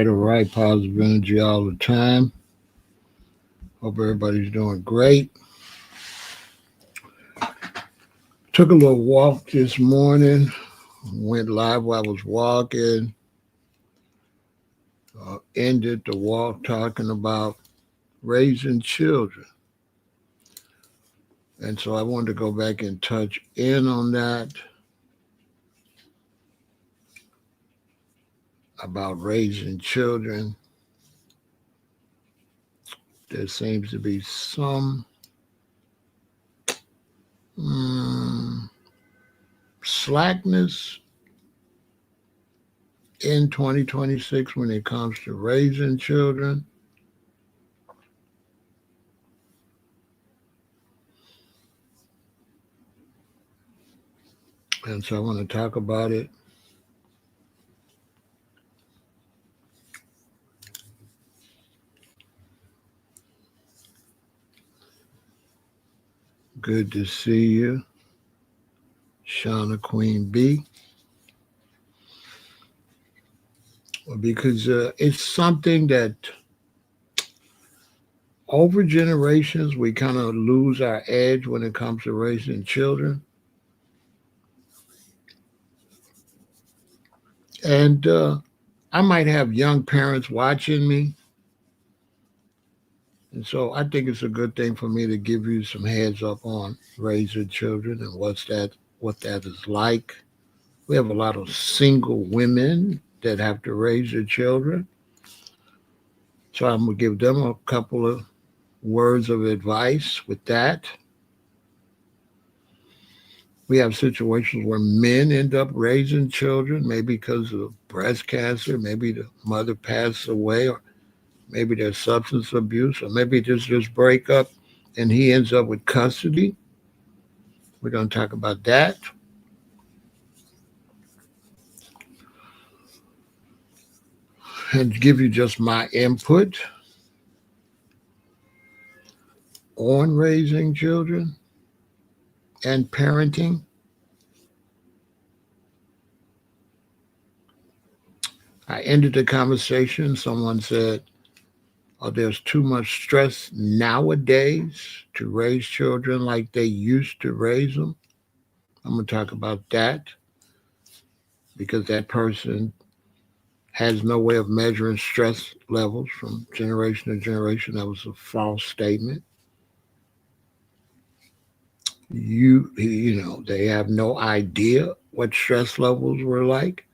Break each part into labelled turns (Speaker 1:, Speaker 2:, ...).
Speaker 1: all right. Positive energy all the time. Hope everybody's doing great. Took a little walk this morning. Went live while I was walking. Ended the walk talking about raising children. And so I wanted to go back and touch in on that about raising children. There seems to be some slackness in 2026 when it comes to raising children. And so I want to talk about it. Good to see you, Shauna Queen B. Because it's something that over generations we kind of lose our edge when it comes to raising children. And I might have young parents watching me. And so I think it's a good thing for me to give you some heads up on raising children and what that is like. We have a lot of single women that have to raise their children. So I'm going to give them a couple of words of advice with that. We have situations where men end up raising children, maybe because of breast cancer, maybe the mother passed away, or maybe there's substance abuse, or maybe there's just breakup and he ends up with custody. We're going to talk about that. And give you just my input on raising children and parenting. I ended the conversation. Someone said, oh, there's too much stress nowadays to raise children like they used to raise them. I'm going to talk about that because that person has no way of measuring stress levels from generation to generation. That was a false statement. They have no idea what stress levels were like.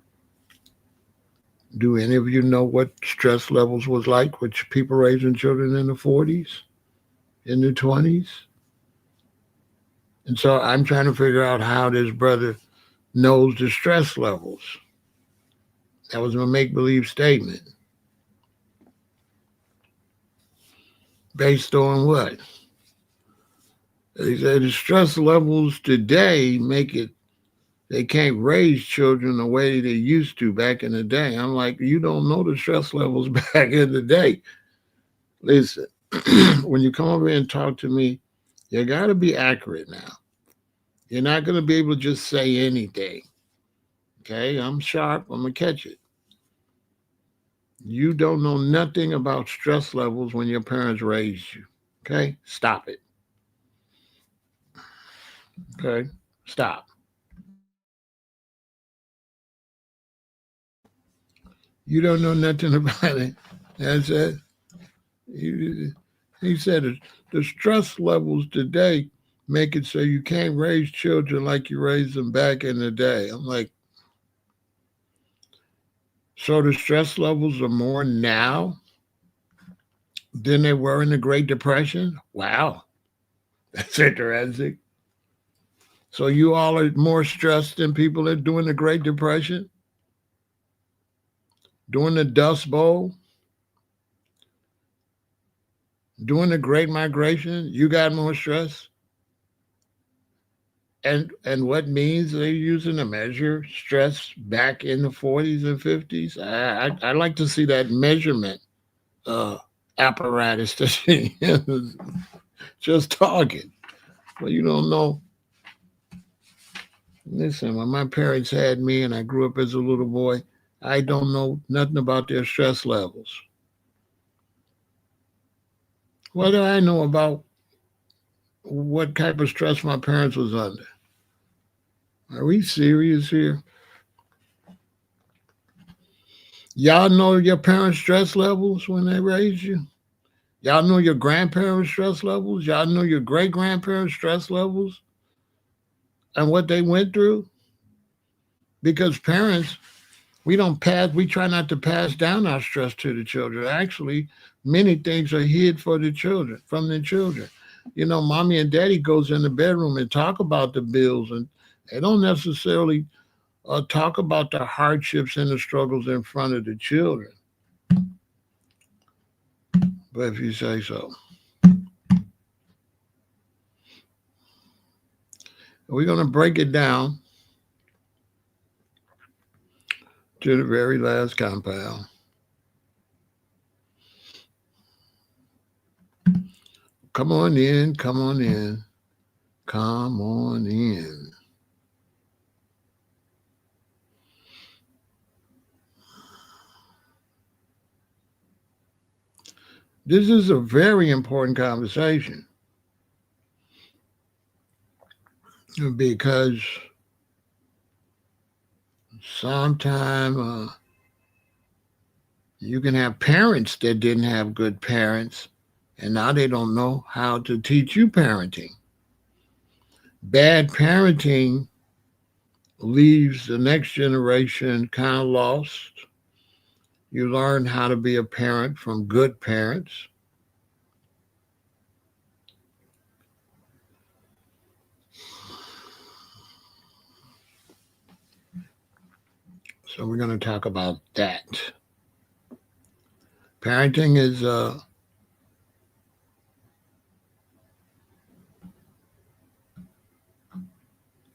Speaker 1: Do any of you know what stress levels was like with people raising children in the 40s, in the 20s? And so I'm trying to figure out how this brother knows the stress levels. That was a make-believe statement. Based on what? They said the stress levels today make it, they can't raise children the way they used to back in the day. I'm like, you don't know the stress levels back in the day. Listen, when you come over here and talk to me, you got to be accurate now. You're not going to be able to just say anything. Okay? I'm sharp. I'm going to catch it. You don't know nothing about stress levels when your parents raised you. Okay? Stop it. Okay? Stop. You don't know nothing about it. That's it. He said the stress levels today make it so you can't raise children like you raised them back in the day. I'm like, so the stress levels are more now than they were in the Great Depression? Wow. That's interesting. So you all are more stressed than people that during the Great Depression? During the Dust Bowl? During the Great Migration? You got more stress? And what means they're using to measure stress back in the 40s and 50s? I like to see that measurement apparatus that just talking. Well, you don't know. Listen, when my parents had me and I grew up as a little boy, I don't know nothing about their stress levels. What do I know about what type of stress my parents was under? Are we serious here? Y'all know your parents' stress levels when they raised you? Y'all know your grandparents' stress levels? Y'all know your great grandparents' stress levels and what they went through? Because parents, we try not to pass down our stress to the children. Actually, many things are hid for the children, from the children. You know, mommy and daddy goes in the bedroom and talk about the bills, and they don't necessarily talk about the hardships and the struggles in front of the children. But if you say so. We're going to break it down to the very last compound. Come on in, come on in, come on in. This is a very important conversation because sometimes you can have parents that didn't have good parents, and now they don't know how to teach you parenting. Bad parenting leaves the next generation kind of lost. You learn how to be a parent from good parents. So we're going to talk about that. Parenting is a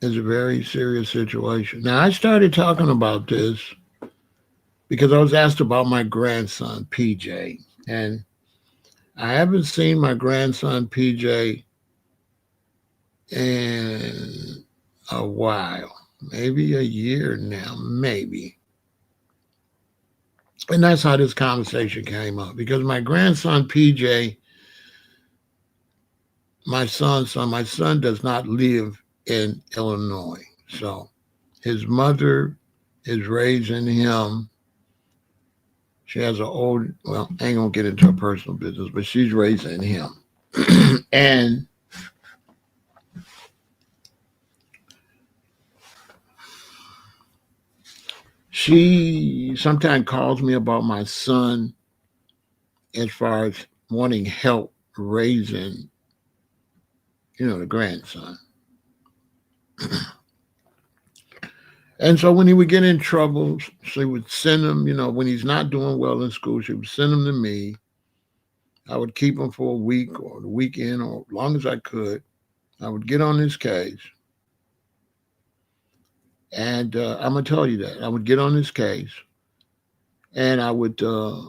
Speaker 1: very serious situation. Now I started talking about this because I was asked about my grandson PJ, and I haven't seen my grandson PJ in a while, maybe a year now, maybe. And that's how this conversation came up because my grandson PJ, my son does not live in Illinois. So his mother is raising him. She has an old, well, I ain't gonna get into her personal business, but she's raising him. And she sometimes calls me about my son as far as wanting help raising, the grandson. And so when he would get in trouble, she would send him, when he's not doing well in school, she would send him to me. I would keep him for a week or the weekend or as long as I could. I would get on his case. And I'm going to tell you that. I would get on his case and I would uh,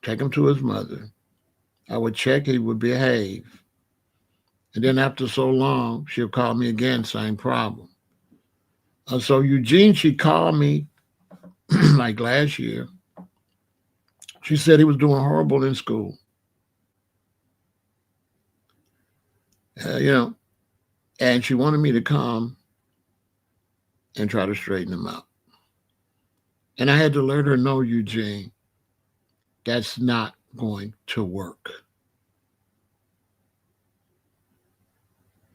Speaker 1: take him to his mother. I would check he would behave. And then after so long, she'll call me again, same problem. So Eugene, she called me like last year. She said he was doing horrible in school. Uh, you know, and she wanted me to come and try to straighten him out. And I had to let her know, Eugene, that's not going to work.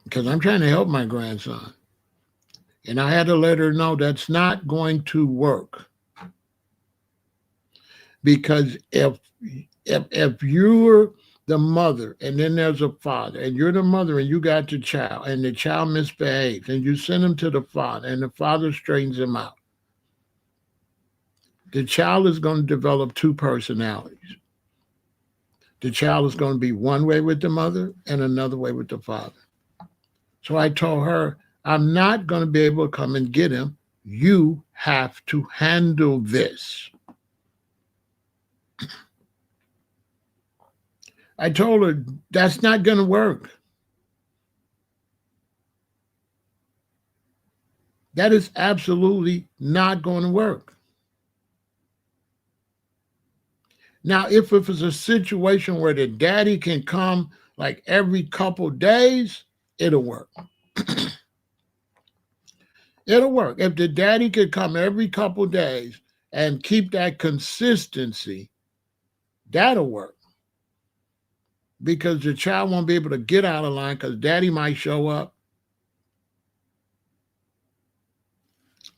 Speaker 1: Because I'm trying to help my grandson. And I had to let her know that's not going to work. Because if you're the mother and then there's a father and you're the mother and you got the child and the child misbehaves and you send him to the father and the father straightens him out, the child is going to develop two personalities. The child is going to be one way with the mother and another way with the father. So I told her, I'm not going to be able to come and get him. You have to handle this. I told her, that's not going to work. That is absolutely not going to work. Now, if it's a situation where the daddy can come like every couple days, it'll work. It'll work. If the daddy could come every couple days and keep that consistency, that'll work. Because the child won't be able to get out of line because daddy might show up.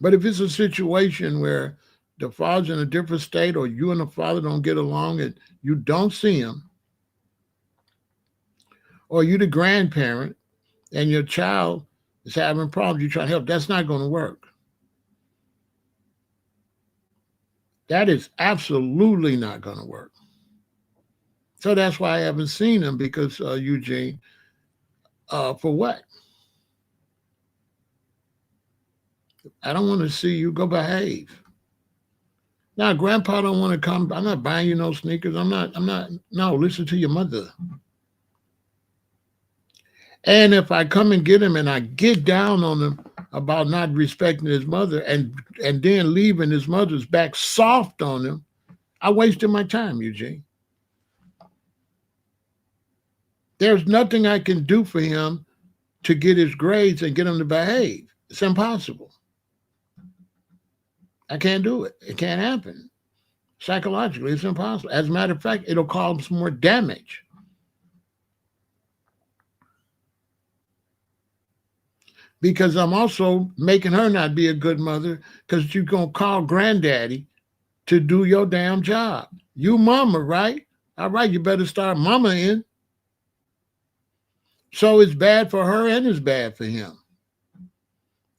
Speaker 1: But if it's a situation where the father's in a different state or you and the father don't get along and you don't see him, or you the grandparent and your child is having problems, you try to help, that's not going to work. That is absolutely not going to work. So that's why I haven't seen him because, Eugene, for what? I don't want to see you. Go behave. Now, grandpa don't want to come. I'm not buying you no sneakers. I'm not, no, listen to your mother. And if I come and get him and I get down on him about not respecting his mother and then leaving his mother's back soft on him, I wasted my time, Eugene. There's nothing I can do for him to get his grades and get him to behave. It's impossible. I can't do it. It can't happen. Psychologically, it's impossible. As a matter of fact, it'll cause more damage. Because I'm also making her not be a good mother because you're going to call granddaddy to do your damn job. You mama, right? All right, you better start mama in. So it's bad for her and it's bad for him.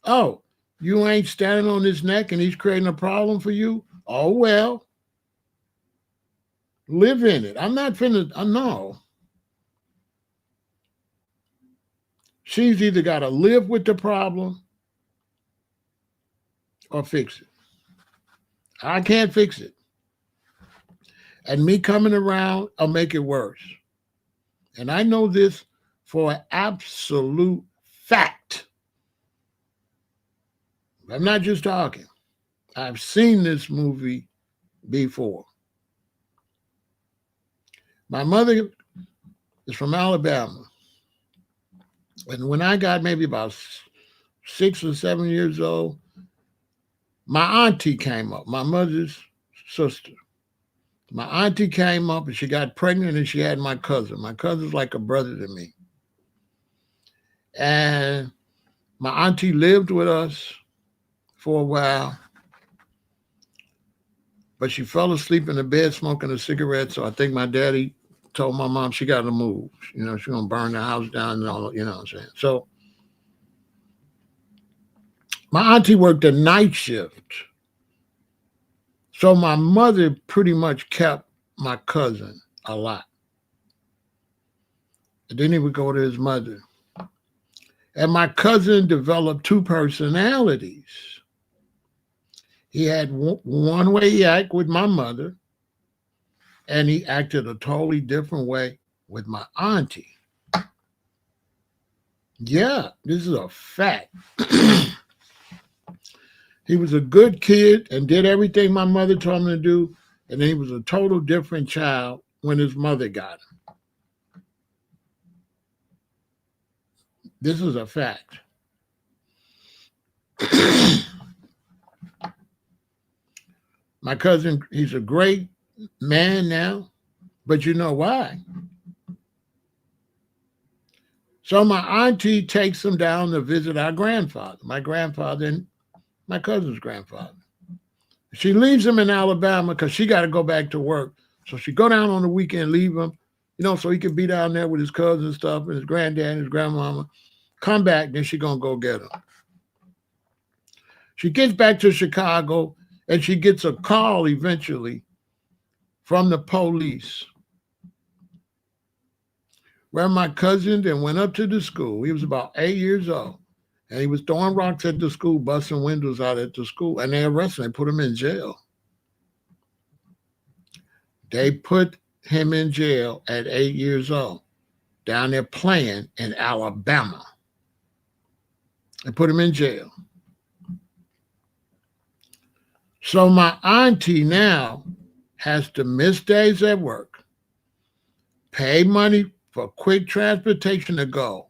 Speaker 1: Oh, you ain't standing on his neck and he's creating a problem for you? Oh, well. Live in it. I'm not finna, no. She's either got to live with the problem or fix it. I can't fix it. And me coming around, I'll make it worse. And I know this for an absolute fact. I'm not just talking. I've seen this movie before. My mother is from Alabama. And when I got maybe about 6 or 7 years old, my auntie came up, my mother's sister. My auntie came up and she got pregnant and she had my cousin. My cousin's like a brother to me. And my auntie lived with us for a while, but she fell asleep in the bed smoking a cigarette. So I think my daddy told my mom she got to move. You know, she's going to burn the house down and all, you know what I'm saying? So my auntie worked a night shift. So my mother pretty much kept my cousin a lot. And then he would go to his mother. And my cousin developed two personalities. He had one way he acted with my mother, and he acted a totally different way with my auntie. Yeah, this is a fact. He was a good kid and did everything my mother told him to do, and then he was a total different child when his mother got him. This is a fact. My cousin, he's a great man now, but you know why? So my auntie takes him down to visit our grandfather, my grandfather and my cousin's grandfather. She leaves him in Alabama because she got to go back to work. So she go down on the weekend, leave him, you know, so he could be down there with his cousin and stuff and his granddad and his grandmama. Come back, then she going to go get him. She gets back to Chicago and she gets a call eventually from the police where my cousin then went up to the school. He was about 8 years old. And he was throwing rocks at the school, busting windows out at the school. And they arrested him. They put him in jail. They put him in jail at 8 years old, down there playing in Alabama. They put him in jail. So my auntie now has to miss days at work, pay money for quick transportation to go,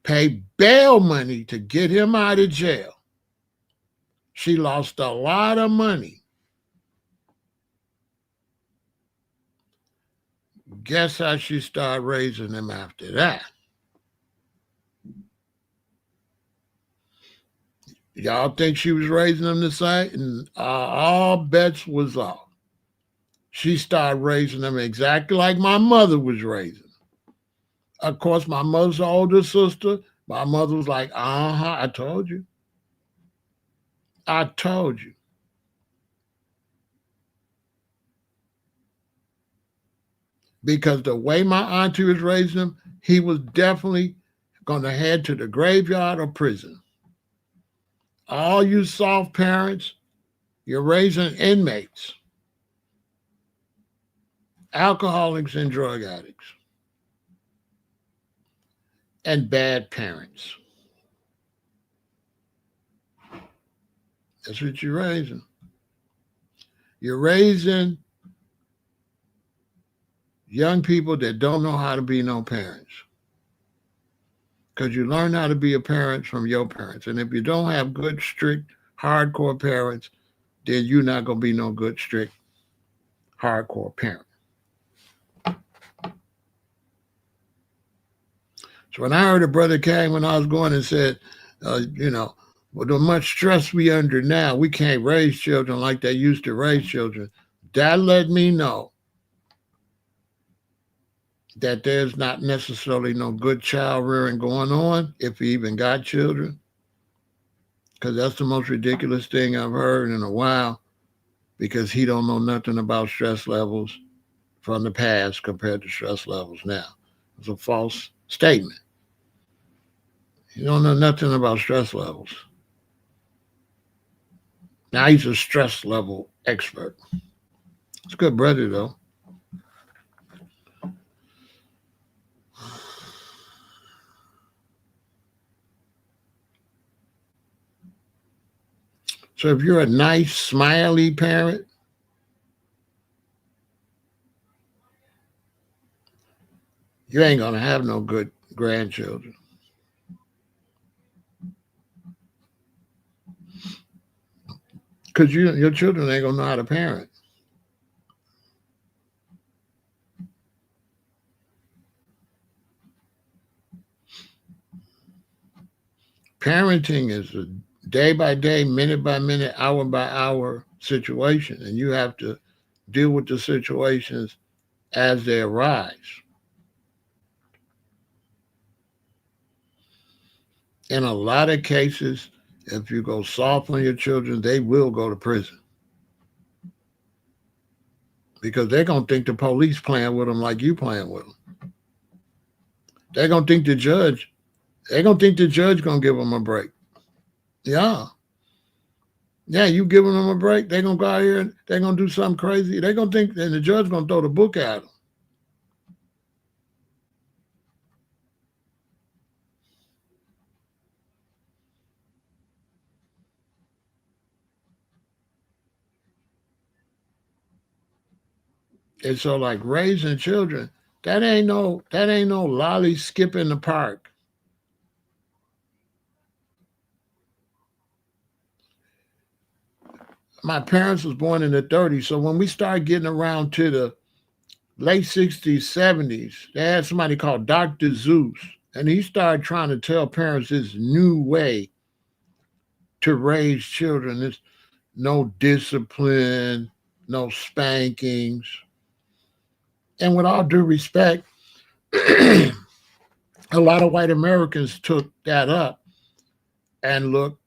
Speaker 1: pay bail money to get him out of jail. She lost a lot of money. Guess how she started raising him after that? Y'all think she was raising them the same? And all bets was off. She started raising them exactly like my mother was raising. Of course, my mother's older sister, my mother was like, I told you. I told you. Because the way my auntie was raising him, he was definitely going to head to the graveyard or prison. All you soft parents, you're raising inmates, alcoholics and drug addicts, and bad parents. That's what you're raising. You're raising young people that don't know how to be no parents. Because you learn how to be a parent from your parents. And if you don't have good, strict, hardcore parents, then you're not going to be no good, strict, hardcore parent. So when I heard a brother came when I was going and said, with the much stress we under now, we can't raise children like they used to raise children. That let me know that there's not necessarily no good child rearing going on if he even got children. Because that's the most ridiculous thing I've heard in a while, because he don't know nothing about stress levels from the past compared to stress levels now. It's a false statement. You don't know nothing about stress levels. Now he's a stress level expert. It's a good brother, though. So if you're a nice, smiley parent, you ain't going to have no good grandchildren. Because your children ain't going to know how to parent. Parenting is a day by day, minute by minute, hour by hour situation, and you have to deal with the situations as they arise. In a lot of cases, if you go soft on your children, they will go to prison because they're going to think the police playing with them like you playing with them. They're going to think the judge going to give them a break. Yeah. Yeah, you giving them a break, they're going to go out here and they're going to do something crazy. They're going to think, and the judge going to throw the book at them. And so, like, raising children, that ain't no lolly skip in the park. My parents was born in the 30s, so when we started getting around to the late 60s, 70s, they had somebody called Dr. Zeus, and he started trying to tell parents this new way to raise children. There's no discipline, no spankings. And with all due respect, a lot of white Americans took that up, and look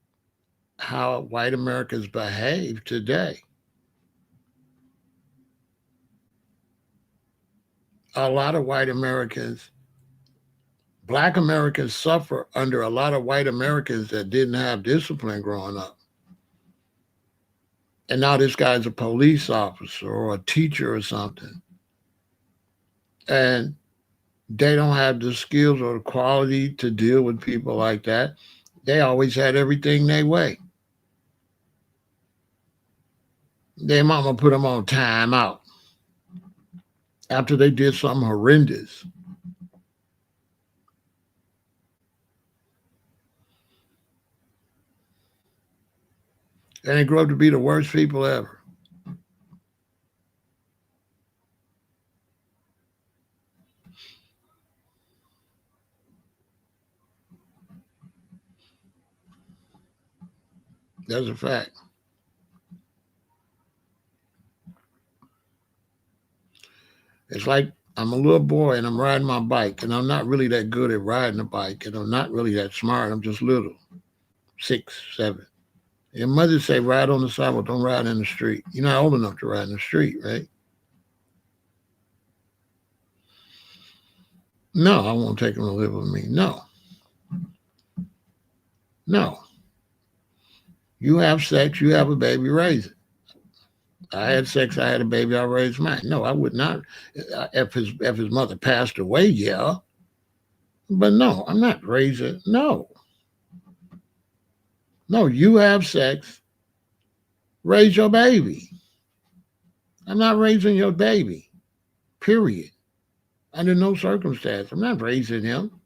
Speaker 1: how white Americans behave today. A lot of white Americans, black Americans suffer under a lot of white Americans that didn't have discipline growing up. And now this guy's a police officer or a teacher or something. And they don't have the skills or the quality to deal with people like that. They always had everything their way. Their mama put them on time out after they did something horrendous. And they grew up to be the worst people ever. That's a fact. It's like I'm a little boy and I'm riding my bike, and I'm not really that good at riding a bike, and I'm not really that smart. I'm just little, 6, 7. Your mother say ride on the sidewalk, don't ride in the street. You're not old enough to ride in the street, right? No, I won't take him to live with me. No, no. You have sex, you have a baby, raise it. I had sex, I had a baby, I raised mine. No, I would not. If his mother passed away, yeah, but no, I'm not raising. No, no. You have sex, raise your baby. I'm not raising your baby. Period. Under no circumstance, I'm not raising him.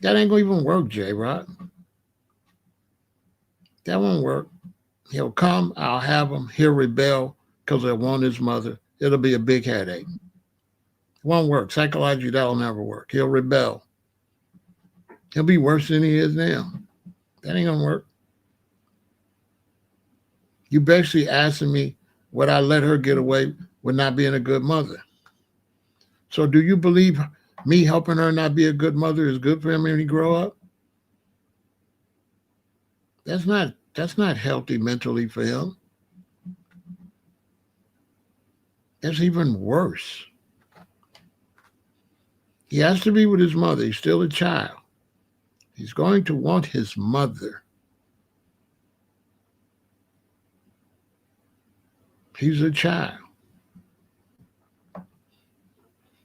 Speaker 1: That ain't gonna even work, J. Rock. That won't work. He'll come, I'll have him. He'll rebel because he'll want his mother. It'll be a big headache. It won't work. Psychologically, that'll never work. He'll rebel. He'll be worse than he is now. That ain't gonna work. You basically asking me would I let her get away with not being a good mother? So do you believe me helping her not be a good mother is good for him when he grow up? That's not healthy mentally for him. That's even worse. He has to be with his mother. He's still a child. He's going to want his mother. He's a child.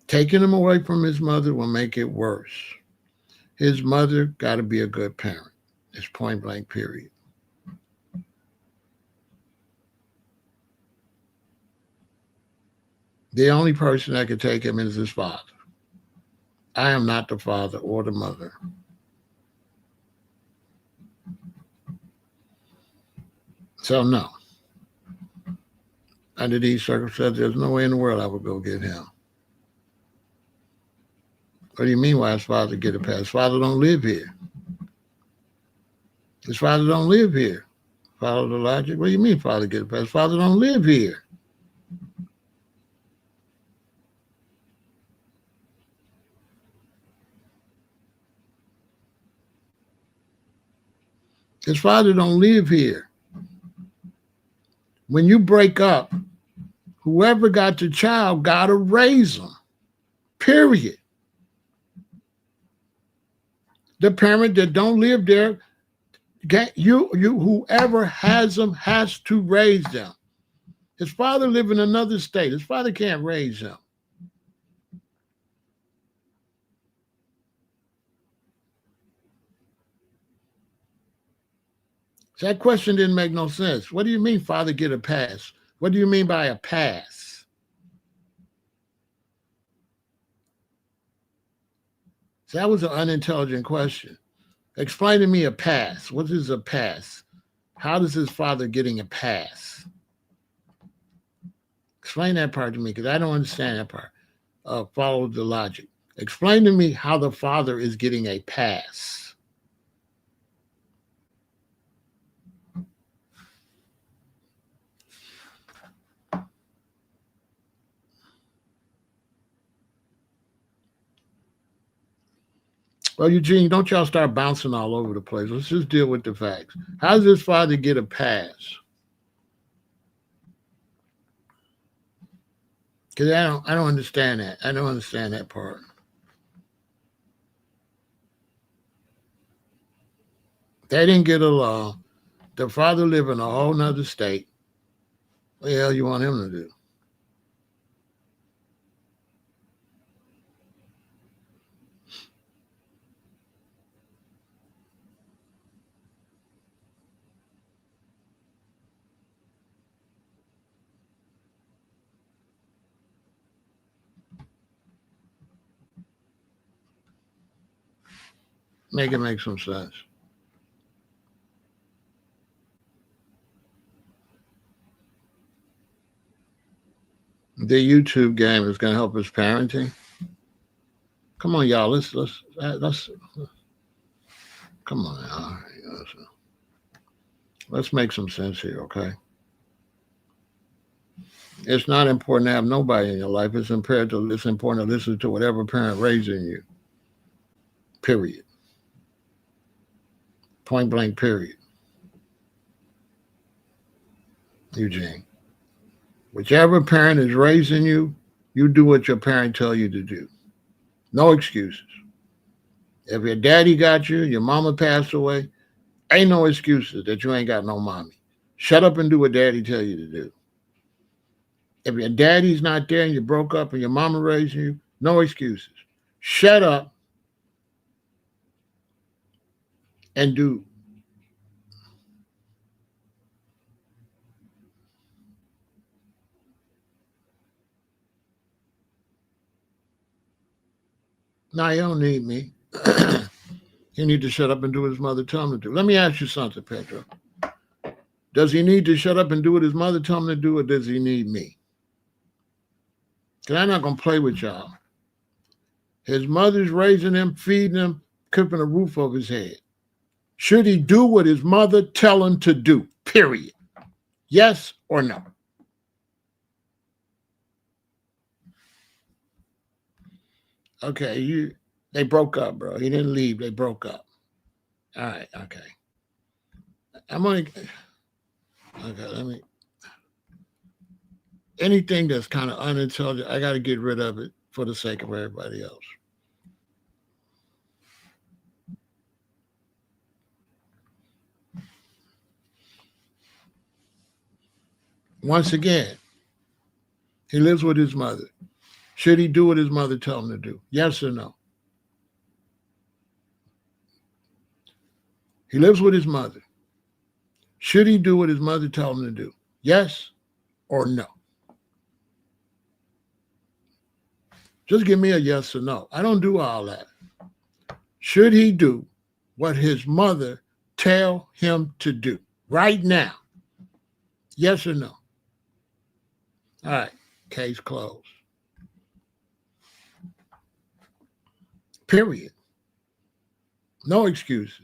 Speaker 1: Taking him away from his mother will make it worse. His mother got to be a good parent. It's point blank, period. The only person that could take him is his father. I am not the father or the mother. So, no. Under these circumstances, there's no way in the world I would go get him. What do you mean why his father get a pass? His father don't live here. His father don't live here. Follow the logic. What do you mean father get a pass? His father don't live here. His father don't live here. When you break up, whoever got the child got to raise them. Period. The parent that don't live there, whoever has them has to raise them. His father live in another state. His father can't raise him. So that question didn't make no sense. What do you mean father get a pass? What do you mean by a pass? So that was an unintelligent question. Explain to me a pass. What is a pass? How does his father getting a pass? Explain that part to me because I don't understand that part. Follow the logic. Explain to me how the father is getting a pass. Well, Eugene, don't y'all start bouncing all over the place. Let's just deal with the facts. How does his father get a pass? Because I don't understand that. I don't understand that part. They didn't get along. The father live in a whole nother state. What the hell you want him to do? Make it make some sense. The YouTube game is going to help his parenting. Come on, y'all. Let's come on, y'all. Let's make some sense here, okay? It's not important to have nobody in your life. It's important to listen to whatever parent raising you. Period. Point blank. Period. Eugene. Whichever parent is raising you, you do what your parent tell you to do. No excuses. If your daddy got you, your mama passed away, ain't no excuses that you ain't got no mommy. Shut up and do what daddy tell you to do. If your daddy's not there and you broke up and your mama raised you, no excuses. Shut up and do. Now, you don't need me. He need to shut up and do what his mother tell him to do. Let me ask you something, Pedro. Does he need to shut up and do what his mother tell him to do, or does he need me? Because I'm not going to play with y'all. His mother's raising him, feeding him, keeping a roof over his head. Should he do what his mother tell him to do? Period. Yes or no? Okay, they broke up, bro. He didn't leave. They broke up. All right, okay. Let me. Anything that's kind of unintelligent, I got to get rid of it for the sake of everybody else. Once again, he lives with his mother. Should he do what his mother tell him to do? Yes or no? He lives with his mother. Should he do what his mother tell him to do? Yes or no? Just give me a yes or no. I don't do all that. Should he do what his mother tell him to do right now? Yes or no? All right, case closed. Period. No excuses.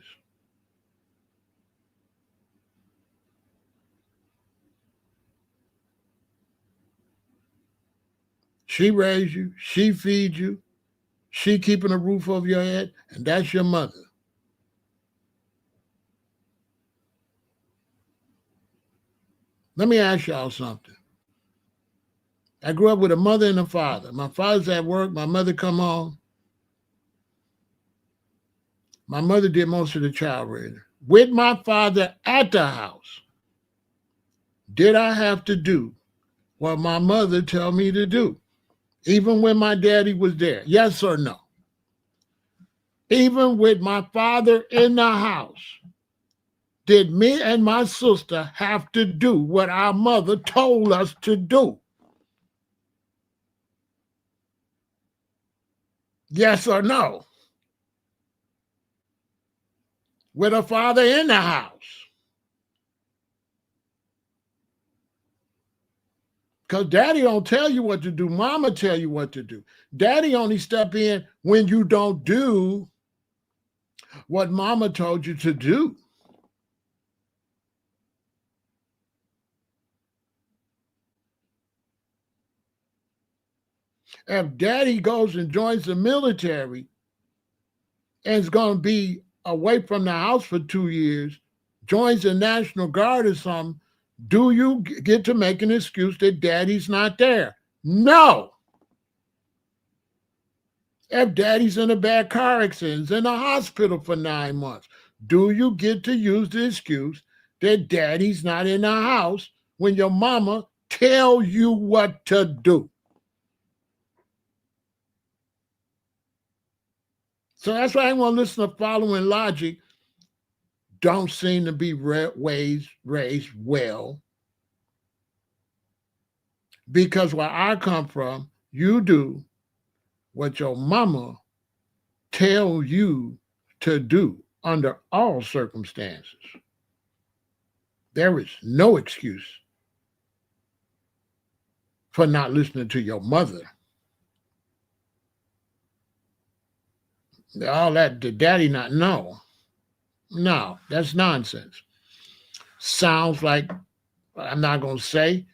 Speaker 1: She raised you, she feeds you, she keeping a roof over your head, and that's your mother. Let me ask y'all something. I grew up with a mother and a father. My father's at work, my mother come home. My mother did most of the child raising. With my father at the house, did I have to do what my mother tell me to do? Even when my daddy was there? Yes or no? Even with my father in the house, did me and my sister have to do what our mother told us to do? Yes or no? With a father in the house. Because daddy don't tell you what to do. Mama tell you what to do. Daddy only step in when you don't do what mama told you to do. If daddy goes and joins the military and is going to be away from the house for 2 years, joins the National Guard or something, do you get to make an excuse that daddy's not there? No. If daddy's in a bad car accident, in the hospital for 9 months, do you get to use the excuse that daddy's not in the house when your mama tell you what to do? So that's why I want to listen to following logic. Don't seem to be raised well. Because where I come from, you do what your mama tell you to do under all circumstances. There is no excuse for not listening to your mother. All that, the daddy not, no, that's nonsense. Sounds like, I'm not going to say,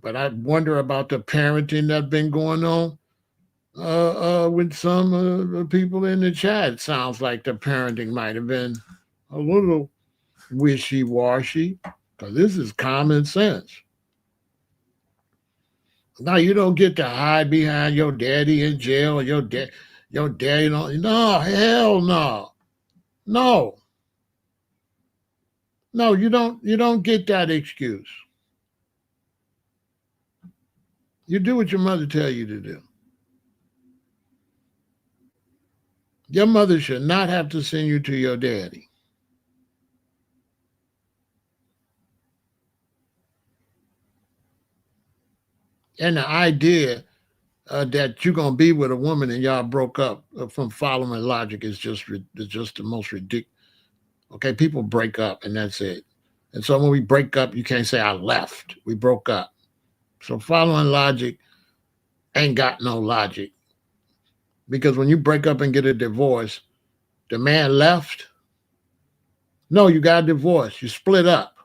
Speaker 1: but I wonder about the parenting that's been going on with some the people in the chat. Sounds like the parenting might have been a little wishy-washy, because this is common sense. Now, you don't get to hide behind your daddy in jail or your daddy don't. No, hell no. No, you don't get that excuse. You do what your mother tell you to do. Your mother should not have to send you to your daddy. And the idea that you're going to be with a woman and y'all broke up from following logic is just the most ridiculous. Okay, people break up and that's it. And so when we break up, you can't say I left. We broke up. So following logic ain't got no logic. Because when you break up and get a divorce, the man left. No, you got a divorce. You split up.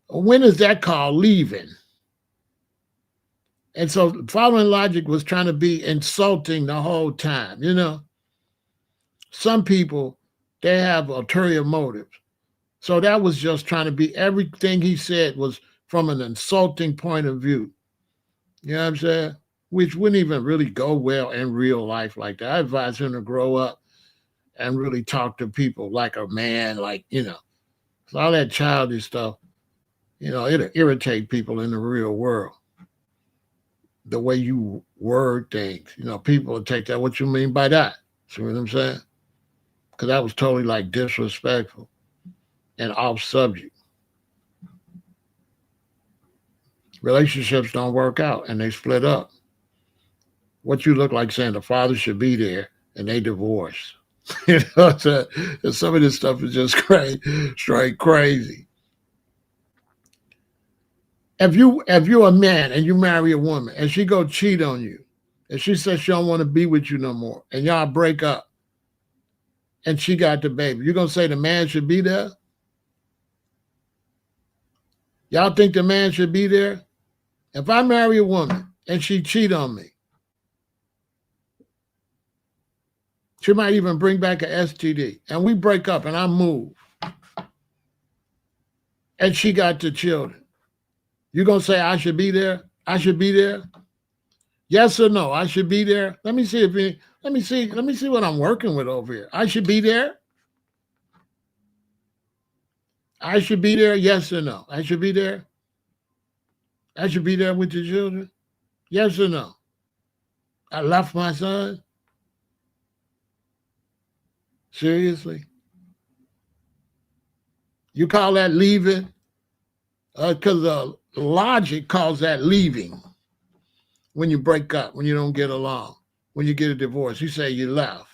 Speaker 1: When is that called leaving? And so following logic was trying to be insulting the whole time. You know, some people, they have ulterior motives. So that was just trying to be, everything he said was from an insulting point of view. You know what I'm saying? Which wouldn't even really go well in real life like that. I advise him to grow up and really talk to people like a man, like, you know, so all that childish stuff, you know, it'll irritate people in the real world. The way you word things, you know, people will take that. What you mean by that? See what I'm saying? Because that was totally like disrespectful and off subject. Relationships don't work out and they split up. What you look like saying the father should be there and they divorce. You know, some of this stuff is just straight crazy. If you're a man and you marry a woman and she go cheat on you, and she says she don't want to be with you no more, and y'all break up, and she got the baby, you're gonna say the man should be there? Y'all think the man should be there? If I marry a woman and she cheat on me, she might even bring back an STD, and we break up and I move, and she got the children. You gonna say I should be there? I should be there? Yes or no? I should be there. Let me see what I'm working with over here. I should be there. I should be there. Yes or no? I should be there. I should be there with the children. Yes or no? I left my son. Seriously? You call that leaving? Because logic calls that leaving. When you break up, when you don't get along, when you get a divorce, you say you left.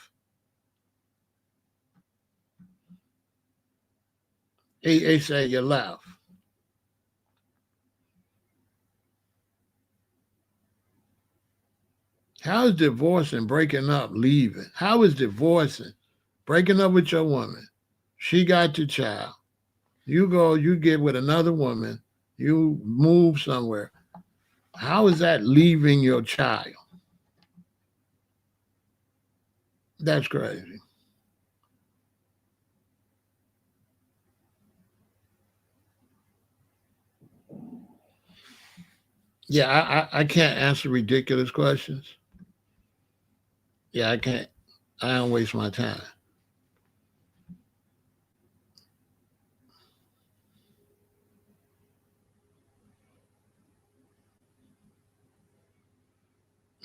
Speaker 1: They say you left. How is divorcing, breaking up, leaving? How is divorcing, breaking up with your woman? She got your child. You go, you get with another woman, you move somewhere. How is that leaving your child? That's crazy. Yeah, I can't answer ridiculous questions. Yeah, I can't. I don't waste my time.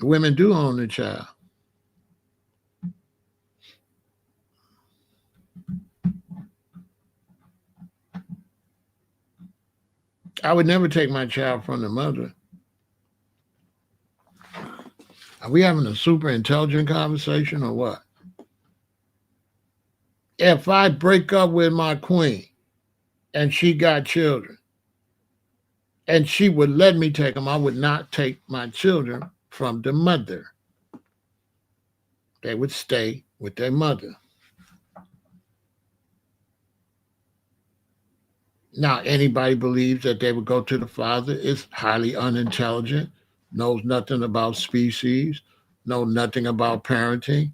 Speaker 1: Women do own the child. I would never take my child from the mother. Are we having a super intelligent conversation or what? If I break up with my queen and she got children and she would let me take them, I would not take my children from the mother. They would stay with their mother. Now, anybody believes that they would go to the father is highly unintelligent, knows nothing about species, know nothing about parenting,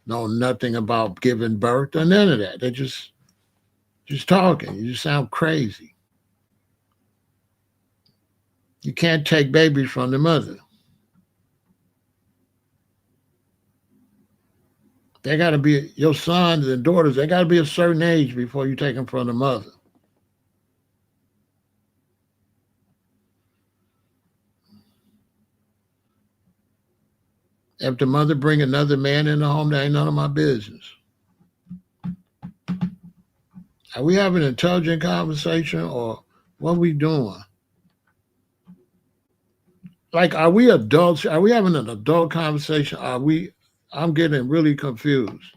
Speaker 1: know nothing about giving birth or none of that. They're just talking. You just sound crazy. You can't take babies from the mother. They got to be your sons and daughters. They got to be a certain age before you take them from the mother. If the mother bring another man in the home, that ain't none of my business. Are we having an intelligent conversation or what we doing? Like, are we adults? Are we having an adult conversation? Are we? I'm getting really confused.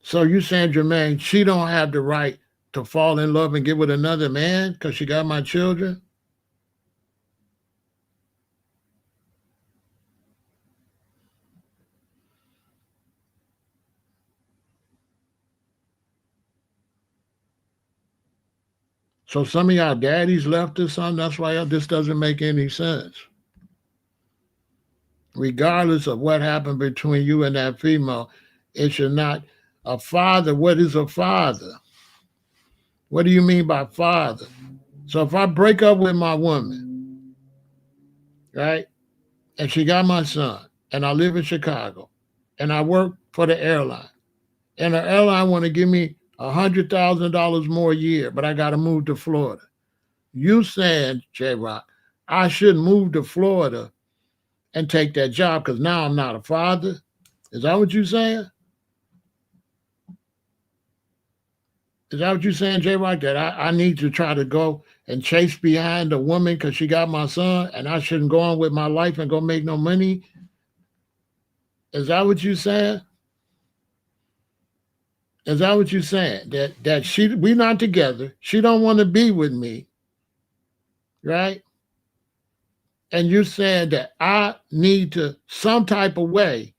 Speaker 1: So you saying, Jermaine, she don't have the right to fall in love and get with another man because she got my children? So some of y'all daddies left this son. That's why this doesn't make any sense. Regardless of what happened between you and that female, it should not. A father, what is a father? What do you mean by father? So if I break up with my woman, right, and she got my son, and I live in Chicago, and I work for the airline, and the airline want to give me $100,000 more a year, but I got to move to Florida. You saying, J Rock, I shouldn't move to Florida and take that job because now I'm not a father? Is that what you're saying? Is that what you're saying, J Rock? That I need to try to go and chase behind a woman because she got my son and I shouldn't go on with my life and go make no money? Is that what you're saying? Is that what you're saying? That she we not together. She don't want to be with me, right? And you're saying that I need to some type of way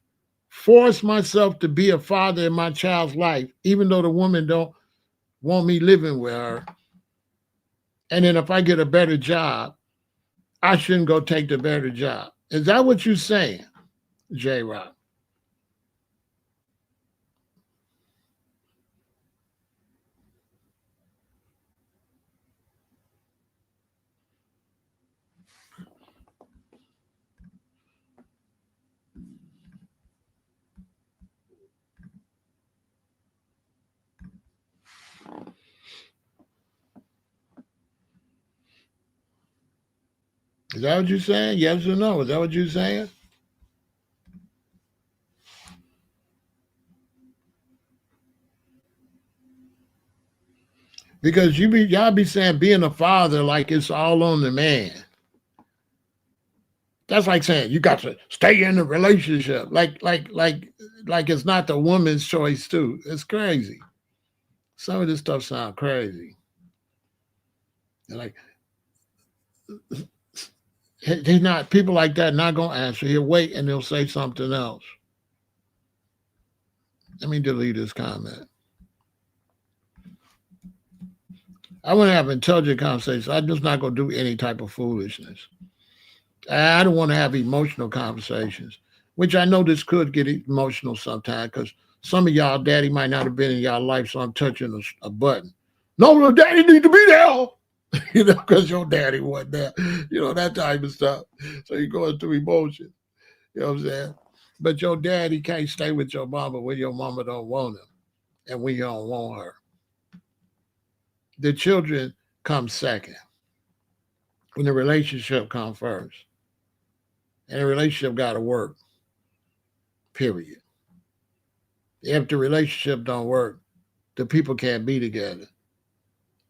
Speaker 1: force myself to be a father in my child's life, even though the woman don't want me living with her. And then if I get a better job, I shouldn't go take the better job. Is that what you're saying, J Rock? Is that what you're saying? Yes or no? Is that what you're saying? Because y'all be saying being a father like it's all on the man. That's like saying you got to stay in the relationship. Like it's not the woman's choice too. It's crazy. Some of this stuff sounds crazy. Like he's not people like that not gonna answer. He'll wait and he'll say something else. Let me delete this comment. I want to have intelligent conversations. I'm just not gonna do any type of foolishness. I don't want to have emotional conversations, which I know this could get emotional sometimes because some of y'all daddy might not have been in y'all life, so I'm touching a button. No, the daddy need to be there. Because your daddy wasn't there. That type of stuff. So you're going through emotions. You know what I'm saying? But your daddy can't stay with your mama when your mama don't want him and when you don't want her. The children come second. When the relationship comes first. And the relationship got to work. Period. If the relationship don't work, the people can't be together.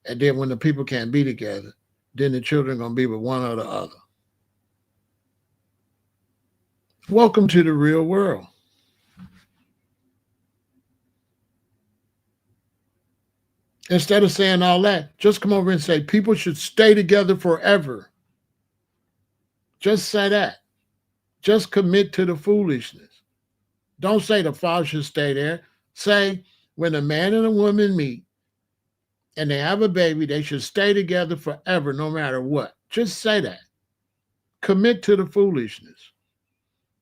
Speaker 1: And then when the people can't be together, then the children gonna be with one or the other. Welcome to the real world. Instead of saying all that, just come over and say people should stay together forever. Just say that. Just commit to the foolishness. Don't say the father should stay there. Say when a man and a woman meet and they have a baby, they should stay together forever, no matter what. Just say that. Commit to the foolishness.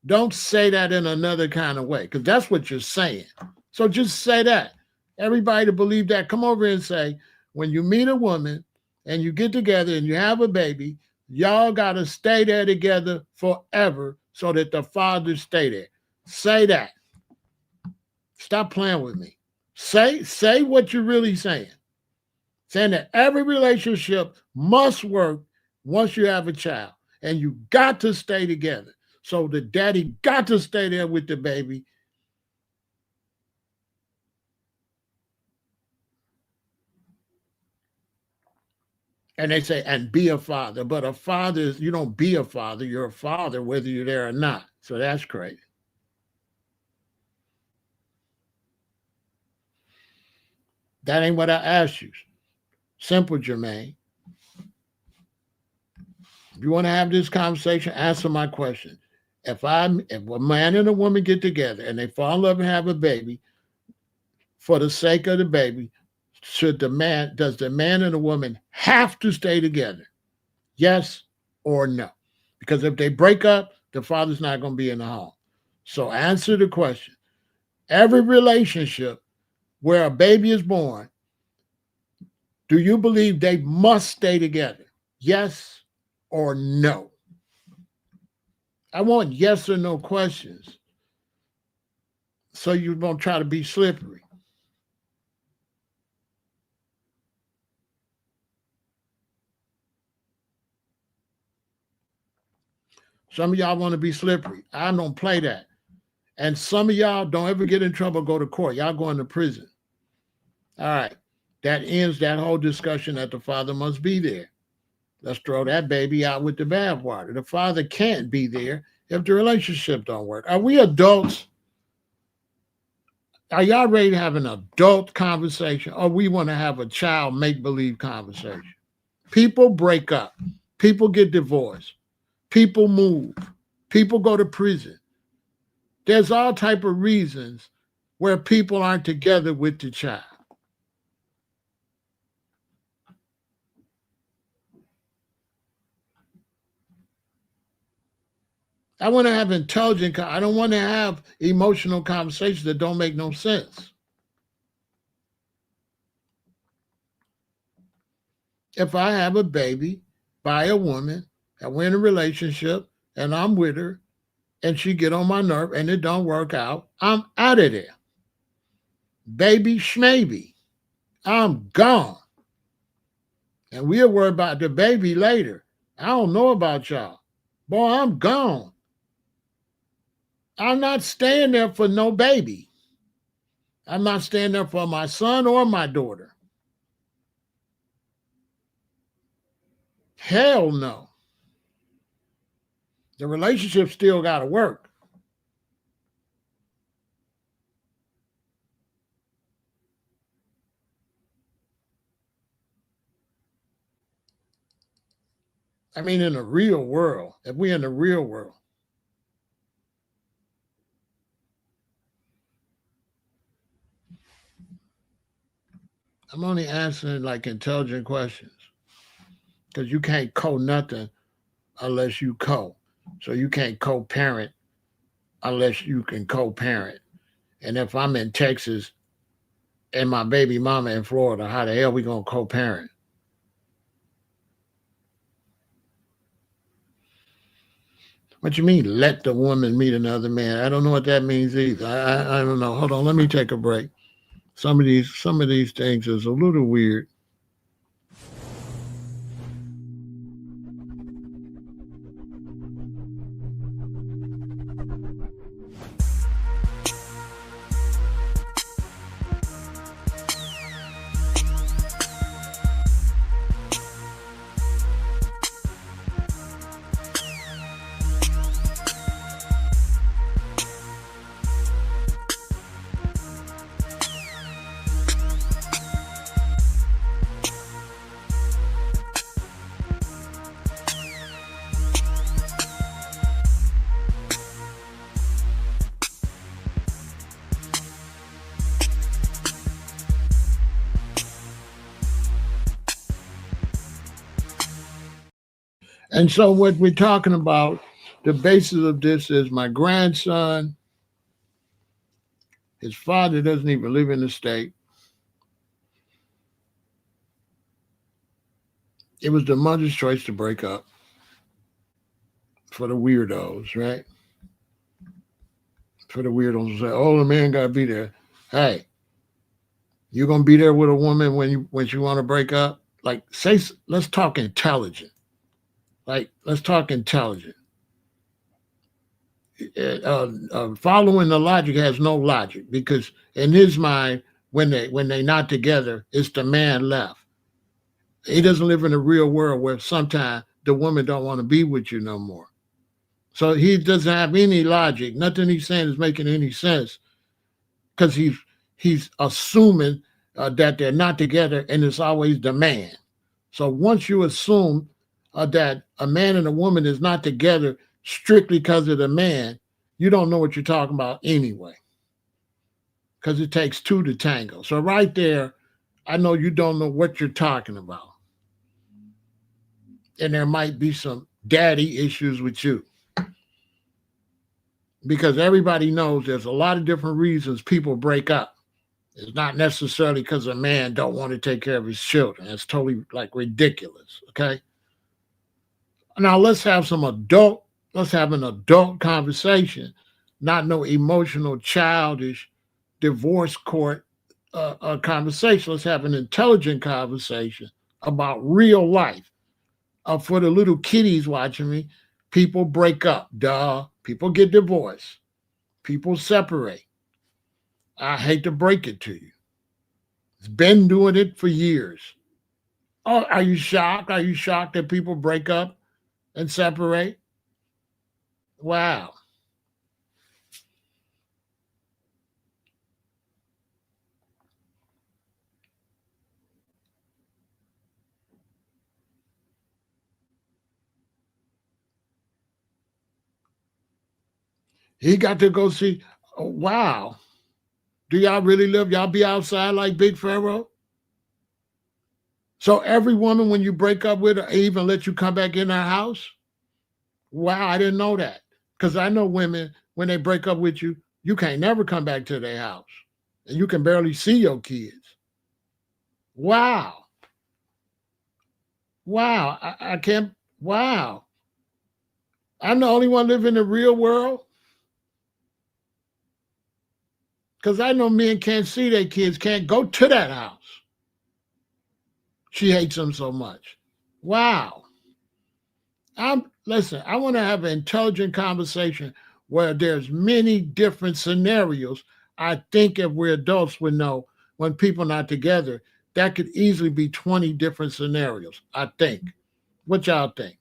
Speaker 1: Don't say that in another kind of way, because that's what you're saying. So just say that. Everybody to believe that, come over and say, when you meet a woman and you get together and you have a baby, y'all got to stay there together forever so that the father stay there. Say that. Stop playing with me. Say what you're really saying. Saying that every relationship must work once you have a child, and you got to stay together. So the daddy got to stay there with the baby. And they say, and be a father. But a father is, you don't be a father. You're a father whether you're there or not. So that's crazy. That ain't what I asked you. Simple, Jermaine. If you want to have this conversation, answer my question. If a man and a woman get together and they fall in love and have a baby, for the sake of the baby, does the man and the woman have to stay together? Yes or no? Because if they break up, the father's not going to be in the home. So answer the question. Every relationship where a baby is born, do you believe they must stay together? Yes or no? I want yes or no questions so you won't try to be slippery. Some of y'all want to be slippery. I don't play that. And some of y'all don't ever get in trouble, go to court. Y'all going to prison. All right. That ends that whole discussion that the father must be there. Let's throw that baby out with the bathwater. The father can't be there if the relationship don't work. Are we adults? Are y'all ready to have an adult conversation, or we want to have a child make-believe conversation? People break up. People get divorced. People move. People go to prison. There's all type of reasons where people aren't together with the child. I want to have intelligent, I don't want to have emotional conversations that don't make no sense. If I have a baby by a woman and we're in a relationship and I'm with her and she get on my nerve and it don't work out, I'm out of there. Baby schmaybe. I'm gone. And we'll worry about the baby later. I don't know about y'all. Boy, I'm gone. I'm not staying there for no baby. I'm not staying there for my son or my daughter. Hell no. The relationship still got to work. I mean, in the real world, if we're in the real world. I'm only answering like intelligent questions because you can't nothing unless you So you can't co-parent unless you can co-parent. And if I'm in Texas and my baby mama in Florida, how the hell we gonna co-parent? What you mean, let the woman meet another man? I don't know what that means either. I don't know. Hold on, let me take a break. Some of these things is a little weird. And so what we're talking about, the basis of this is my grandson, his father doesn't even live in the state. It was the mother's choice to break up for the weirdos, right? For the weirdos who say, "Oh, the man got to be there." Hey, you gonna be there with a woman when you want to break up? Like, say, let's talk intelligent. Like, let's talk intelligent. Following the logic has no logic because in his mind, when they not together, it's the man left. He doesn't live in the real world where sometimes the woman don't want to be with you no more. So he doesn't have any logic. Nothing he's saying is making any sense because he's assuming that they're not together and it's always the man. So once you assume that a man and a woman is not together strictly because of the man, you don't know what you're talking about anyway, because it takes two to tango. So right there, I know you don't know what you're talking about, and there might be some daddy issues with you because everybody knows there's a lot of different reasons people break up. It's not necessarily because a man don't want to take care of his children. That's totally like ridiculous. Okay. Now let's have an adult conversation, not no emotional, childish divorce court conversation. Let's have an intelligent conversation about real life. For the little kiddies watching me, people break up. Duh. People get divorced. People separate. I hate to break it to you. It's been doing it for years. Oh, are you shocked? Are you shocked that people break up and separate? Wow. He got to go see. Oh, wow. Do y'all really live? Y'all be outside like Big Pharaoh? So every woman, when you break up with her, even let you come back in her house? Wow, I didn't know that. Because I know women, when they break up with you, you can't never come back to their house. And you can barely see your kids. Wow. Wow. I can't. Wow. I'm the only one living in the real world. Because I know men can't see their kids, can't go to that house. She hates them so much. Wow. Listen, I want to have an intelligent conversation where there's many different scenarios. I think if we're adults would know when people not together, that could easily be 20 different scenarios. I think. What y'all think?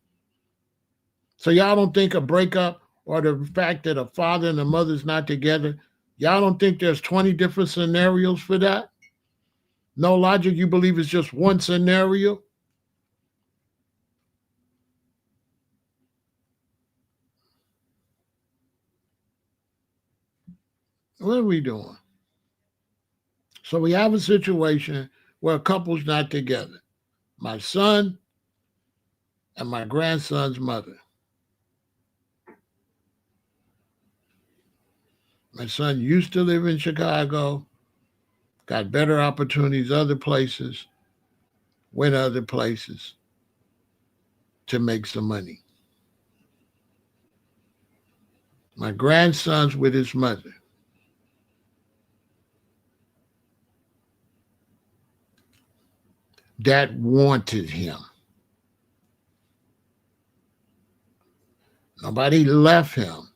Speaker 1: So y'all don't think a breakup or the fact that a father and a mother's not together, y'all don't think there's 20 different scenarios for that? No logic, you believe it's just one scenario? What are we doing? So we have a situation where a couple's not together. My son and my grandson's mother. My son used to live in Chicago, got better opportunities other places, went other places to make some money. My grandson's with his mother. That wanted him. Nobody left him.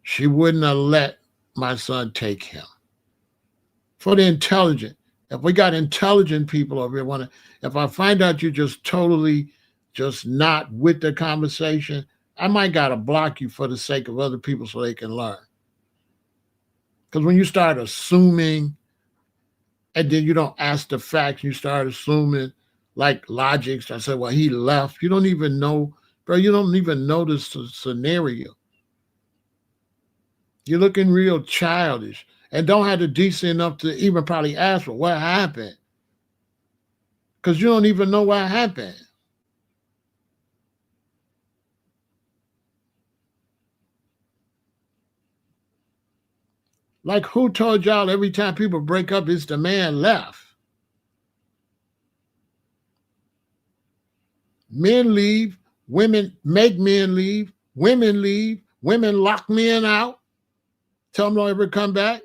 Speaker 1: She wouldn't have let my son take him. For the intelligent, if we got intelligent people over here, if I find out you're just totally just not with the conversation, I might gotta block you for the sake of other people so they can learn. Because when you start assuming and then you don't ask the facts, you start assuming like logics. I said, well, he left. You don't even know, bro, you don't even know the scenario. You're looking real childish and don't have the decency enough to even probably ask for what happened. Because you don't even know what happened. Like, who told y'all every time people break up, it's the man left? Men leave, women make men leave, women lock men out, tell them don't ever come back.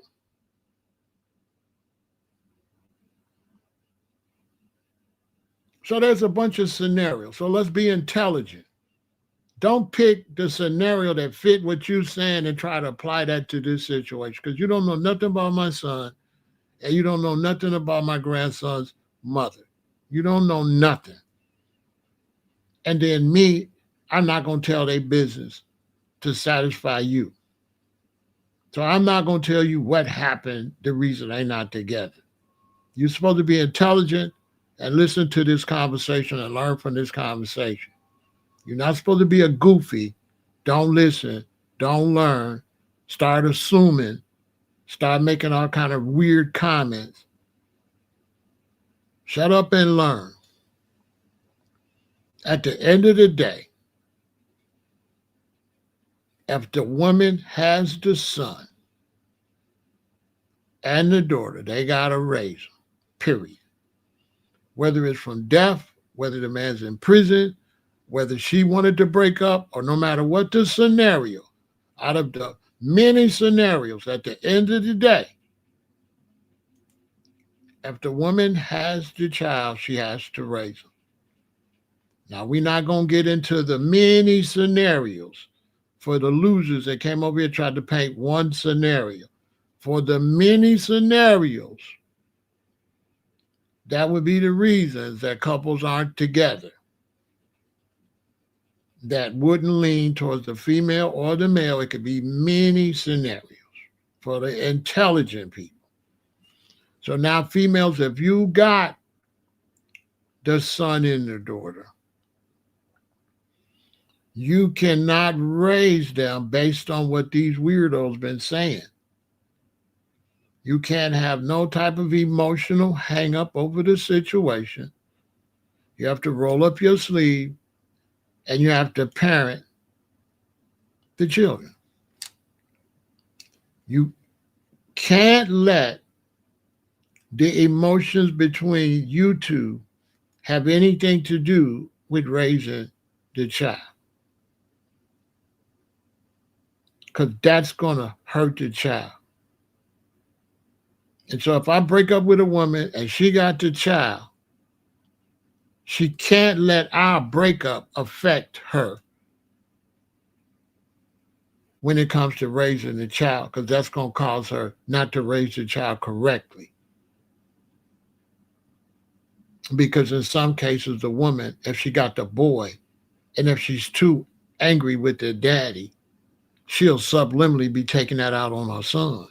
Speaker 1: So there's a bunch of scenarios. So let's be intelligent. Don't pick the scenario that fit what you're saying and try to apply that to this situation, because you don't know nothing about my son and you don't know nothing about my grandson's mother. You don't know nothing. And then me, I'm not going to tell their business to satisfy you. So I'm not going to tell you what happened, the reason they're not together. You're supposed to be intelligent and listen to this conversation and learn from this conversation. You're not supposed to be a goofy. Don't listen. Don't learn. Start assuming. Start making all kind of weird comments. Shut up and learn. At the end of the day, if the woman has the son and the daughter, they got to raise them, period. Whether it's from death, whether the man's in prison, whether she wanted to break up, or no matter what the scenario, out of the many scenarios, at the end of the day, if the woman has the child, she has to raise them. Now, we're not going to get into the many scenarios for the losers that came over here and tried to paint one scenario. For the many scenarios, that would be the reasons that couples aren't together, that wouldn't lean towards the female or the male. It could be many scenarios for the intelligent people. So now, females, if you got the son and the daughter, you cannot raise them based on what these weirdos been saying. You can't have no type of emotional hang up over the situation. You have to roll up your sleeve and you have to parent the children. You can't let the emotions between you two have anything to do with raising the child, because that's going to hurt the child. And so if I break up with a woman and she got the child, she can't let our breakup affect her when it comes to raising the child, because that's going to cause her not to raise the child correctly. Because in some cases, the woman, if she got the boy, and if she's too angry with the daddy, she'll subliminally be taking that out on her son.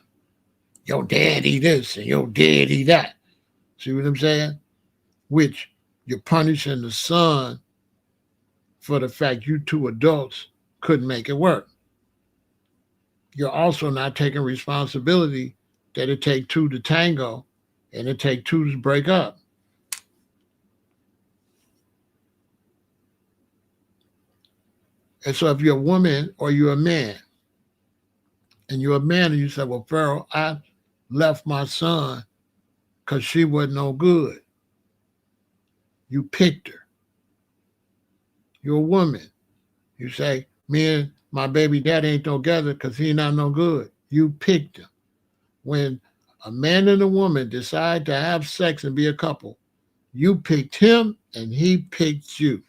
Speaker 1: Your daddy this and your daddy that. See what I'm saying? Which you're punishing the son for the fact you two adults couldn't make it work. You're also not taking responsibility that it take two to tango and it take two to break up. And so if you're a woman or you're a man, and you're a man and you say, well, Pharaoh, I left my son because she wasn't no good. You picked her. You're a woman. You say, me and my baby daddy ain't together because he not no good. You picked him. When a man and a woman decide to have sex and be a couple, you picked him and he picked you.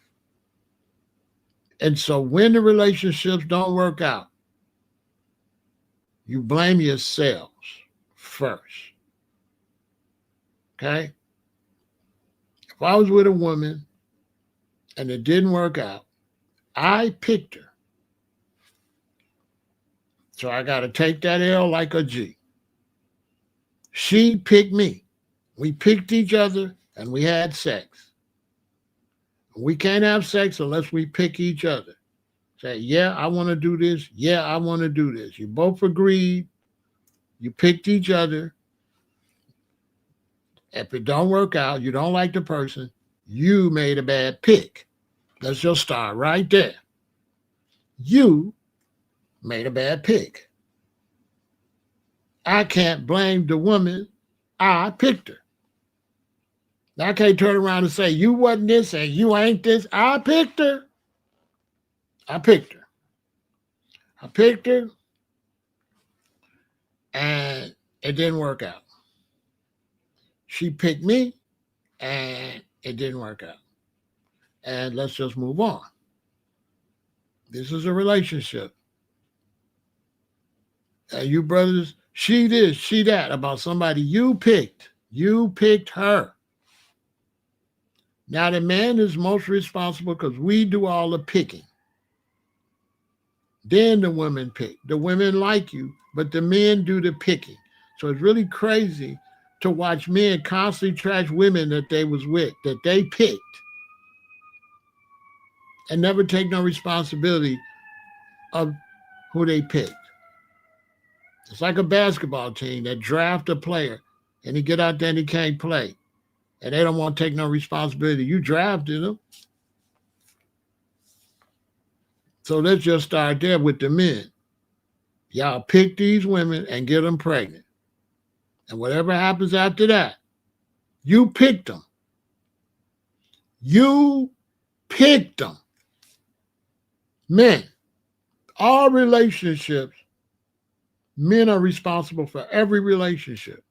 Speaker 1: And so when the relationships don't work out, you blame yourselves first. Okay? If I was with a woman and it didn't work out, I picked her. So I got to take that L like a G. She picked me. We picked each other and we had sex. We can't have sex unless we pick each other. Say, yeah, I want to do this. Yeah, I want to do this. You both agreed. You picked each other. If it don't work out, you don't like the person, you made a bad pick. That's your star right there. You made a bad pick. I can't blame the woman. I picked her. I can't turn around and say, you wasn't this and you ain't this. I picked her. I picked her. I picked her, and it didn't work out. She picked me, and it didn't work out. And let's just move on. This is a relationship. And you brothers, she this, she that, about somebody you picked. You picked her. Now the man is most responsible because we do all the picking. Then the women pick. The women like you, but the men do the picking. So it's really crazy to watch men constantly trash women that they was with, that they picked, and never take no responsibility of who they picked. It's like a basketball team that draft a player and he get out there and he can't play. And they don't want to take no responsibility. You drafted them. So let's just start there with the men. Y'all pick these women and get them pregnant. And whatever happens after that, you picked them. You picked them. Men, all relationships, men are responsible for every relationship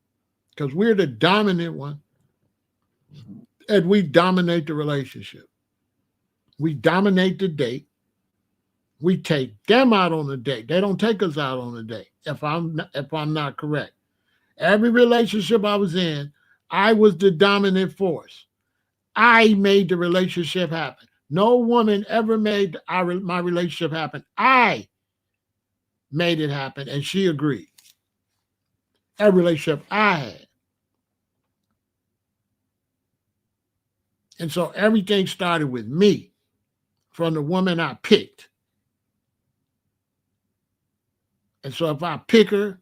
Speaker 1: because we're the dominant one and we dominate the relationship. We dominate the date. We take them out on a date. They don't take us out on a date, if I'm not correct. Every relationship I was in, I was the dominant force. I made the relationship happen. No woman ever made my relationship happen. I made it happen, and she agreed. Every relationship I had. And so everything started with me from the woman I picked. And so if I pick her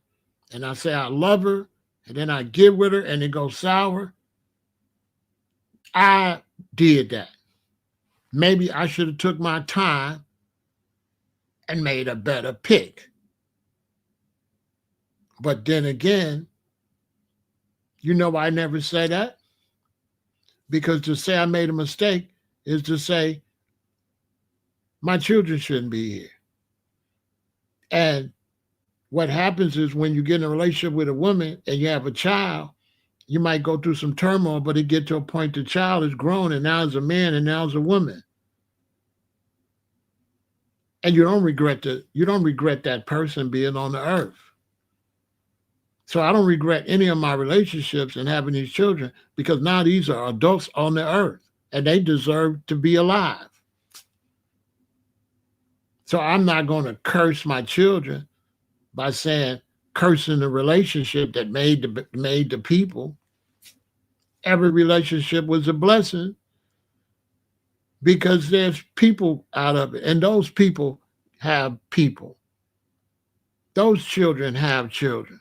Speaker 1: and I say I love her and then I get with her and it goes sour, I did that. Maybe I should have took my time and made a better pick. But then again, you know I never say that? Because to say I made a mistake is to say my children shouldn't be here. And what happens is when you get in a relationship with a woman and you have a child, you might go through some turmoil, but it get to a point the child is grown and now is a man and now is a woman. And you don't regret that person being on the earth. So I don't regret any of my relationships and having these children because now these are adults on the earth and they deserve to be alive. So I'm not going to curse my children by saying cursing the relationship that made the people. Every relationship was a blessing because there's people out of it, and those people have people. Those children have children.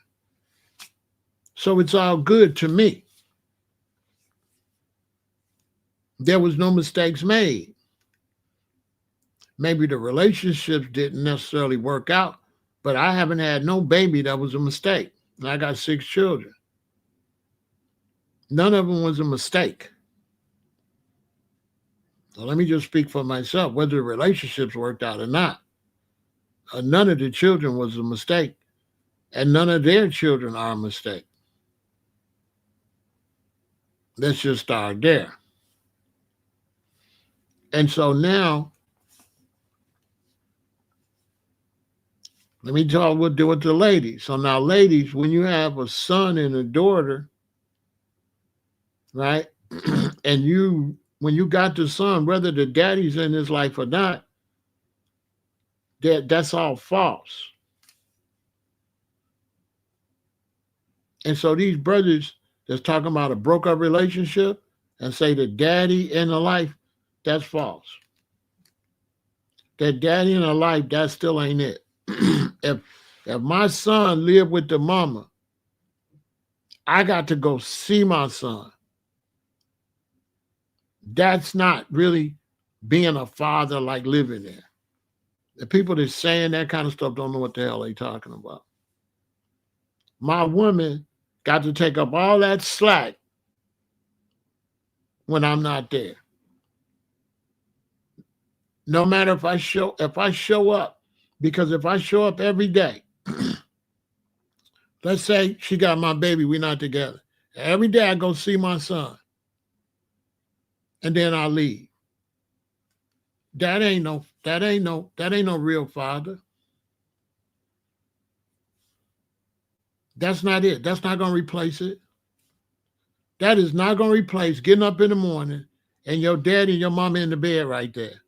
Speaker 1: So it's all good to me. There was no mistakes made. Maybe the relationships didn't necessarily work out, but I haven't had no baby that was a mistake. And I got 6 children. None of them was a mistake. So let me just speak for myself, whether the relationships worked out or not. None of the children was a mistake, and none of their children are a mistake. Let's just start there. And so now, let me talk what do with the ladies. So now, ladies, when you have a son and a daughter, right? And when you got the son, whether the daddy's in his life or not, that's all false. And so these brothers that's talking about a broke up relationship and say the daddy in the life, that's false. That daddy in the life, that still ain't it. If my son lived with the mama, I got to go see my son. That's not really being a father like living there. The people that's saying that kind of stuff don't know what the hell they're talking about. My woman got to take up all that slack when I'm not there. No matter if I show up, because if I show up every day, let's say she got my baby, we're not together. Every day I go see my son, and then I leave. That ain't no real father. That's not it. That's not gonna replace it. That is not gonna replace getting up in the morning and your daddy and your mama in the bed right there.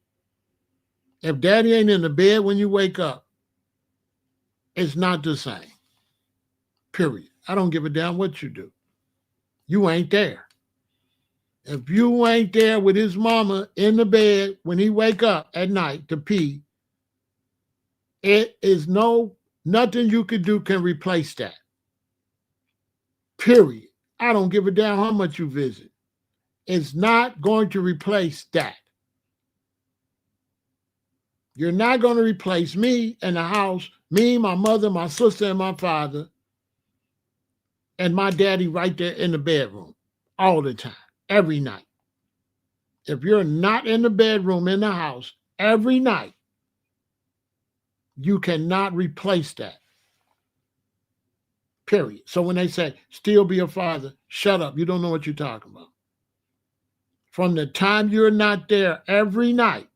Speaker 1: If daddy ain't in the bed when you wake up, it's not the same. Period. I don't give a damn what you do. You ain't there. If you ain't there with his mama in the bed when he wake up at night to pee, it is nothing you can do can replace that. Period. I don't give a damn how much you visit. It's not going to replace that. You're not going to replace me in the house, me, my mother, my sister, and my father, and my daddy right there in the bedroom all the time, every night. If you're not in the bedroom in the house every night, you cannot replace that. Period. So when they say, still be a father, shut up. You don't know what you're talking about. From the time you're not there every night,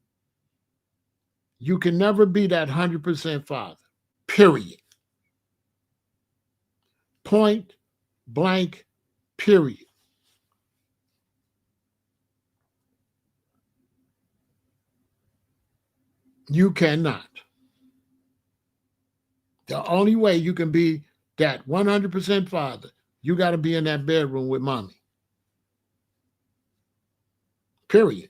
Speaker 1: you can never be that 100% father. Period. Point blank, period. You cannot. The only way you can be that 100% father, you got to be in that bedroom with mommy. Period.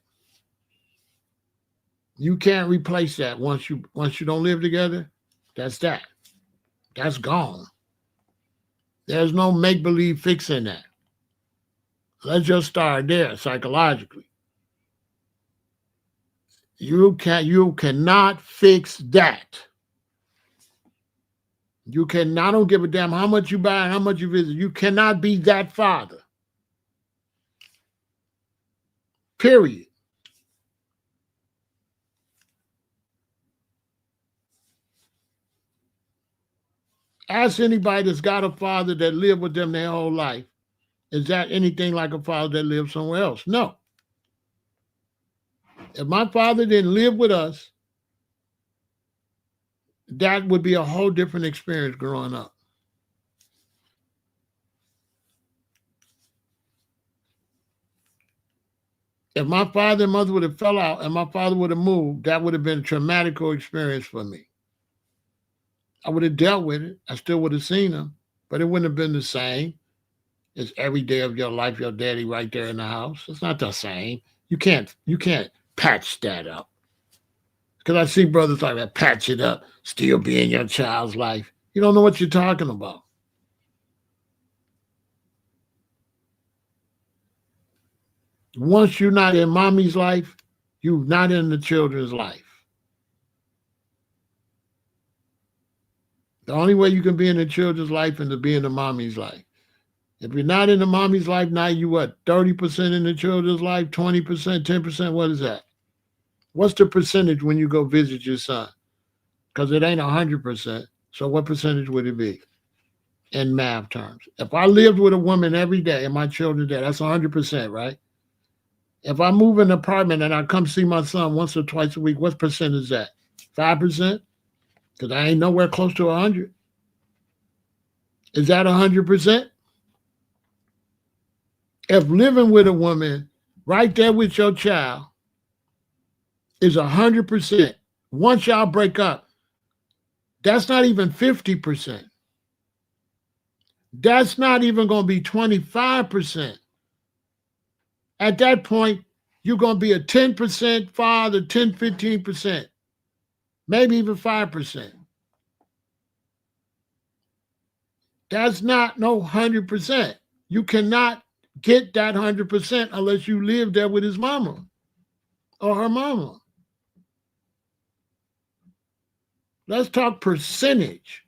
Speaker 1: You can't replace that once you don't live together. That's that. That's gone. There's no make-believe fixing that. Let's just start there psychologically. You cannot fix that. You cannot. I don't give a damn how much you buy and how much you visit. You cannot be that father. Period. Ask anybody that's got a father that lived with them their whole life. Is that anything like a father that lives somewhere else? No. If my father didn't live with us, that would be a whole different experience growing up. If my father and mother would have fell out and my father would have moved, that would have been a traumatic experience for me. I would have dealt with it. I still would have seen him, but it wouldn't have been the same as every day of your life, your daddy right there in the house. It's not the same. You can't patch that up. Because I see brothers like that, patch it up, still be in your child's life. You don't know what you're talking about. Once you're not in mommy's life, you're not in the children's life. The only way you can be in the children's life is to be in the mommy's life. If you're not in the mommy's life, now you what, 30% in the children's life, 20%, 10%, what is that? What's the percentage when you go visit your son? Because it ain't 100%. So what percentage would it be in math terms? If I lived with a woman every day and my children there, that's 100%, right? If I move in an apartment and I come see my son once or twice a week, what percent is that? 5%? Because I ain't nowhere close to 100. Is that 100%? If living with a woman right there with your child is 100%, once y'all break up, that's not even 50%. That's not even going to be 25%. At that point, you're going to be a 10% father, 10, 15%, maybe even 5%. That's not no 100%. You cannot get that 100% unless you live there with his mama or her mama. Let's talk percentage.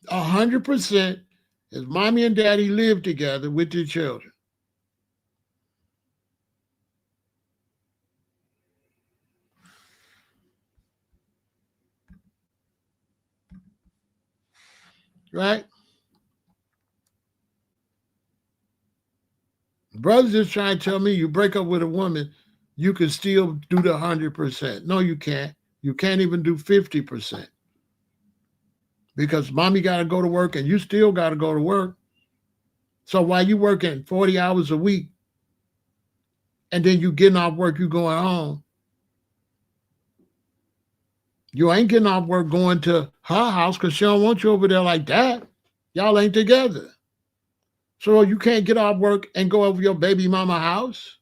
Speaker 1: 100% is mommy and daddy live together with their children. Right? Brothers just trying to tell me you break up with a woman, you can still do the 100%. No, you can't. You can't even do 50% because mommy got to go to work and you still got to go to work. So while you working 40 hours a week and then you getting off work, you going home, you ain't getting off work going to her house because she don't want you over there like that. Y'all ain't together. So you can't get off work and go over your baby mama house.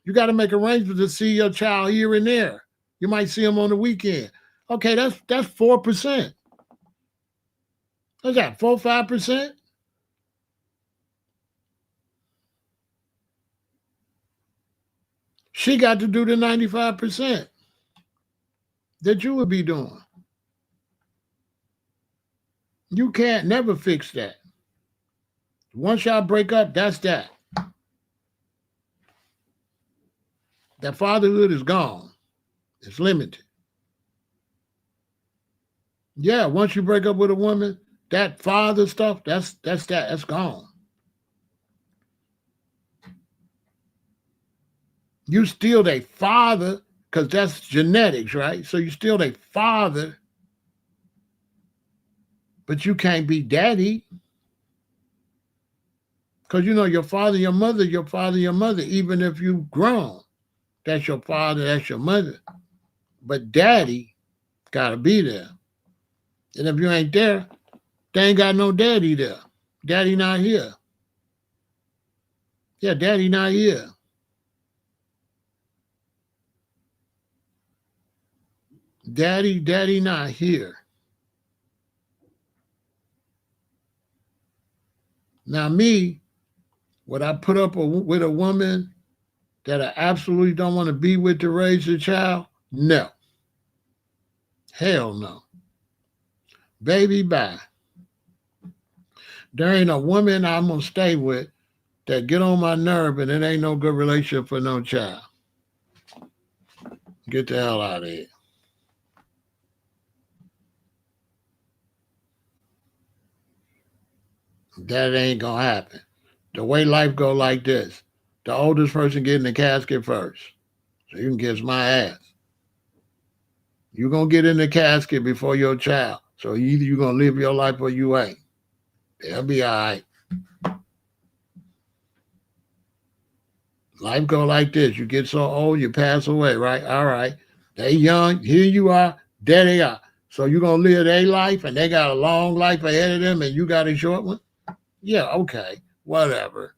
Speaker 1: You got to make arrangements to see your child here and there. You might see them on the weekend. Okay, that's 4%. What's that, 4-5%? She got to do the 95% that you would be doing. You can't never fix that. Once y'all break up, that's that. That fatherhood is gone. It's limited. Yeah, once you break up with a woman, that father stuff, that's gone. You still a father, because that's genetics, right? So you still a father, but you can't be daddy. Because your father, your mother, your father, your mother, even if you've grown, that's your father, that's your mother. But daddy gotta be there. And if you ain't there, they ain't got no daddy there. Daddy not here. Yeah, daddy not here. Daddy not here. Now me, would I put up with a woman that I absolutely don't want to be with to raise a child? No. Hell no. Baby, bye. There ain't a woman I'm gonna stay with that get on my nerve and it ain't no good relationship for no child. Get the hell out of here. That ain't gonna happen. The way life go like this, the oldest person get in the casket first. So you can kiss my ass. You gonna get in the casket before your child. So either you gonna live your life or you ain't. They'll be all right. Life go like this. You get so old, you pass away, right? All right. They young, here you are, there they are. So you gonna live their life and they got a long life ahead of them and you got a short one? Yeah, okay. Whatever.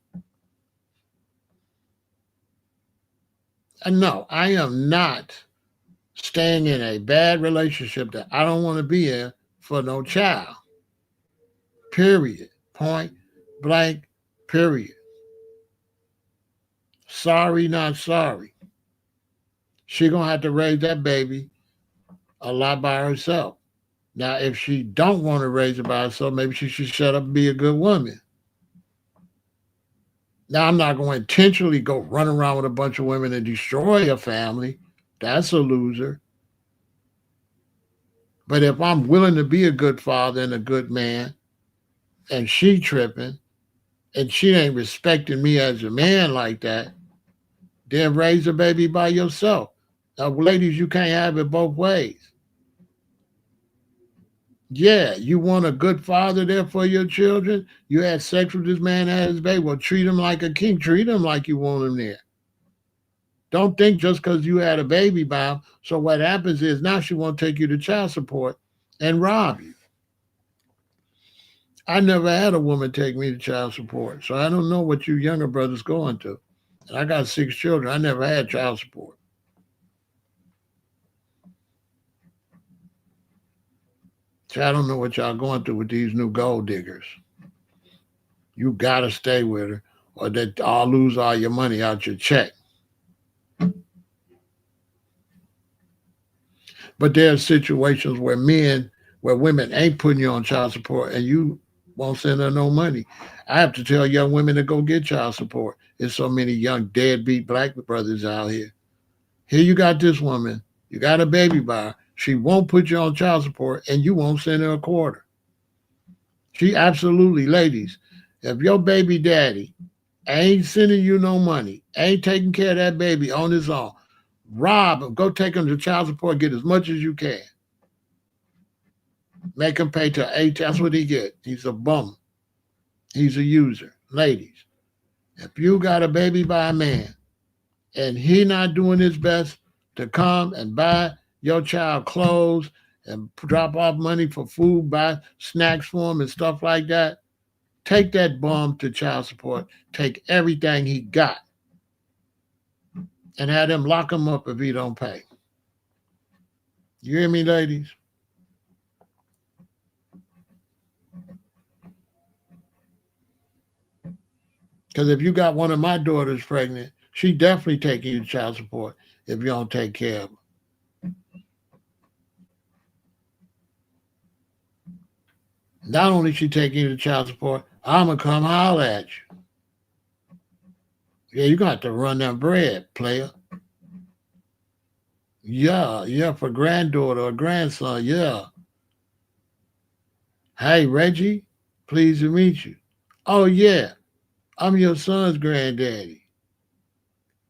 Speaker 1: And no, I am not staying in a bad relationship that I don't want to be in for no child. Period. Point blank, period. Sorry, not sorry. She gonna have to raise that baby a lot by herself. Now, if she don't want to raise it by herself, maybe she should shut up and be a good woman. Now, I'm not going to intentionally go run around with a bunch of women and destroy a family. That's a loser. But if I'm willing to be a good father and a good man, and she tripping, and she ain't respecting me as a man like that, then raise a baby by yourself. Now, ladies, you can't have it both ways. Yeah, you want a good father there for your children. You had sex with this man, had his baby. Well, treat him like a king. Treat him like you want him there. Don't think just because you had a baby by him. So what happens is now she won't take you to child support and rob you. I never had a woman take me to child support, so I don't know what you younger brothers going through. And I got 6 children. I never had child support. So I don't know what y'all going through with these new gold diggers. You gotta stay with her, or that I'll lose all your money out your check. But there are situations where women ain't putting you on child support, and you won't send her no money. I have to tell young women to go get child support. There's so many young deadbeat black brothers out here. Here you got this woman, you got a baby by her. She won't put you on child support and you won't send her a quarter. She absolutely, ladies, if your baby daddy ain't sending you no money, ain't taking care of that baby on his own, rob him, go take him to child support, get as much as you can. Make him pay to 8. That's what he get. He's a bum. He's a user. Ladies, if you got a baby by a man and he not doing his best to come and buy your child clothes and drop off money for food, buy snacks for him and stuff like that, take that bum to child support. Take everything he got and have them lock him up if he don't pay. You hear me, ladies? Because if you got one of my daughters pregnant, she definitely taking you to child support if you don't take care of her. Not only she taking you to child support, I'm going to come holler at you. Yeah, you got to run that bread, player. Yeah, for granddaughter or grandson, yeah. Hey, Reggie, pleased to meet you. Oh, yeah, I'm your son's granddaddy.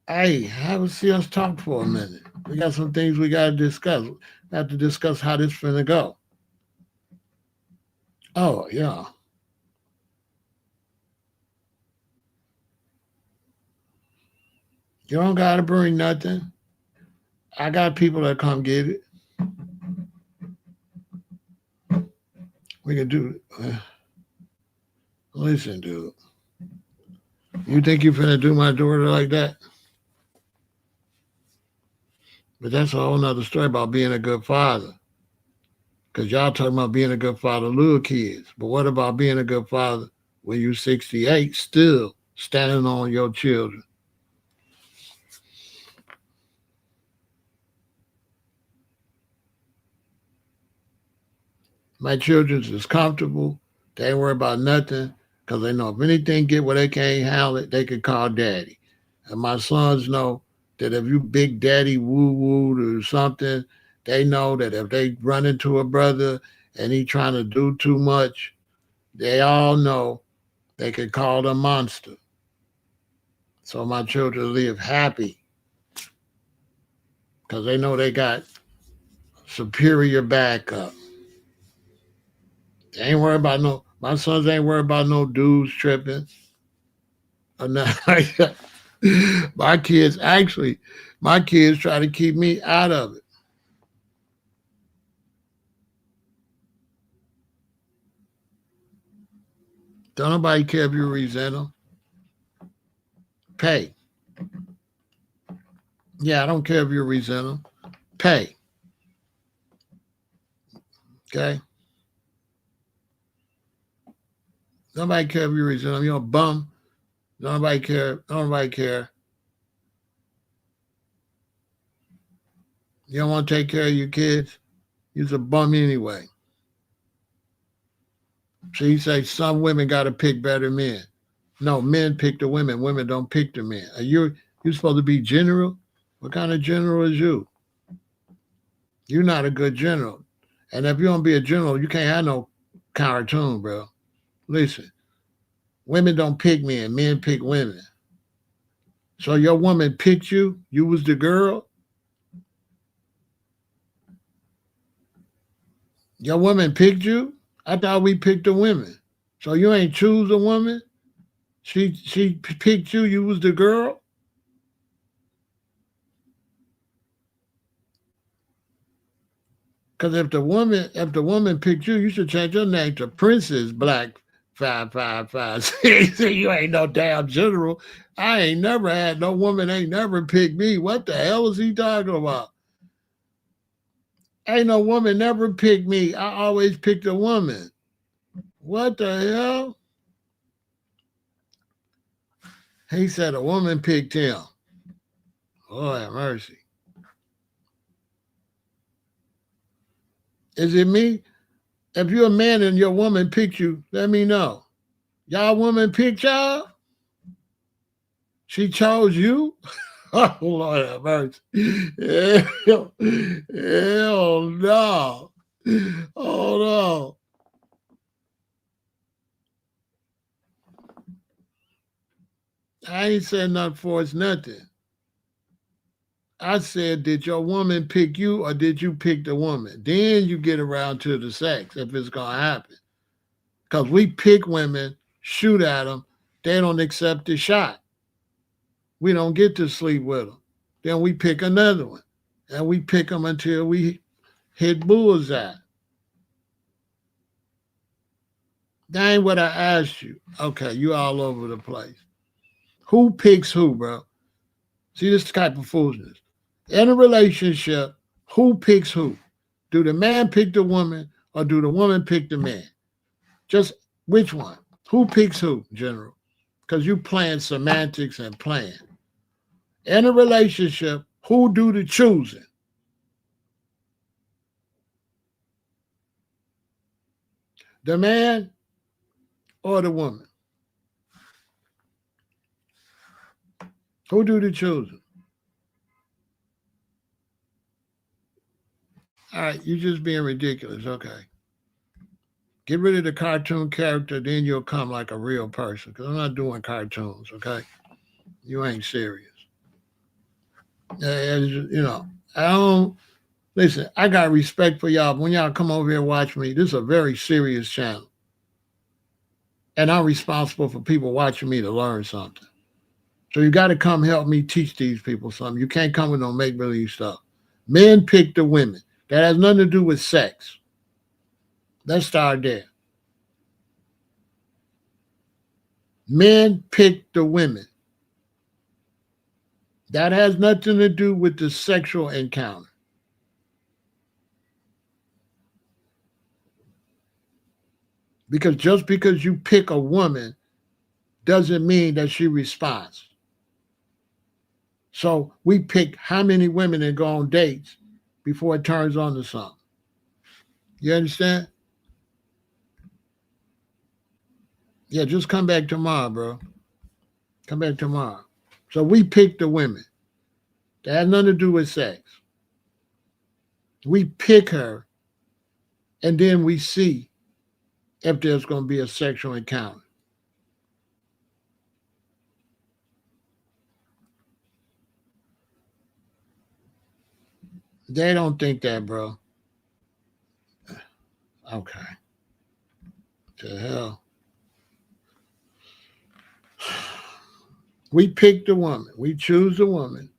Speaker 1: Hey, have a see us talk for a minute. We got some things we got to discuss. We have to discuss how this finna go. Oh, yeah. You don't got to bring nothing. I got people that come get it. We can do it. Listen, dude. You think you finna do my daughter like that? But that's a whole nother story about being a good father. Because y'all talking about being a good father, little kids. But what about being a good father when you're 68, still standing on your children? My children's is comfortable. They ain't worry about nothing because they know if anything get where they can't handle it, they can call daddy. And my sons know that if you big daddy woo woo or something, they know that if they run into a brother and he trying to do too much, they all know they can call the monster. So my children live happy because they know they got superior backup. They ain't worried about no. My sons ain't worried about no dudes tripping or nothing like that. My kids try to keep me out of it. Don't nobody care if you resent them. Pay. Yeah, I don't care if you resent them. Pay. Okay. Nobody care if you resent them. You're a bum. Nobody care. Nobody care. You don't want to take care of your kids. You're a bum anyway. So you say some women got to pick better men. No, men pick the women. Women don't pick the men. Are you supposed to be general? What kind of general is you? You're not a good general. And if you don't be a general, you can't have no cartoon, bro. Listen, women don't pick men pick women. So your woman picked you, you was the girl. Your woman picked you? I thought we picked the women. So you ain't choose a woman? She picked you, you was the girl? Because if the woman picked you, you should change your name to Princess Black 555. See, you ain't no damn general. I ain't never had no woman ain't never picked me. What the hell is he talking about? Ain't no woman never picked me. I always picked a woman. What the hell? He said a woman picked him. Oh, have mercy. Is it me? If you're a man and your woman picked you, let me know. Y'all woman picked y'all? She chose you? Oh, Lord have mercy. Hell no. Oh, no. I ain't said nothing for it's nothing. I said, did your woman pick you or did you pick the woman? Then you get around to the sex if it's going to happen. Because we pick women, shoot at them, they don't accept the shot. We don't get to sleep with them. Then we pick another one. And we pick them until we hit bullseye. That ain't what I asked you. Okay, you all over the place. Who picks who, bro? See, this type of foolishness. In a relationship, who picks who? Do the man pick the woman or do the woman pick the man? Just which one? Who picks who, General? Because you playing semantics and playing. In a relationship, who do the choosing? The man or the woman? Who do the choosing? All right, you just being ridiculous. Okay. Get rid of the cartoon character, then you'll come like a real person. Because I'm not doing cartoons, okay? You ain't serious. You know, I don't, listen, I got respect for y'all. When y'all come over here and watch me, this is a very serious channel. And I'm responsible for people watching me to learn something. So you got to come help me teach these people something. You can't come with no make believe stuff. Men pick the women. That has nothing to do with sex. Let's start there. Men pick the women. That has nothing to do with the sexual encounter. Because just because you pick a woman doesn't mean that she responds. So we pick how many women and go on dates before it turns on to something. You understand? Yeah, just come back tomorrow, bro. Come back tomorrow. So we pick the women. That has nothing to do with sex. We pick her and then we see if there's going to be a sexual encounter. They don't think that, bro. Okay. To hell. We pick the woman. We choose the woman.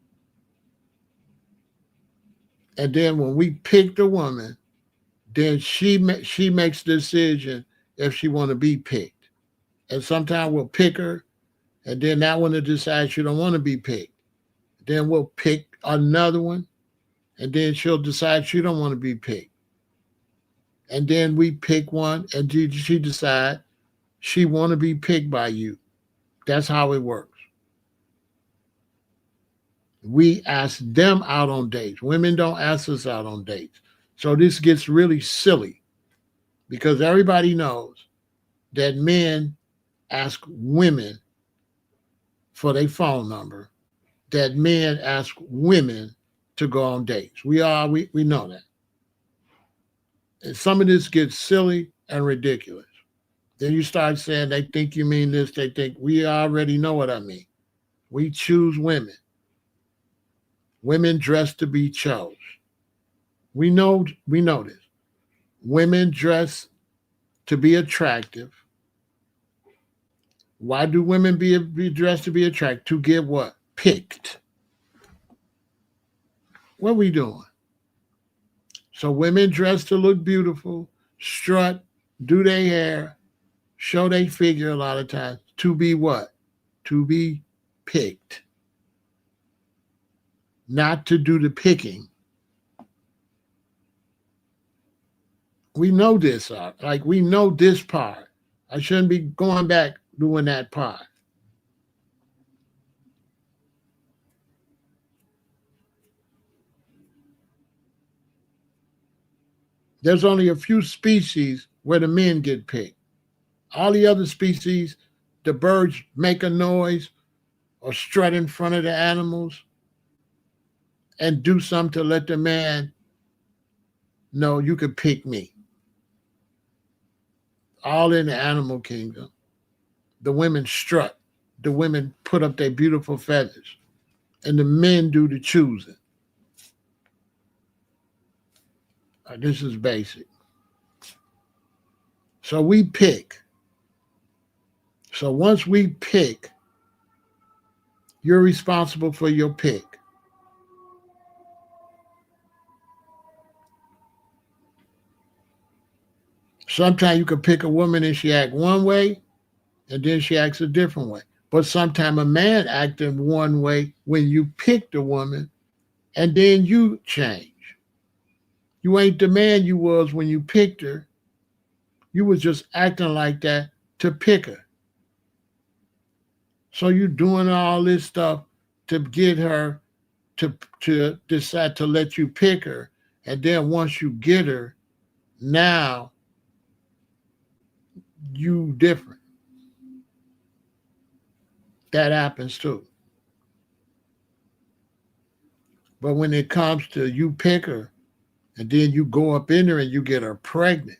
Speaker 1: And then when we pick the woman, then she makes the decision if she want to be picked. And sometimes we'll pick her, and then that one will decide she don't want to be picked. Then we'll pick another one, and then she'll decide she don't want to be picked. And then we pick one, and she decide she want to be picked by you. That's how it works. We ask them out on dates. Women don't ask us out on dates. So this gets really silly because everybody knows that men ask women for their phone number, that men ask women to go on dates. We know that. And some of this gets silly and ridiculous. Then you start saying they think you mean this, they think we already know what I mean. We choose women. Women dress to be chose. We know this. Women dress to be attractive. Why do women be dressed to be attractive? To get what? Picked. What are we doing? So women dress to look beautiful, strut, do their hair, show their figure a lot of times. To be what? To be picked. Not to do the picking. We know this, like we know this part. I shouldn't be going back doing that part. There's only a few species where the men get picked. All the other species, the birds make a noise or strut in front of the animals and do something to let the man know you could pick me. All in the animal kingdom. The women strut. The women put up their beautiful feathers. And the men do the choosing. This is basic. So we pick. So once we pick, you're responsible for your pick. Sometimes you can pick a woman and she act one way, and then she acts a different way. But sometimes a man acts in one way when you pick the woman, and then you change. You ain't the man you was when you picked her. You was just acting like that to pick her. So you doing all this stuff to get her to decide to let you pick her. And then once you get her, now you different. That happens too. But when it comes to you pick her and then you go up in her and you get her pregnant,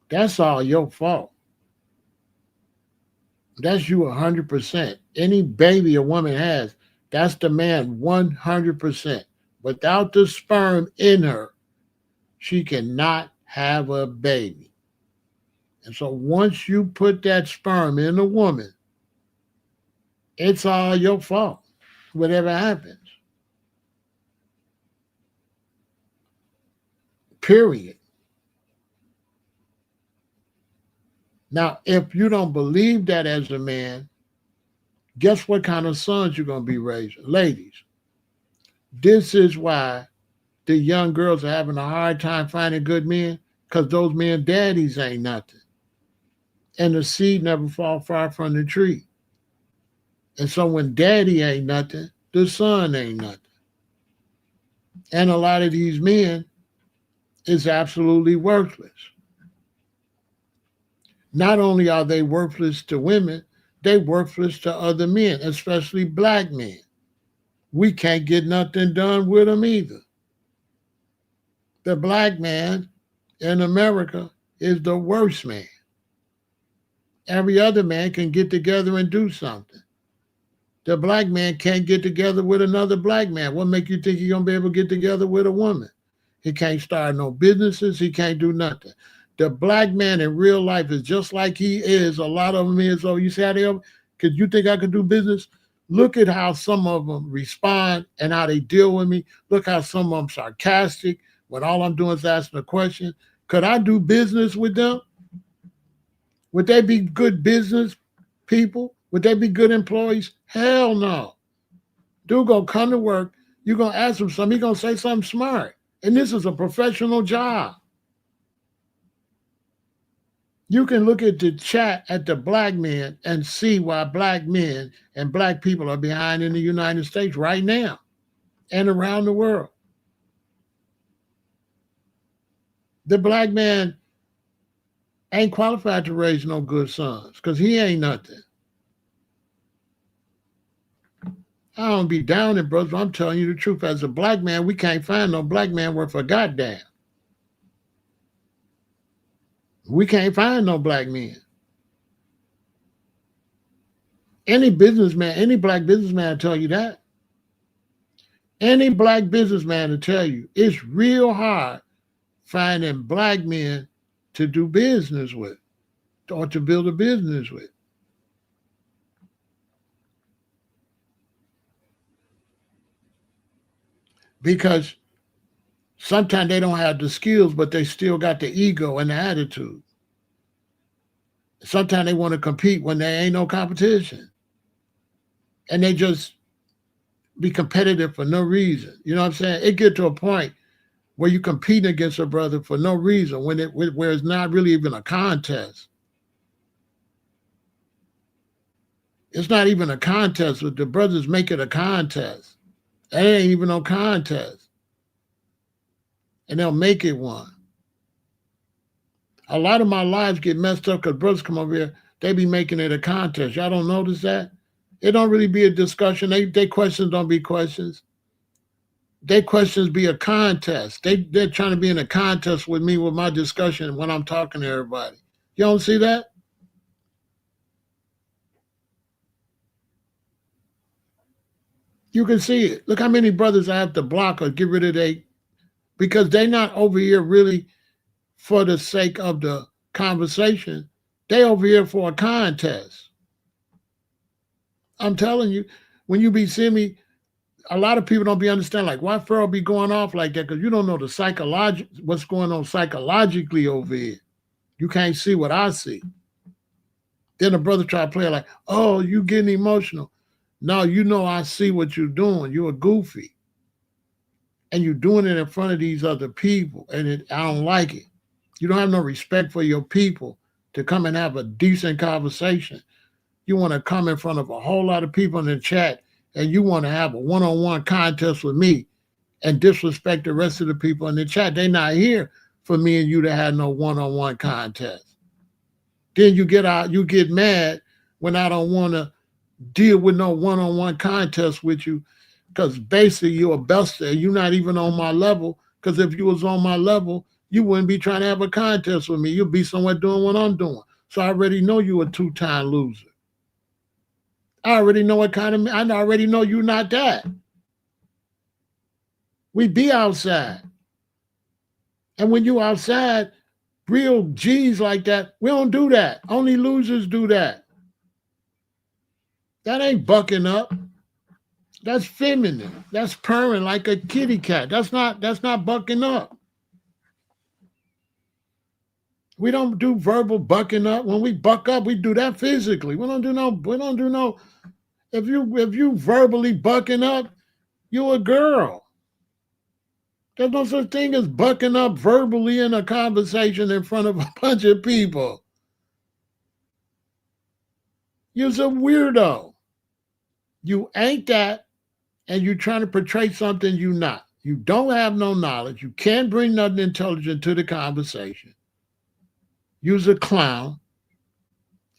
Speaker 1: that's all your fault. That's you 100%. Any baby a woman has, that's the man 100%. Without the sperm in her, she cannot have a baby. And so once you put that sperm in a woman, it's all your fault, whatever happens. Period. Now, if you don't believe that as a man, guess what kind of sons you're going to be raising? Ladies, this is why the young girls are having a hard time finding good men, because those men daddies ain't nothing. And the seed never fall far from the tree. And so when daddy ain't nothing, the son ain't nothing. And a lot of these men is absolutely worthless. Not only are they worthless to women, they worthless to other men, especially black men. We can't get nothing done with them either. The black man in America is the worst man. Every other man can get together and do something. The black man can't get together with another black man. What make you think he's going to be able to get together with a woman? He can't start no businesses. He can't do nothing. The black man in real life is just like he is. A lot of them is, oh, you see how they are? Could you think I could do business? Look at how some of them respond and how they deal with me. Look how some of them sarcastic when all I'm doing is asking a question. Could I do business with them? Would they be good business people? Would they be good employees? Hell no. Dude gonna come to work. You're gonna ask him something. He's gonna say something smart. And this is a professional job. You can look at the chat at the black men and see why black men and black people are behind in the United States right now and around the world. The black man ain't qualified to raise no good sons because he ain't nothing. I don't be down it, brothers, but I'm telling you the truth. As a black man, we can't find no black man worth a goddamn. We can't find no black men. Any businessman, any black businessman will tell you that. Any black businessman will tell you it's real hard finding black men to do business with or to build a business with. Because sometimes they don't have the skills, but they still got the ego and the attitude. Sometimes they want to compete when there ain't no competition. And they just be competitive for no reason. You know what I'm saying? It get to a point where you compete against a brother for no reason where it's not really even a contest. It's not even a contest. But the brothers make it a contest. It ain't even no contest. And they'll make it one. A lot of my lives get messed up because brothers come over here, they be making it a contest. Y'all don't notice that? It don't really be a discussion. They questions don't be questions. They questions be a contest. They're trying to be in a contest with me with my discussion when I'm talking to everybody. You don't see that? You can see it. Look how many brothers I have to block or get rid of because they not over here really for the sake of the conversation. They over here for a contest. I'm telling you, when you be seeing me, a lot of people don't be understand like why Pharaoh be going off like that because you don't know the what's going on psychologically over here. You can't see what I see. Then the brother try to play like, oh, you getting emotional. No, you know I see what you're doing. You're a goofy. And you're doing it in front of these other people. And I don't like it. You don't have no respect for your people to come and have a decent conversation. You want to come in front of a whole lot of people in the chat and you want to have a one-on-one contest with me and disrespect the rest of the people in the chat. They're not here for me and you to have no one-on-one contest. Then you get mad when I don't want to deal with no one-on-one contest with you because basically you're a buster and you're not even on my level because if you was on my level, you wouldn't be trying to have a contest with me. You'll be somewhere doing what I'm doing. So I already know you're a two-time loser. I already know I already know you're not that. We be outside. And when you outside, real G's like that, we don't do that. Only losers do that. That ain't bucking up. That's feminine. That's purring like a kitty cat. That's not bucking up. We don't do verbal bucking up. When we buck up, we do that physically. We don't do no. If you verbally bucking up, you a girl. There's no such thing as bucking up verbally in a conversation in front of a bunch of people. You're a weirdo. You ain't that, and you're trying to portray something you're not. You don't have no knowledge. You can't bring nothing intelligent to the conversation. You're a clown,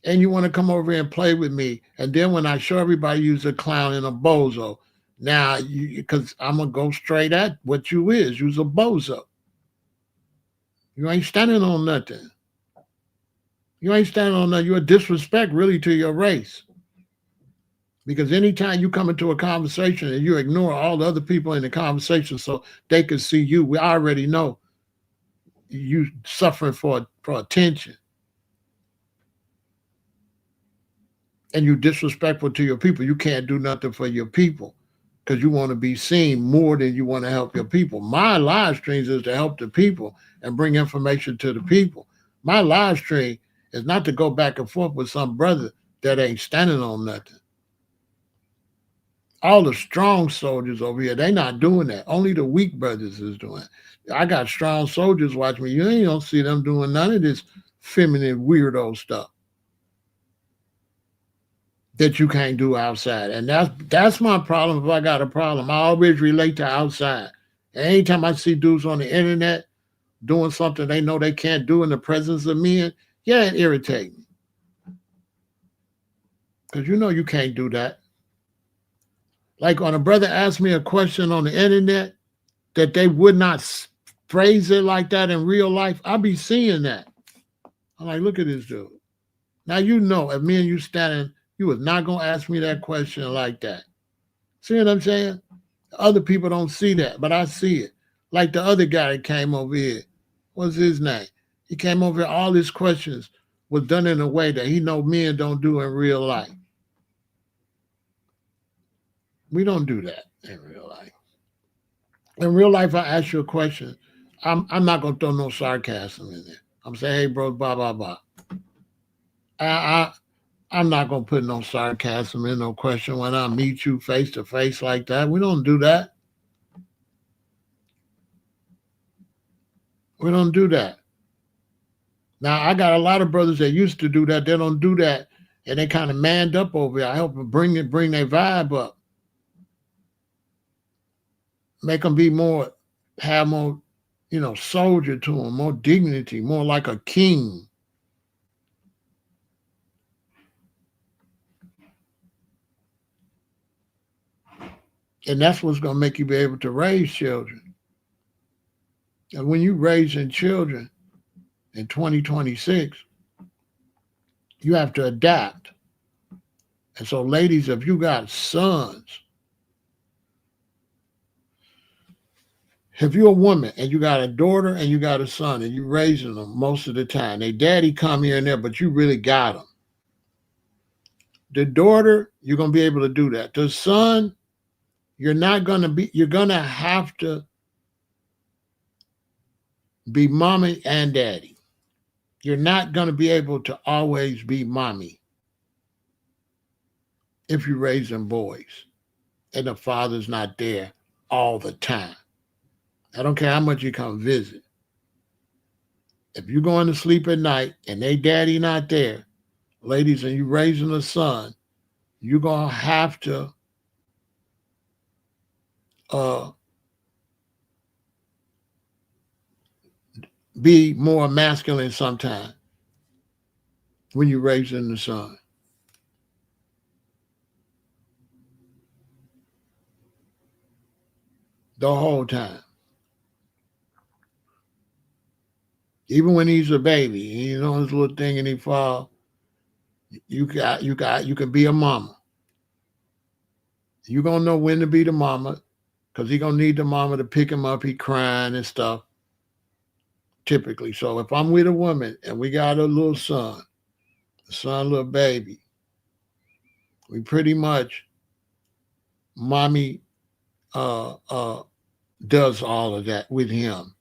Speaker 1: and you want to come over here and play with me. And then when I show everybody you're a clown and a bozo, now, because I'm going to go straight at what you is. You's a bozo. You ain't standing on nothing. You ain't standing on nothing. You're a disrespect, really, to your race. Because anytime you come into a conversation and you ignore all the other people in the conversation so they can see you, we already know you suffering for attention. And you're disrespectful to your people. You can't do nothing for your people. Because you want to be seen more than you want to help your people. My live streams is to help the people and bring information to the people. My live stream is not to go back and forth with some brother that ain't standing on nothing. All the strong soldiers over here, they not doing that. Only the weak brothers is doing it. I got strong soldiers watching me. You ain't don't see them doing none of this feminine weirdo stuff that you can't do outside. And that's my problem. If I got a problem, I always relate to outside. And anytime I see dudes on the internet doing something they know they can't do in the presence of men, yeah, it irritates me. Because you know you can't do that. Like when a brother asked me a question on the internet that they would not phrase it like that in real life, I'll be seeing that. I'm like, look at this dude. Now you know if me and you standing, you was not going to ask me that question like that. See what I'm saying? Other people don't see that, but I see it. Like the other guy that came over here. What's his name? He came over here, all his questions was done in a way that he know men don't do in real life. We don't do that in real life. In real life, I ask you a question. I'm not going to throw no sarcasm in there. I'm saying, hey, bro, blah, blah, blah. I'm not going to put no sarcasm in no question when I meet you face to face like that. We don't do that. We don't do that. Now, I got a lot of brothers that used to do that. They don't do that. And they kind of manned up over here. I help them bring their vibe up. Make them have more soldier to him, more dignity, more like a king. And that's what's going to make you be able to raise children. And when you raising children in 2026, you have to adapt. And so, ladies, if you got sons, if you're a woman and you got a daughter and you got a son and you're raising them most of the time, they daddy come here and there, but you really got them. The daughter, you're going to be able to do that. The son, you're going to have to be mommy and daddy. You're not going to be able to always be mommy if you're raising boys and the father's not there all the time. I don't care how much you come visit. If you're going to sleep at night and they daddy not there, ladies, and you raising a son, you're going to have to be more masculine sometimes when you're raising the son. The whole time. Even when he's a baby, his little thing and he fall, you can be a mama. You're gonna know when to be the mama, because he gonna need the mama to pick him up. He crying and stuff. Typically. So if I'm with a woman and we got a little son, little baby, we pretty much mommy does all of that with him.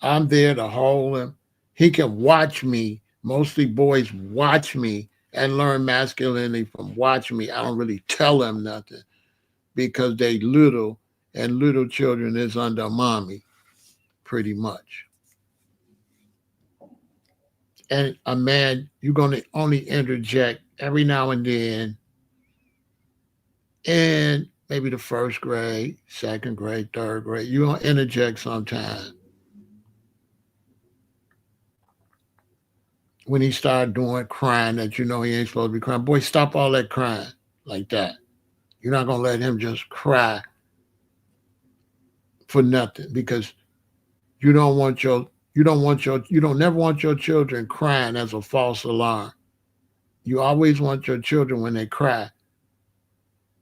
Speaker 1: I'm there to hold him. He can watch me. Mostly boys watch me and learn masculinity from watching me. I don't really tell them nothing because they little, and little children is under mommy pretty much. And a man, you're going to only interject every now and then in maybe the first grade, second grade, third grade. You're going to interject sometime. When he started doing crying that he ain't supposed to be crying. Boy, stop all that crying like that. You're not going to let him just cry for nothing, because you don't never want your children crying as a false alarm. You always want your children, when they cry,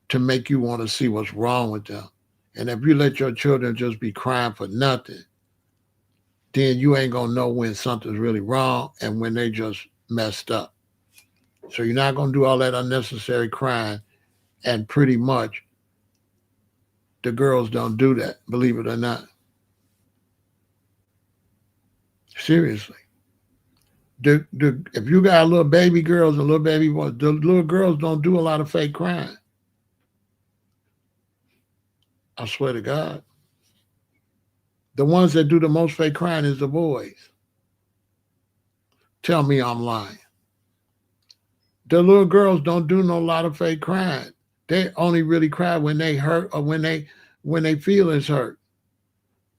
Speaker 1: to make you want to see what's wrong with them. And if you let your children just be crying for nothing, then you ain't going to know when something's really wrong and when they just messed up. So you're not going to do all that unnecessary crying. And pretty much the girls don't do that, believe it or not. Seriously. If you got little baby girls and little baby boys, the little girls don't do a lot of fake crying. I swear to God. The ones that do the most fake crying is the boys. Tell me I'm lying. The little girls don't do no lot of fake crying. They only really cry when they hurt or when they feelings hurt.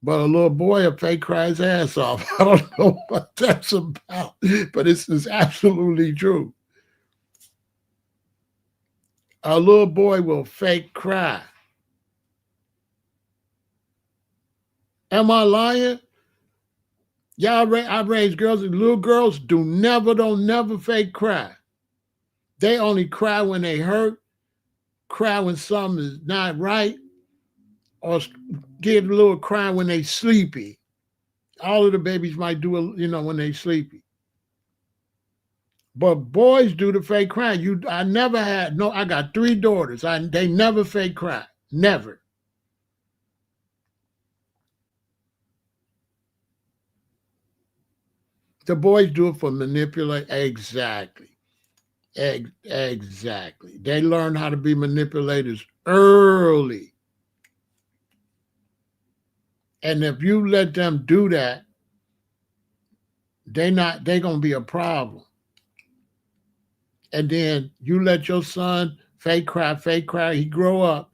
Speaker 1: But a little boy will fake cry his ass off. I don't know what that's about, but it's absolutely true. A little boy will fake cry. Am I lying? Y'all, I raised girls, and little girls don't never fake cry. They only cry when they hurt, cry when something is not right, or give a little cry when they sleepy. All of the babies might do it, when they sleepy. But boys do the fake crying. I never had, I got 3 daughters. They never fake cry. Never. The boys do it for manipulate. Exactly. Exactly. They learn how to be manipulators early. And if you let them do that, they're going to be a problem. And then you let your son fake cry. He grow up.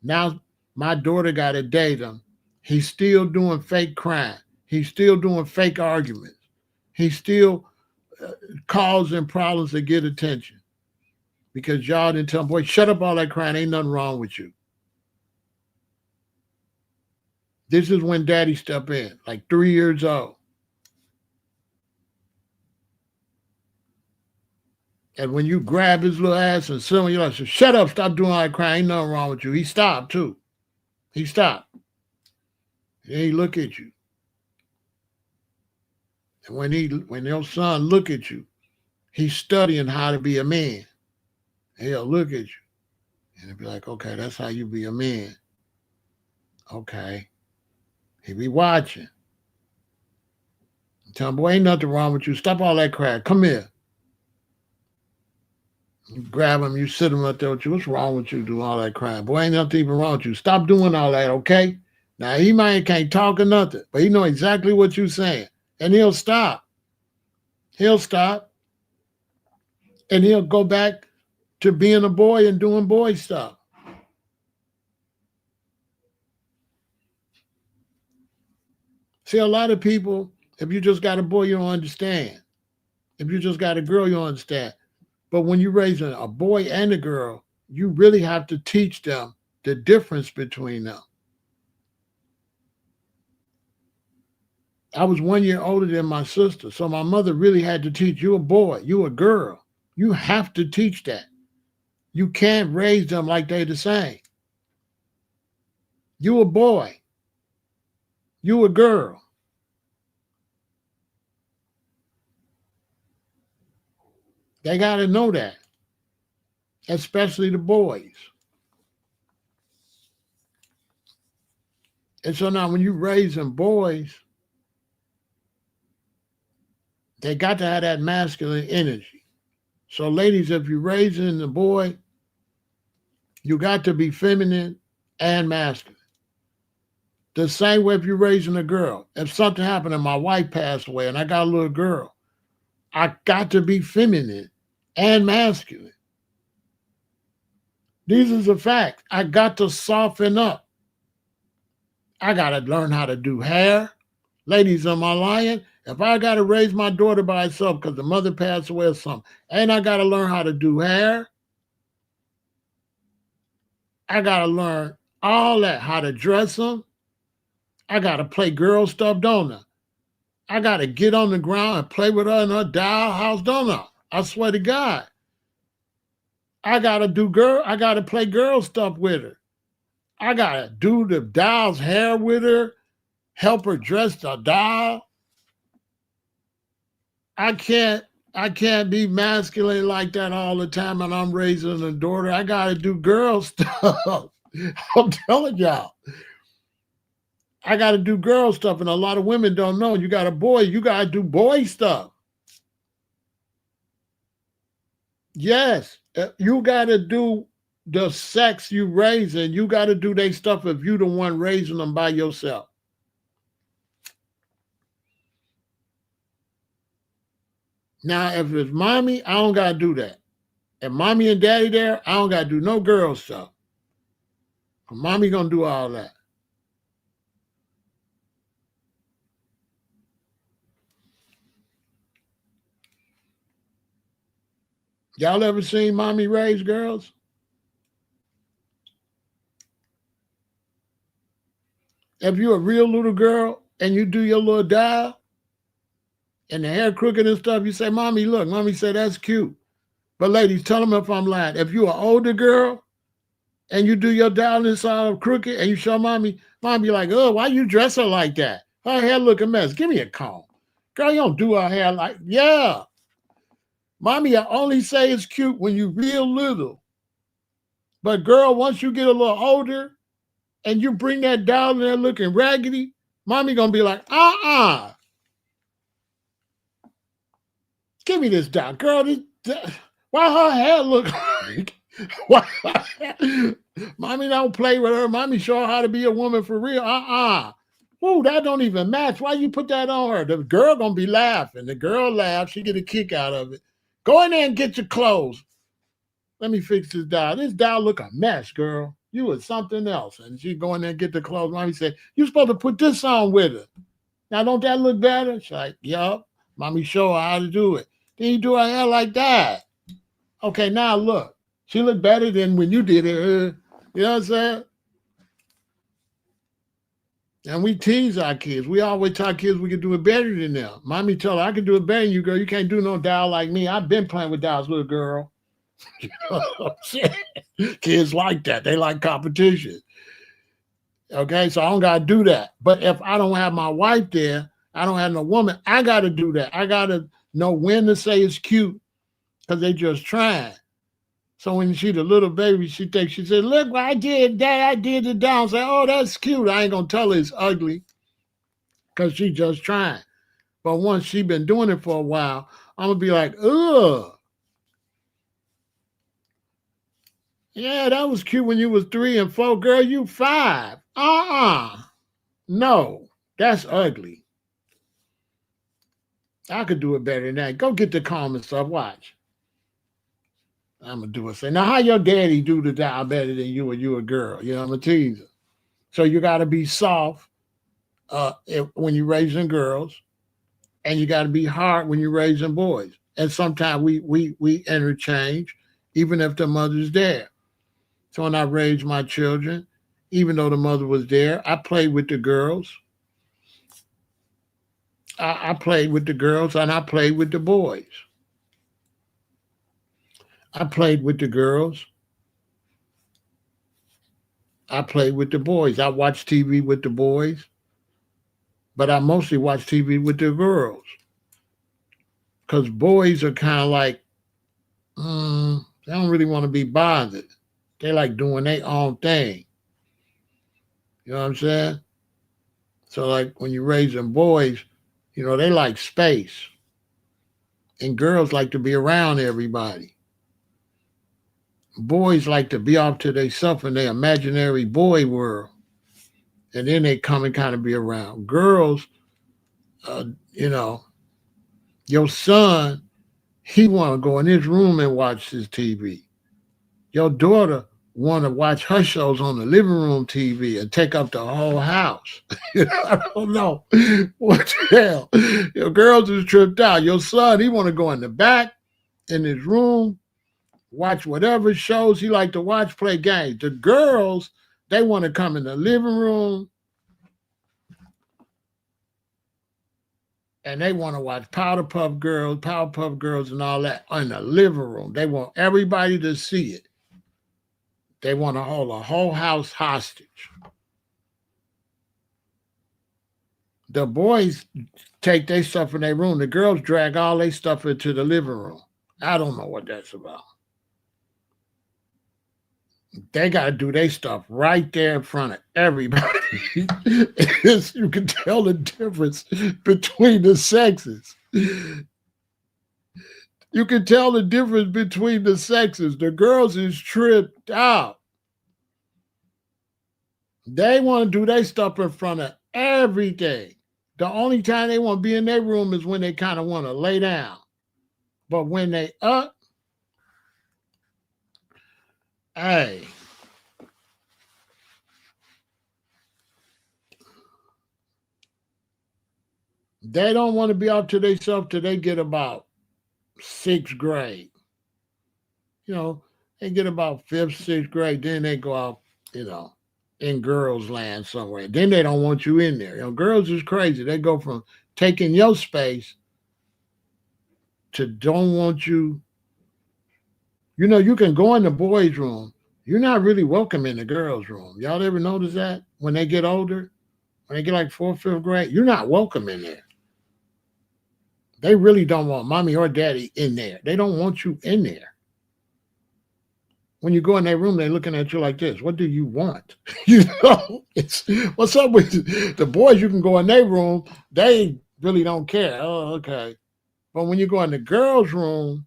Speaker 1: Now my daughter got to date him. He's still doing fake crying. He's still doing fake arguments. He's still causing problems to get attention because y'all didn't tell him, boy, shut up all that crying. Ain't nothing wrong with you. This is when daddy stepped in, like 3 years old. And when you grab his little ass and sit on your ass, shut up, stop doing all that crying. Ain't nothing wrong with you. He stopped too. He stopped. And he look at you. And when your son look at you, he's studying how to be a man. He'll look at you and he'll be like, okay, that's how you be a man. Okay. He be watching. Tell him, boy, ain't nothing wrong with you. Stop all that crap. Come here. You grab him, you sit him up there with you. What's wrong with you doing all that crying? Boy, ain't nothing even wrong with you. Stop doing all that, okay? Now, he might can't talk or nothing, but he know exactly what you're saying. And he'll stop. He'll stop. And he'll go back to being a boy and doing boy stuff. See, a lot of people, if you just got a boy, you don't understand. If you just got a girl, you don't understand. But when you're raising a boy and a girl, you really have to teach them the difference between them. I was 1 year older than my sister, so my mother really had to teach you a boy, you a girl. You have to teach that. You can't raise them like they're the same. You a boy. You a girl. They got to know that, especially the boys. And so now when you're raising boys, they got to have that masculine energy. So ladies, if you're raising a boy, you got to be feminine and masculine. The same way if you're raising a girl. If something happened and my wife passed away and I got a little girl, I got to be feminine and masculine. These is a fact. I got to soften up. I got to learn how to do hair. Ladies, am I lying? If I got to raise my daughter by herself because the mother passed away or something, and I got to learn how to do hair, I got to learn all that, how to dress them. I got to play girl stuff, don't I? I got to get on the ground and play with her in her dollhouse, don't I? I swear to God. I got to play girl stuff with her. I got to do the doll's hair with her, help her dress the doll. I can't be masculine like that all the time and I'm raising a daughter. I got to do girl stuff. I'm telling y'all. I got to do girl stuff, and a lot of women don't know. You got a boy, you got to do boy stuff. Yes, you got to do the sex you raising. You got to do their stuff if you the one raising them by yourself. Now, if it's mommy, I don't got to do that. If mommy and daddy there, I don't got to do no girl stuff. Mommy going to do all that. Y'all ever seen mommy raise girls? If you're a real little girl and you do your little dial and the hair crooked and stuff, you say, mommy, look. Mommy said, that's cute. But ladies, tell them if I'm lying. If you're an older girl and you do your dial inside crooked and you show mommy like, oh, why you dress her like that? Her hair look a mess. Give me a comb. Girl, you don't do her hair like, yeah. Mommy, I only say it's cute when you're real little. But girl, once you get a little older and you bring that doll in there looking raggedy, mommy gonna be like, give me this doll. Girl, why her hair look like? Why? Mommy don't play with her. Mommy show her how to be a woman for real. Whoa, that don't even match. Why you put that on her? The girl gonna be laughing. The girl laughs. She get a kick out of it. Go in there and get your clothes. Let me fix this doll. This doll look a mess, girl. You was something else. And she go in there and get the clothes. Mommy said, you supposed to put this on with her. Now, don't that look better? She's like, yup. Mommy show her how to do it. Then you do her hair like that. Okay, now look. She looked better than when you did it. You know what I'm saying? And we tease our kids. We always tell kids we can do it better than them. Mommy tell her, I can do it better than you, girl. You can't do no doll like me. I've been playing with dolls, little girl. You know what I'm saying? Kids like that. They like competition. Okay, so I don't gotta do that. But if I don't have my wife there, I don't have no woman, I gotta do that. I gotta know when to say it's cute because they just trying. So when you see the little baby, she said, look what I did, Dad, I did it down. Say, oh, that's cute. I ain't gonna tell her it's ugly because she just trying. But once she been doing it for a while, I'm gonna be like, ugh. Yeah, that was cute when you was 3 and 4. Girl, you 5. No, that's ugly. I could do it better than that. Go get the calm and stuff. Watch. I'm gonna do it. Say, now how your daddy do the dial better than you or you a girl? You know, I'm a teaser. So you gotta be soft when you're raising girls, and you gotta be hard when you're raising boys. And sometimes we interchange, even if the mother's there. So when I raised my children, even though the mother was there, I played with the girls. I played with the girls and I played with the boys. I played with the girls. I played with the boys. I watched TV with the boys, but I mostly watch TV with the girls because boys are kind of like, they don't really want to be bothered. They like doing their own thing. You know what I'm saying? So, like when you're raising boys, they like space, and girls like to be around everybody. Boys like to be off to themselves in their imaginary boy world, and then they come and kind of be around. Girls, uh, you know, your son, he want to go in his room and watch his TV. Your daughter want to watch her shows on the living room TV and take up the whole house. I don't know what the hell. Your girls is tripped out. Your son, he want to go in the back in his room, watch whatever shows he like to watch, play games. The girls, they want to come in the living room and they want to watch Powerpuff Girls and all that in the living room. They want everybody to see it. They want to hold a whole house hostage. The boys take their stuff in their room. The girls drag all their stuff into the living room. I don't know what that's about. They got to do their stuff right there in front of everybody. You can tell the difference between the sexes. You can tell the difference between the sexes. The girls is tripped out. They want to do their stuff in front of everything. The only time they want to be in their room is when they kind of want to lay down. But when they up, hey, they don't want to be out to themselves till they get about 6th grade. They get about 5th, 6th grade, then they go out, in girls' land somewhere. Then they don't want you in there. Girls is crazy. They go from taking your space to don't want you. You can go in the boys' room. You're not really welcome in the girls' room. Y'all ever notice that? When they get older, when they get like 4th, 5th grade, you're not welcome in there. They really don't want mommy or daddy in there. They don't want you in there. When you go in their room, they're looking at you like this. What do you want? What's up with the boys? You can go in their room. They really don't care. Oh, okay. But when you go in the girls' room,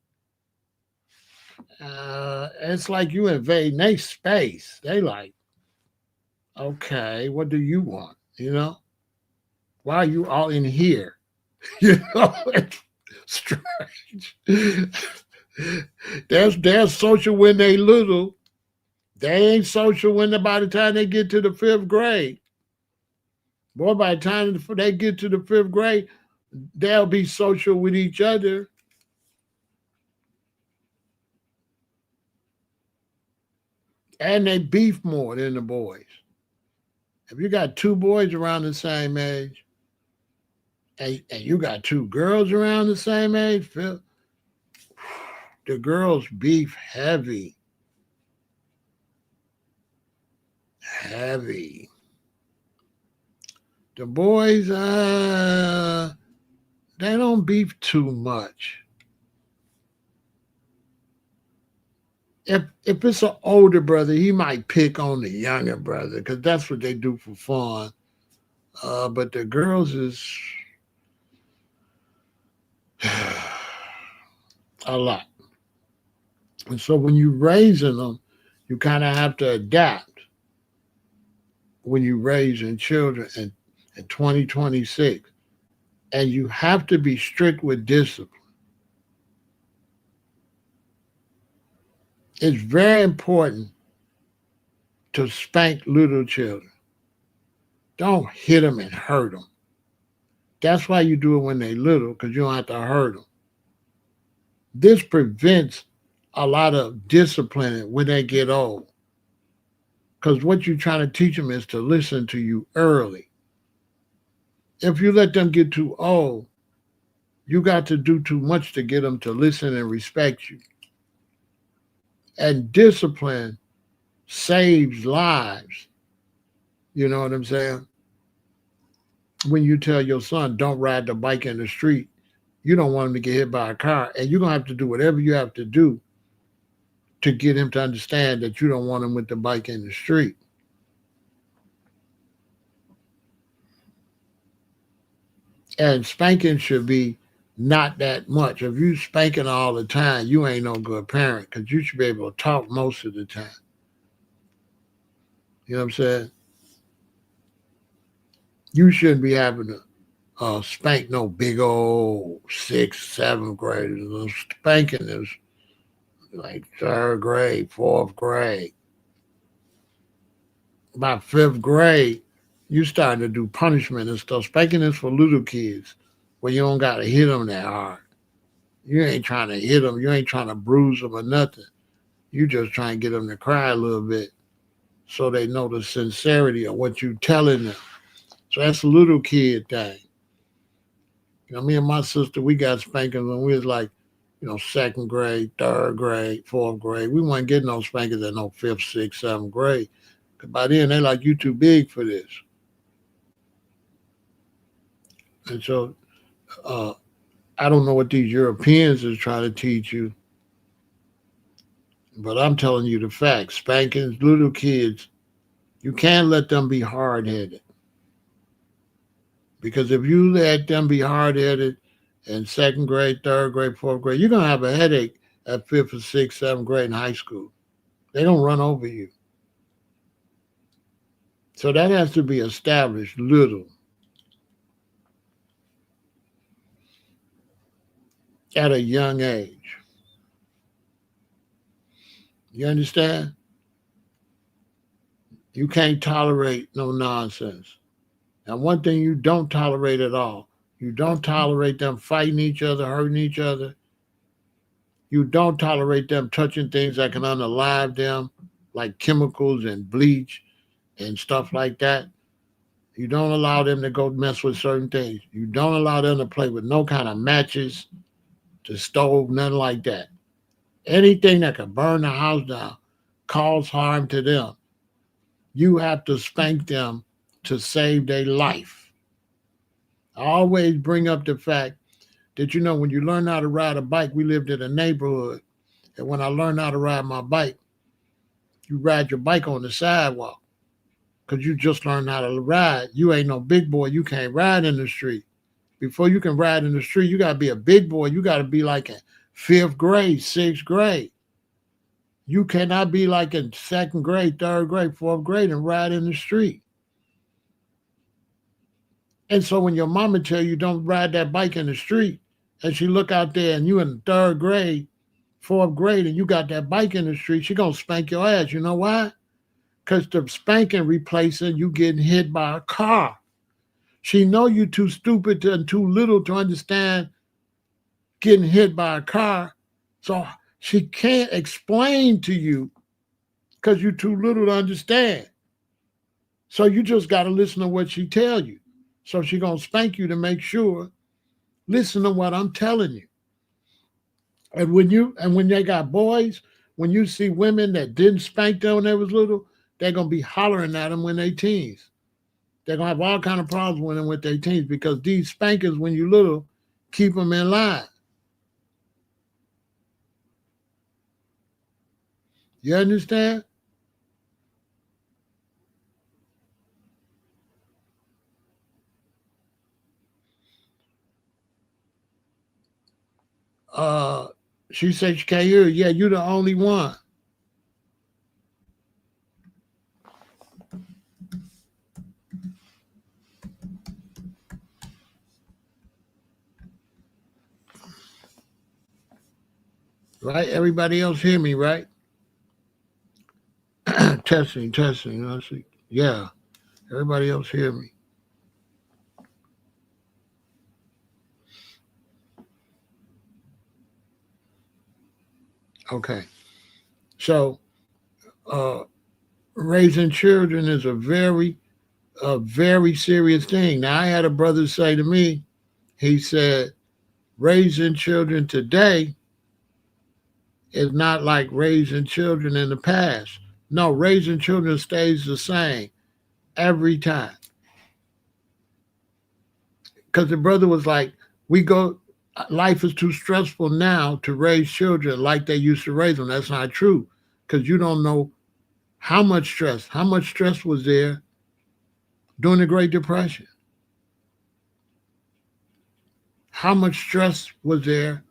Speaker 1: it's like you invading their space. They like, okay, what do you want? Why are you all in here? It's strange. They're social when they little. They ain't social by the time they get to the 5th grade. Boy, by the time they get to the fifth grade, they'll be social with each other. And they beef more than the boys. If you got two boys around the same age, and you got two girls around the same age, Phil, the girls beef heavy. Heavy. The boys, they don't beef too much. If it's an older brother, he might pick on the younger brother because that's what they do for fun. But the girls is a lot. And so when you're raising them, you kind of have to adapt when you're raising children in 2026. And you have to be strict with discipline. It's very important to spank little children. Don't hit them and hurt them. That's why you do it when they're little, because you don't have to hurt them. This prevents a lot of discipline when they get old. Because what you're trying to teach them is to listen to you early. If you let them get too old, you got to do too much to get them to listen and respect you. And discipline saves lives. You know what I'm saying? When you tell your son, don't ride the bike in the street, you don't want him to get hit by a car. And you're going to have to do whatever you have to do to get him to understand that you don't want him with the bike in the street. And spanking should be not that much. If you spanking all the time, you ain't no good parent because you should be able to talk most of the time. You know what I'm saying? You shouldn't be having to spank no big old 6th, 7th graders. Spanking is like 3rd grade, 4th grade. By 5th grade, you starting to do punishment and stuff. Spanking is for little kids where you don't got to hit them that hard. You ain't trying to hit them. You ain't trying to bruise them or nothing. You just trying to get them to cry a little bit so they know the sincerity of what you telling them. So that's a little kid thing. You know, me and my sister, we got spankings when we was like, 2nd grade, 3rd grade, 4th grade. We weren't getting no spankings at no 5th, 6th, 7th grade. Because by then, they like, you too big for this. And so, I don't know what these Europeans is trying to teach you, but I'm telling you the facts. Spankings, little kids, you can't let them be hard-headed. Because if you let them be hard-headed in 2nd grade, 3rd grade, 4th grade, you're going to have a headache at 5th or 6th, 7th grade in high school. They're going to run over you. So that has to be established little. At a young age. You understand? You can't tolerate no nonsense. And one thing you don't tolerate at all, you don't tolerate them fighting each other, hurting each other. You don't tolerate them touching things that can unalive them, like chemicals and bleach and stuff like that. You don't allow them to go mess with certain things. You don't allow them to play with no kind of matches, the stove, nothing like that. Anything that can burn the house down cause harm to them. You have to spank them to save their life. I always bring up the fact that, when you learn how to ride a bike, we lived in a neighborhood. And when I learned how to ride my bike, you ride your bike on the sidewalk because you just learned how to ride. You ain't no big boy. You can't ride in the street. Before you can ride in the street, you got to be a big boy. You got to be like in 5th grade, 6th grade. You cannot be like in 2nd grade, 3rd grade, 4th grade and ride in the street. And so when your mama tell you don't ride that bike in the street, and she look out there and you in 3rd grade, 4th grade, and you got that bike in the street, she gonna spank your ass. You know why? Because the spanking replacing you getting hit by a car. She know you too stupid and too little to understand getting hit by a car. So she can't explain to you because you're too little to understand. So you just got to listen to what she tell you. So she going to spank you to make sure, listen to what I'm telling you. And when they got boys, when you see women that didn't spank them when they was little, they're going to be hollering at them when they teens. They're going to have all kind of problems with them with their teens because these spankers, when you little, keep them in line. You understand? Uh, she said she can't hear you. Yeah, you're the only one. Right? Everybody else hear me, right? Testing, testing. I see. Yeah, everybody else hear me. Okay. So, uh, raising children is a very serious thing. Now, I had a brother say to me, he said, raising children today is not like raising children in the past. No, raising children stays the same every time. Because the brother was like, life is too stressful now to raise children like they used to raise them. That's not true. Because you don't know how much stress was there during the Great Depression. How much stress was there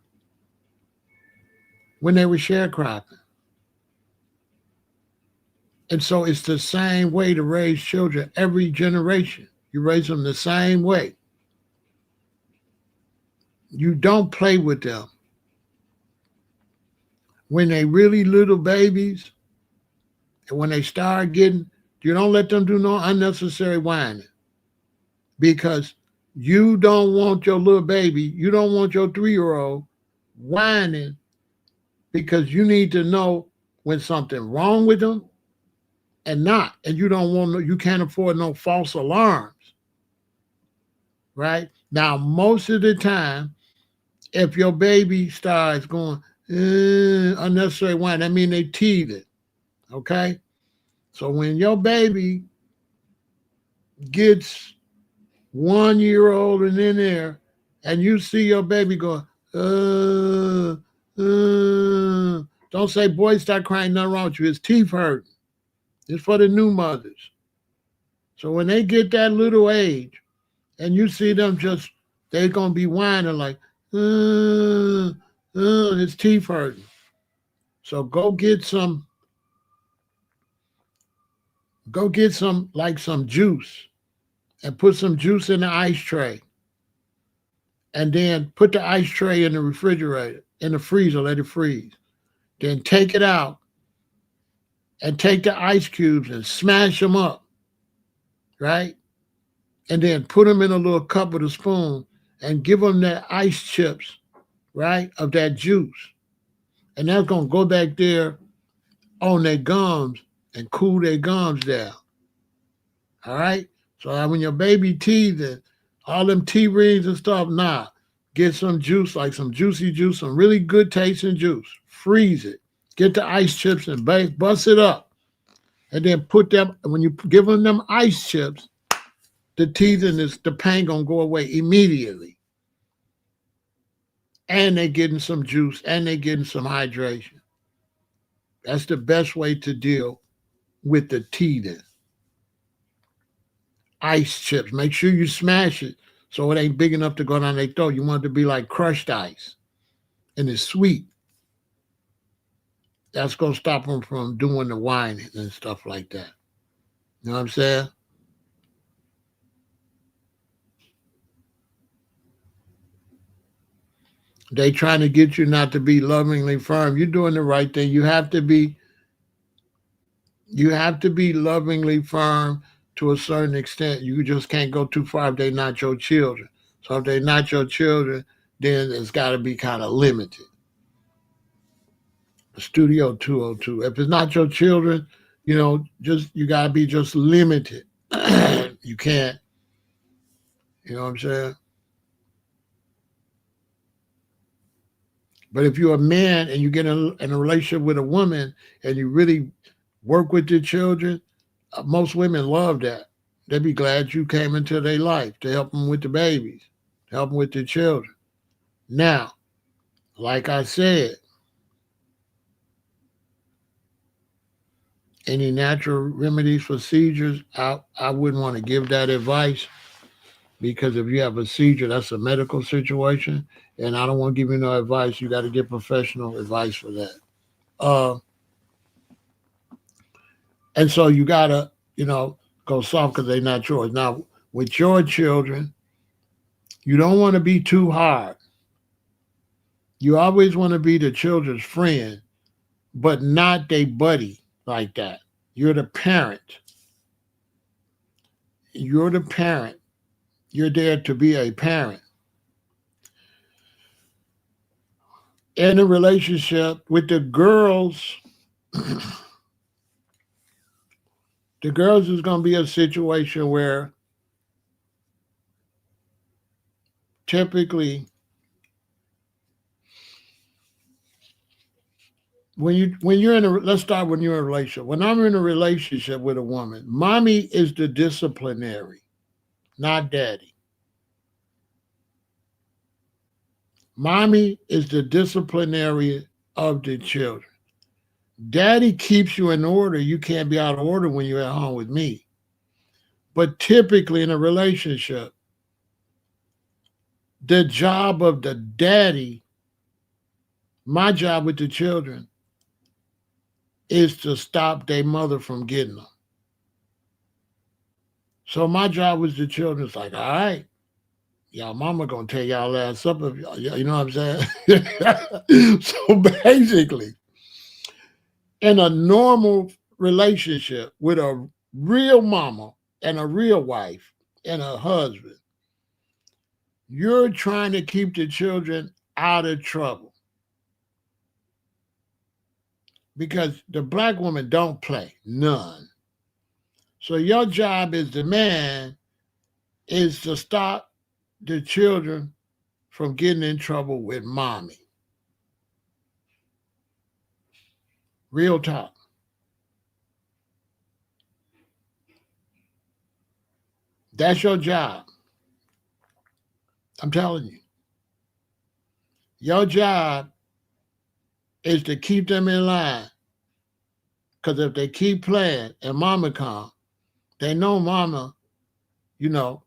Speaker 1: when they were sharecropping. And so it's the same way to raise children every generation. You raise them the same way. You don't play with them. When they really little babies, and when they start getting, you don't let them do no unnecessary whining because you don't want your little baby, you don't want your 3-year-old whining because you need to know when something wrong with them and not, and you don't want no, you can't afford no false alarms, right? Now, most of the time, if your baby starts going unnecessary whine, that means they teething, okay? So when your baby gets 1 year old and in there, and you see your baby going, don't say, boy, start crying, nothing wrong with you. His teeth hurt. It's for the new mothers. So when they get that little age, and you see them just, they're going to be whining like, his teeth hurting. So go get some, like some juice, and put some juice in the ice tray. And then put the ice tray in the refrigerator, in the freezer, let it freeze. Then take it out and take the ice cubes and smash them up, right? And then put them in a little cup with a spoon and give them that ice chips, right, of that juice. And that's going to go back there on their gums and cool their gums down, all right? So that when your baby teething, all them tea rings and stuff, nah, get some juice, like some juicy juice, some really good tasting juice. Freeze it. Get the ice chips and bust it up. And then put them, when you give them ice chips, the teething the pain gonna go away immediately. And they getting some juice and they getting some hydration. That's the best way to deal with the teething. Ice chips. Make sure you smash it so it ain't big enough to go down their throat. You want it to be like crushed ice. And it's sweet. That's gonna stop them from doing the whining and stuff like that. You know what I'm saying? They trying to get you not to be lovingly firm. You're doing the right thing. You have to be lovingly firm to a certain extent. You just can't go too far if they're not your children. So if they're not your children, then it's got to be kind of limited. Studio 202. If it's not your children, just you got to be just limited. You can't, you know what I'm saying? But if you're a man and you get in a relationship with a woman and you really work with your children, most women love that. They'd be glad you came into their life to help them with the babies, help them with their children. Now, like I said, any natural remedies for seizures, I wouldn't want to give that advice because if you have a seizure, that's a medical situation, and I don't want to give you no advice. You got to get professional advice for that. Uh, and so you got to, go soft because they're not yours. Now, with your children, you don't want to be too hard. You always want to be the children's friend, but not their buddy like that. You're the parent. You're the parent. You're there to be a parent. In a relationship with the girls, the girls is going to be a situation where typically when you're in a let's start when you're in a relationship. When I'm in a relationship with a woman, mommy is the disciplinary, not daddy. Mommy is the disciplinary of the children. Daddy keeps you in order. You can't be out of order when you're at home with me. But typically in a relationship, the job of the daddy, my job with the children, is to stop their mother from getting them. So my job with the children is like, all right, y'all mama gonna tear y'all ass up if y'all, you know what I'm saying? So basically, in a normal relationship with a real mama and a real wife and a husband, you're trying to keep the children out of trouble. Because the black woman don't play, none. So your job as the man is to stop the children from getting in trouble with mommy. Real talk. That's your job. I'm telling you. Your job is to keep them in line. Because if they keep playing and mama come, they know mama, you know,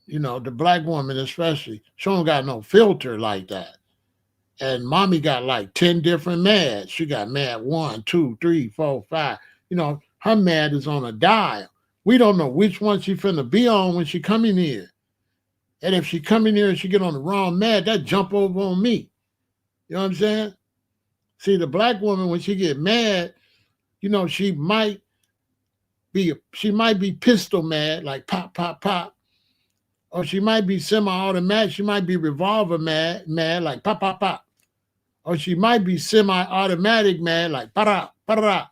Speaker 1: the black woman especially, she don't got no filter like that. And mommy got like 10 different mads. She got mad 1, 2, 3, 4, 5. Her mad is on a dial. We don't know which one she finna be on when she come in here. And if she come in here and she get on the wrong mad, that jump over on me. You know what I'm saying? See, the black woman, when she get mad, she might be pistol mad, like pop, pop, pop. Or she might be semi-automatic. She might be revolver mad, like pop, pop, pop. Or she might be semi-automatic mad, like para, para.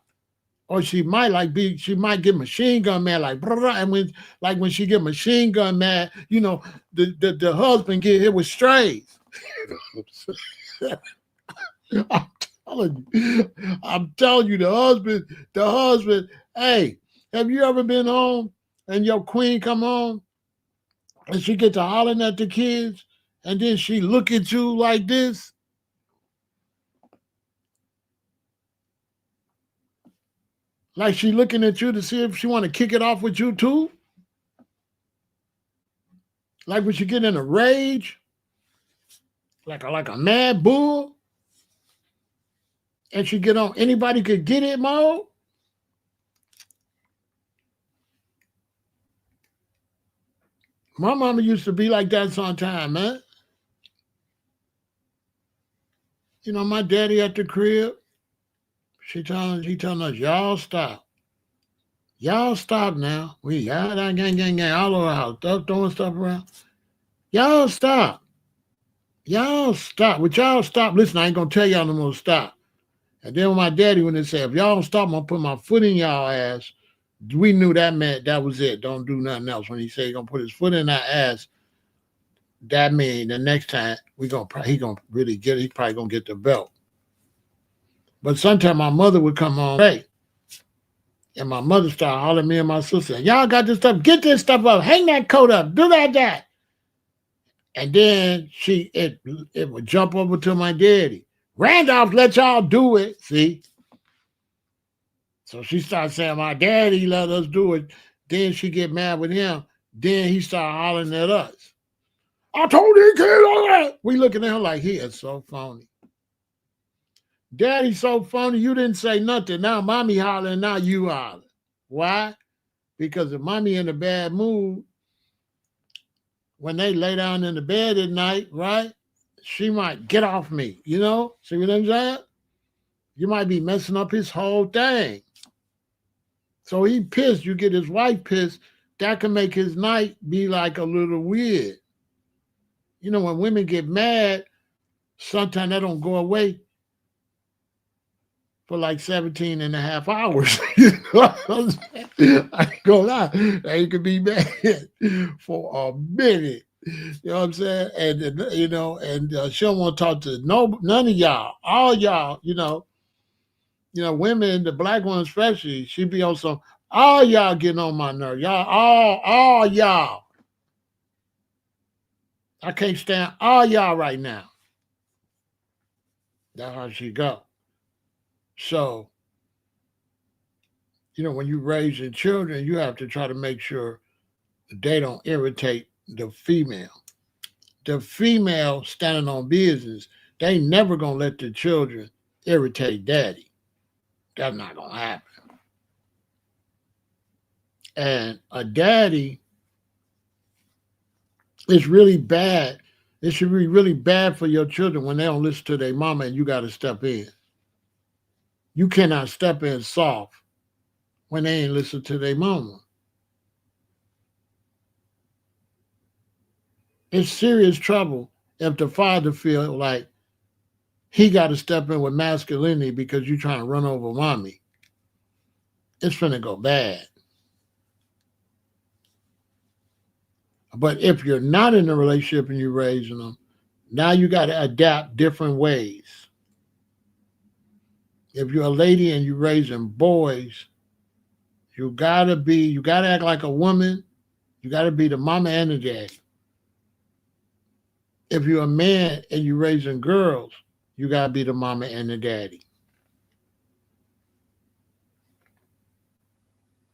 Speaker 1: Or she might get machine gun mad, like para. And when she get machine gun mad, the husband get hit with strays. I'm telling you, the husband, hey, have you ever been home and your queen come home and she get to hollering at the kids and then she look at you like this? Like she looking at you to see if she want to kick it off with you too? Like when she get in a rage, like a mad bull, and she get on anybody could get it mode? My mama used to be like that sometime, man. My daddy at the crib, she telling us, y'all stop. Y'all stop now. We got that gang all over the house. Stop throwing stuff around. Y'all stop. Y'all stop. Would y'all stop? Listen, I ain't gonna tell y'all no more stop. And then my daddy, when they said, if y'all don't stop, I'm gonna put my foot in y'all ass. We knew that meant that was it. Don't do nothing else. When he said he gonna put his foot in our ass, that mean the next time he gonna really get it. He probably gonna get the belt. But sometimes my mother would come home late, and my mother started hollering at me and my sister, y'all got this stuff, get this stuff up, hang that coat up, do that. And then it would jump over to my daddy. Randolph let y'all do it. See? So she started saying, my daddy let us do it. Then she get mad with him. Then he started hollering at us. I told these kids all that. We looking at her like, he is so phony. Daddy's so phony, you didn't say nothing. Now mommy hollering, now you hollering. Why? Because if mommy in a bad mood, when they lay down in the bed at night, right? She might get off me, you know? See what I'm saying? You might be messing up his whole thing. So he pissed, you get his wife pissed, that can make his night be like a little weird. You know, when women get mad, sometimes they don't go away for like 17 and a half hours. You know what I'm saying? I ain't gonna lie. They could be mad for a minute. You know what I'm saying? And you know, and she don't want to talk to none of y'all. All y'all, women, the black ones especially, she be on some, all y'all getting on my nerve. Y'all, all y'all. I can't stand all y'all right now. That's how she go. So, when you raising children, you have to try to make sure they don't irritate the female. The female standing on business, they never gonna let the children irritate daddy. That's not gonna happen. And a daddy is really bad. It should be really bad for your children when they don't listen to their mama and you gotta step in. You cannot step in soft when they ain't listen to their mama. It's serious trouble if the father feel like he got to step in with masculinity because you trying to run over mommy. It's finna go bad. But if you're not in a relationship and you're raising them, now you got to adapt different ways. If you're a lady and you're raising boys, you gotta act like a woman. You gotta be the mama and the daddy. If you're a man and you're raising girls, you gotta be the mama and the daddy.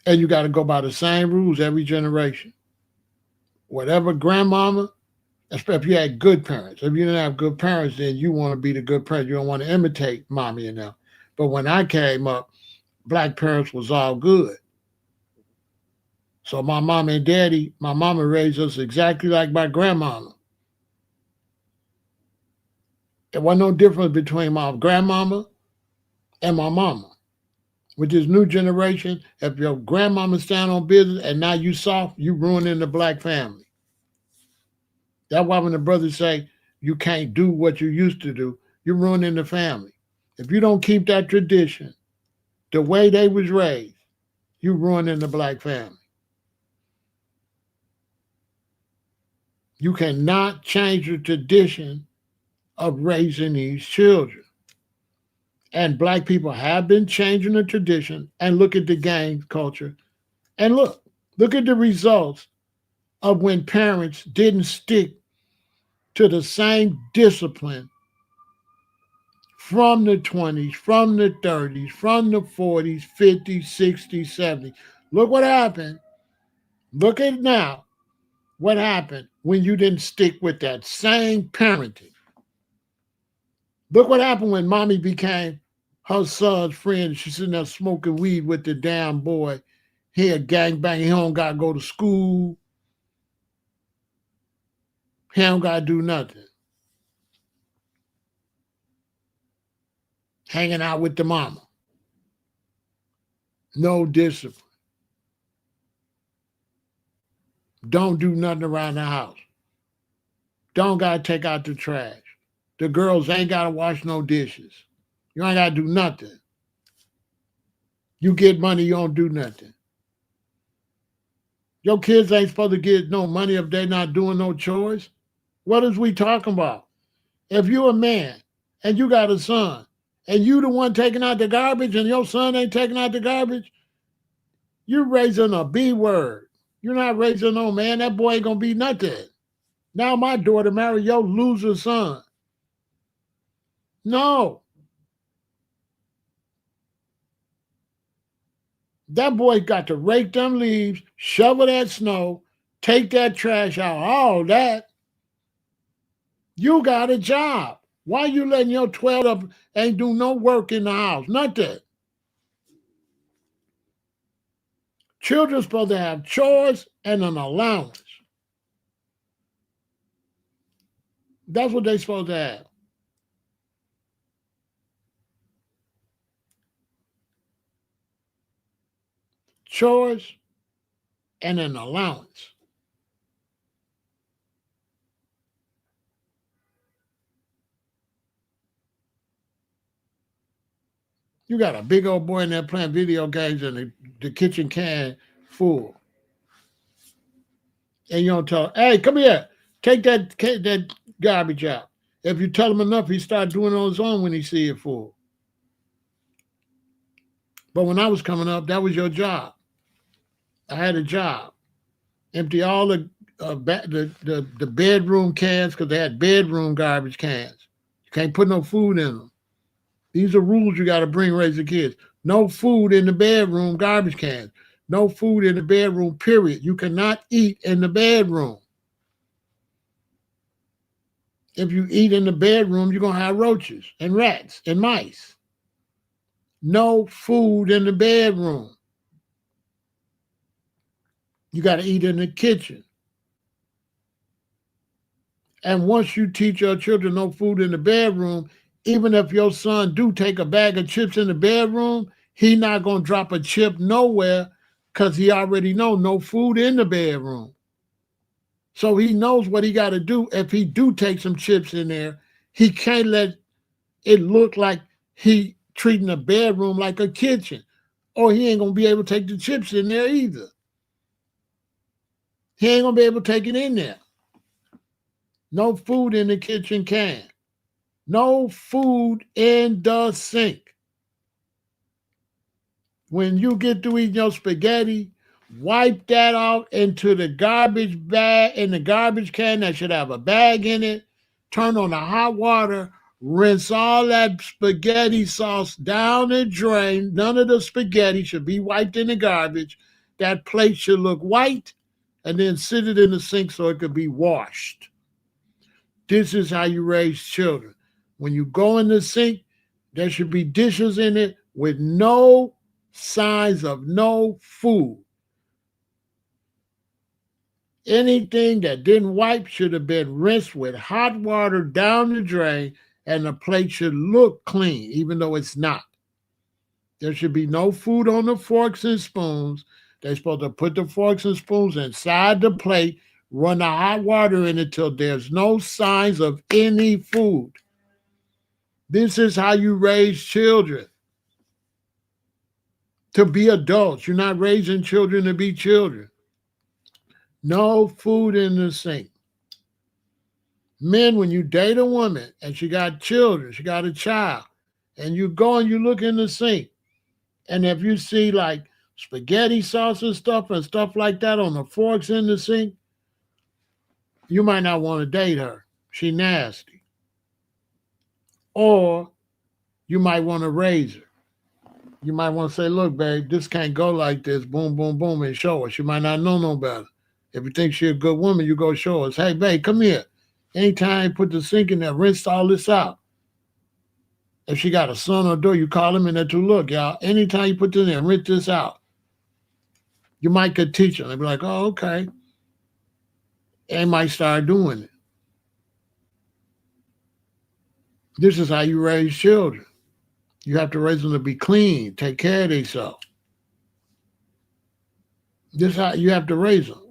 Speaker 1: And you gotta go by the same rules every generation. Whatever grandmama, especially if you had good parents. If you didn't have good parents, then you want to be the good parent. You don't want to imitate mommy and them. But when I came up, black parents was all good. So my mom and daddy, my mama raised us exactly like my grandmama. There wasn't no difference between my grandmama and my mama. With this new generation, if your grandmama stand on business and now you soft, you ruining the black family. That's why when the brothers say you can't do what you used to do, you're ruining the family. If you don't keep that tradition, the way they was raised, you ruining the black family. You cannot change the tradition of raising these children. And black people have been changing the tradition. And look at the gang culture. And look at the results of when parents didn't stick to the same discipline from the 20s, from the 30s, from the 40s, 50s, 60s, 70s. Look what happened. Look at now what happened when you didn't stick with that same parenting. Look what happened when mommy became her son's friend. She's sitting there smoking weed with the damn boy. He a gangbang. He don't got to go to school. He don't got to do nothing. Hanging out with the mama. No discipline. Don't do nothing around the house. Don't got to take out the trash. The girls ain't got to wash no dishes. You ain't got to do nothing. You get money, you don't do nothing. Your kids ain't supposed to get no money if they not doing no chores. What is we talking about? If you a man and you got a son and you the one taking out the garbage and your son ain't taking out the garbage, you're raising a B word. You're not raising no man. That boy ain't gonna be nothing. Now my daughter marry your loser son. No. That boy got to rake them leaves, shovel that snow, take that trash out, all that. You got a job. Why you letting your 12 up ain't do no work in the house? Nothing. Children supposed to have chores and an allowance. That's what they supposed to have. Chores and an allowance. You got a big old boy in there playing video games and the kitchen can full. And you don't tell him, hey, come here, take that garbage out. If you tell him enough, he start doing it on his own when he see it full. But when I was coming up, that was your job. I had a job. Empty all the bedroom cans because they had bedroom garbage cans. You can't put no food in them. These are rules you got to bring raising kids. No food in the bedroom garbage cans. No food in the bedroom, period. You cannot eat in the bedroom. If you eat in the bedroom, you're going to have roaches and rats and mice. No food in the bedroom. You got to eat in the kitchen. And once you teach your children no food in the bedroom, even if your son do take a bag of chips in the bedroom, he not going to drop a chip nowhere because he already know no food in the bedroom. So he knows what he got to do. If he do take some chips in there, he can't let it look like he treating the bedroom like a kitchen, or he ain't going to be able to take the chips in there either. He ain't going to be able to take it in there. No food in the kitchen can. No food in the sink. When you get through eating your spaghetti, wipe that out into the garbage bag, in the garbage can that should have a bag in it. Turn on the hot water, rinse all that spaghetti sauce down the drain. None of the spaghetti should be wiped in the garbage. That plate should look white, and then sit it in the sink so it could be washed. This is how you raise children. When you go in the sink, there should be dishes in it with no signs of no food. Anything that didn't wipe should have been rinsed with hot water down the drain, and the plate should look clean, even though it's not. There should be no food on the forks and spoons. They're supposed to put the forks and spoons inside the plate, run the hot water in it till there's no signs of any food. This is how you raise children. To be adults. You're not raising children to be children. No food in the sink. Men, when you date a woman and she got children, she got a child, and you go and you look in the sink, and if you see like spaghetti sauce and stuff like that on the forks in the sink, you might not want to date her. She nasty. Or you might want to raise her. You might want to say, look, babe, this can't go like this, boom, boom, boom, and show her. She might not know no better. If you think she's a good woman, you go show us, hey, babe, come here. Anytime you put the sink in there, rinse all this out. If she got a son or daughter, you call them in there to look, y'all. Anytime you put this in there, rinse this out. You might could teach them. They'd be like, oh, okay. They might start doing it. This is how you raise children. You have to raise them to be clean, take care of themselves. This is how you have to raise them.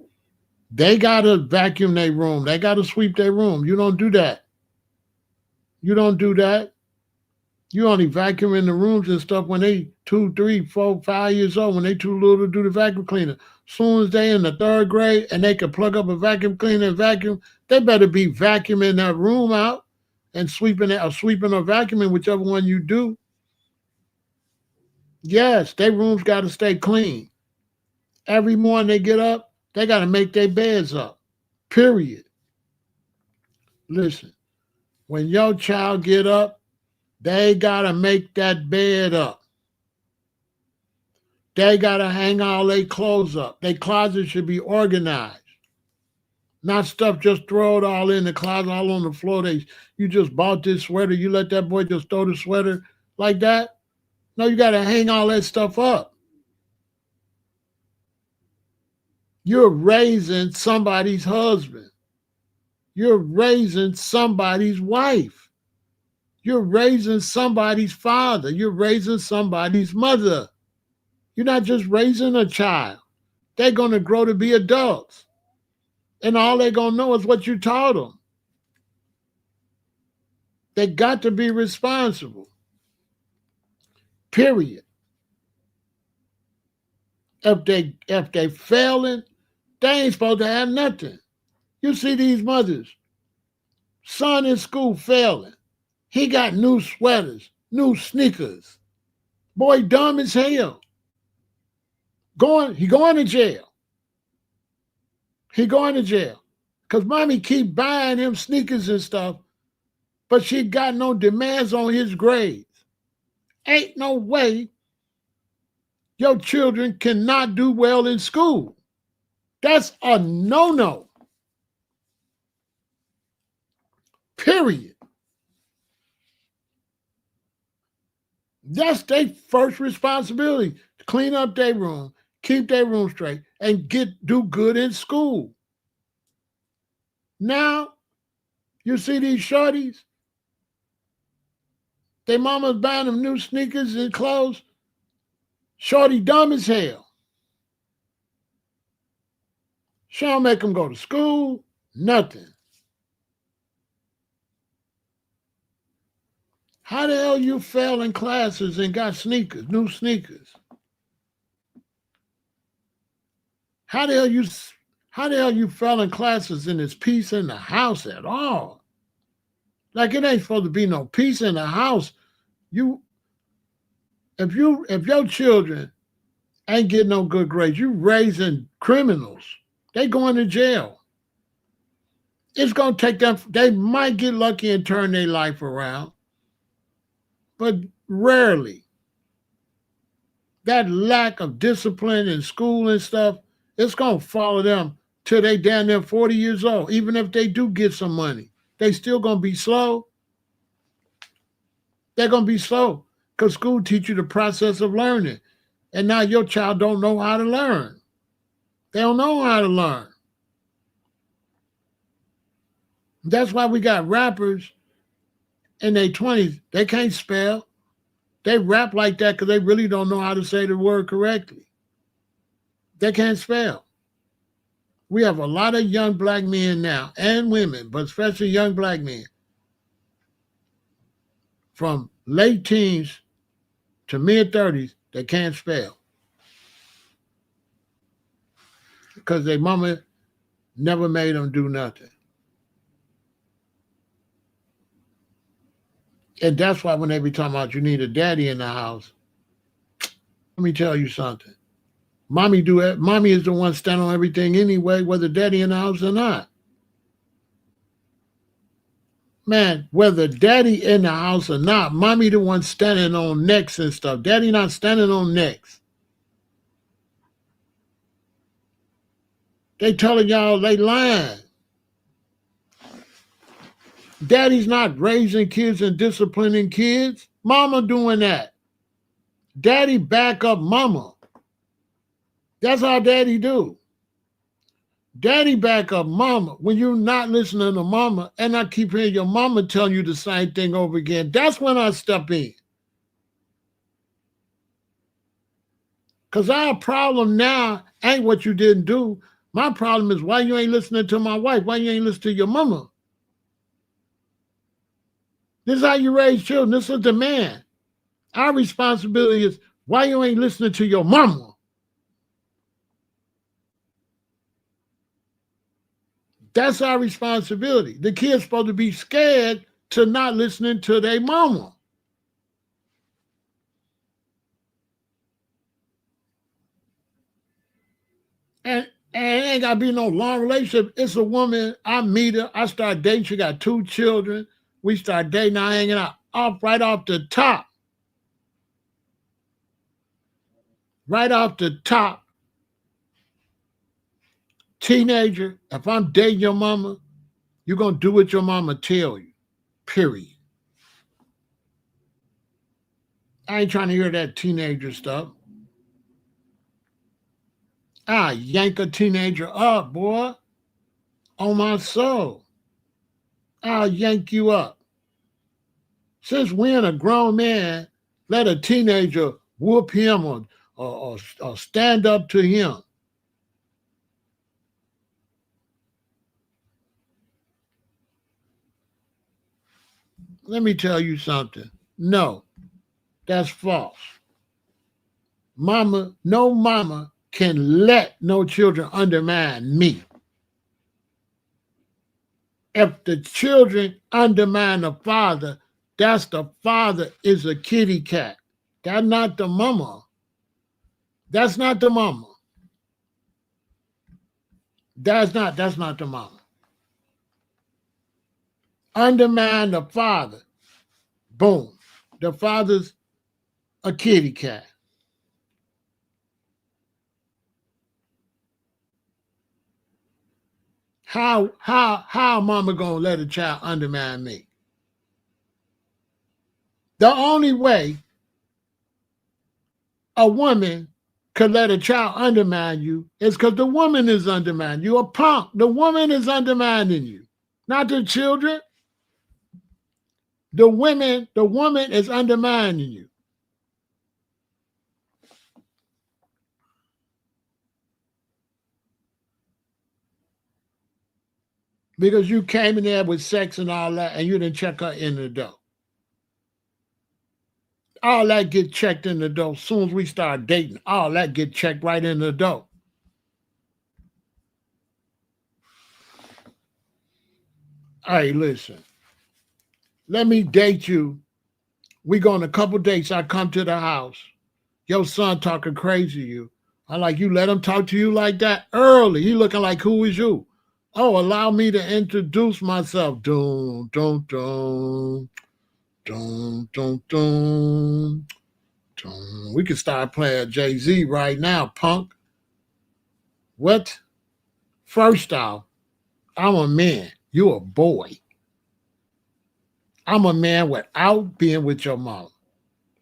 Speaker 1: They gotta vacuum their room. They gotta sweep their room. You don't do that. You don't do that. You only vacuum in the rooms and stuff when they 2, 3, 4, 5 years old, when they too little to do the vacuum cleaner. Soon as they in the third grade and they can plug up a vacuum cleaner and vacuum, they better be vacuuming that room out and sweeping it or sweeping or vacuuming, whichever one you do. Yes, their rooms gotta stay clean. Every morning they get up, they gotta make their beds up. Period. Listen, when your child get up, they gotta make that bed up. They gotta hang all their clothes up. Their closet should be organized. Not stuff just throw it all in the closet, all on the floor. You just bought this sweater. You let that boy just throw the sweater like that. No, you gotta hang all that stuff up. You're raising somebody's husband. You're raising somebody's wife. You're raising somebody's father. You're raising somebody's mother. You're not just raising a child. They're going to grow to be adults. And all they're going to know is what you taught them. They got to be responsible. Period. If they failing, they ain't supposed to have nothing. You see these mothers, son in school failing. He got new sweaters, new sneakers. Boy, dumb as hell. He going to jail. He going to jail. Because mommy keep buying him sneakers and stuff, but she got no demands on his grades. Ain't no way your children cannot do well in school. That's a no-no. Period. That's their first responsibility, to clean up their room, keep their room straight, and do good in school. Now, you see these shorties, their mama's buying them new sneakers and clothes. Shorty dumb as hell. She don't make them go to school, nothing. How the hell you fail in classes and got sneakers, new sneakers? How the hell you fell in classes and there's peace in the house at all? Like it ain't supposed to be no peace in the house. If your children ain't getting no good grades, you raising criminals. They going to jail. It's gonna take them. They might get lucky and turn their life around, but rarely. That lack of discipline in school and stuff, it's gonna follow them till they down there 40 years old. Even if they do get some money, they still gonna be slow. They're gonna be slow because school teach you the process of learning, and now your child don't know how to learn. They don't know how to learn. That's why we got rappers in their 20s. They can't spell. They rap like that because they really don't know how to say the word correctly. They can't spell. We have a lot of young black men now, and women, but especially young black men, from late teens to mid-30s, they can't spell. Because their mama never made them do nothing. And that's why when they be talking about you need a daddy in the house, let me tell you something. Mommy is the one standing on everything anyway, whether daddy in the house or not. Man, whether daddy in the house or not, mommy the one standing on necks and stuff. Daddy not standing on necks. They telling y'all they lying. Daddy's not raising kids and disciplining kids. Mama doing that. Daddy back up mama. That's how daddy do. Daddy back up mama. When you're not listening to mama, and I keep hearing your mama telling you the same thing over again, that's when I step in. Because our problem now ain't what you didn't do. My problem is why you ain't listening to my wife? Why you ain't listening to your mama? This is how you raise children. This is the man. Our responsibility is why you ain't listening to your mama? That's our responsibility. The kid's supposed to be scared to not listening to their mama. And it ain't got to be no long relationship. It's a woman, I meet her, I start dating, she got 2 children. We start dating, I hanging out. Right off the top. Right off the top. Teenager, if I'm dating your mama, you're going to do what your mama tell you. Period. I ain't trying to hear that teenager stuff. I yank a teenager up, boy. On my soul. I'll yank you up. Since when a grown man let a teenager whoop him or stand up to him? Let me tell you something. No, that's false. No mama can let no children undermine me. If the children undermine the father, that's the father is a kitty cat. That's not the mama. That's not the mama. That's not the mama. Undermine the father. Boom. The father's a kitty cat. How mama gonna let a child undermine me? The only way a woman could let a child undermine you is because the woman is undermining you. A punk. The woman is undermining you, not the children. The woman is undermining you. Because you came in there with sex and all that, and you didn't check her in the door. All that get checked in the door. As soon as we start dating, all that get checked right in the door. Hey, listen. Let me date you. We go on a couple dates. I come to the house. Your son talking crazy to you. I'm like, you let him talk to you like that early. He looking like, who is you? Oh, allow me to introduce myself. Dun, dun, dun. Dun, dun, dun. Dun. We can start playing Jay-Z right now, punk. What? First off, I'm a man. You a boy. I'm a man without being with your mom.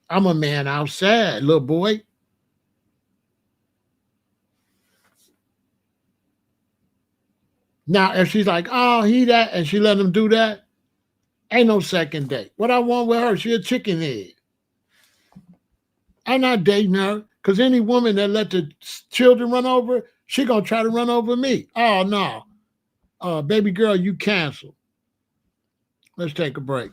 Speaker 1: I'm a man outside, little boy. Now, if she's like, oh, he that, and she let him do that, ain't no second date. What I want with her, she a chicken head. I'm not dating her, because any woman that let the children run over, she going to try to run over me. Oh, no. Baby girl, you canceled. Let's take a break.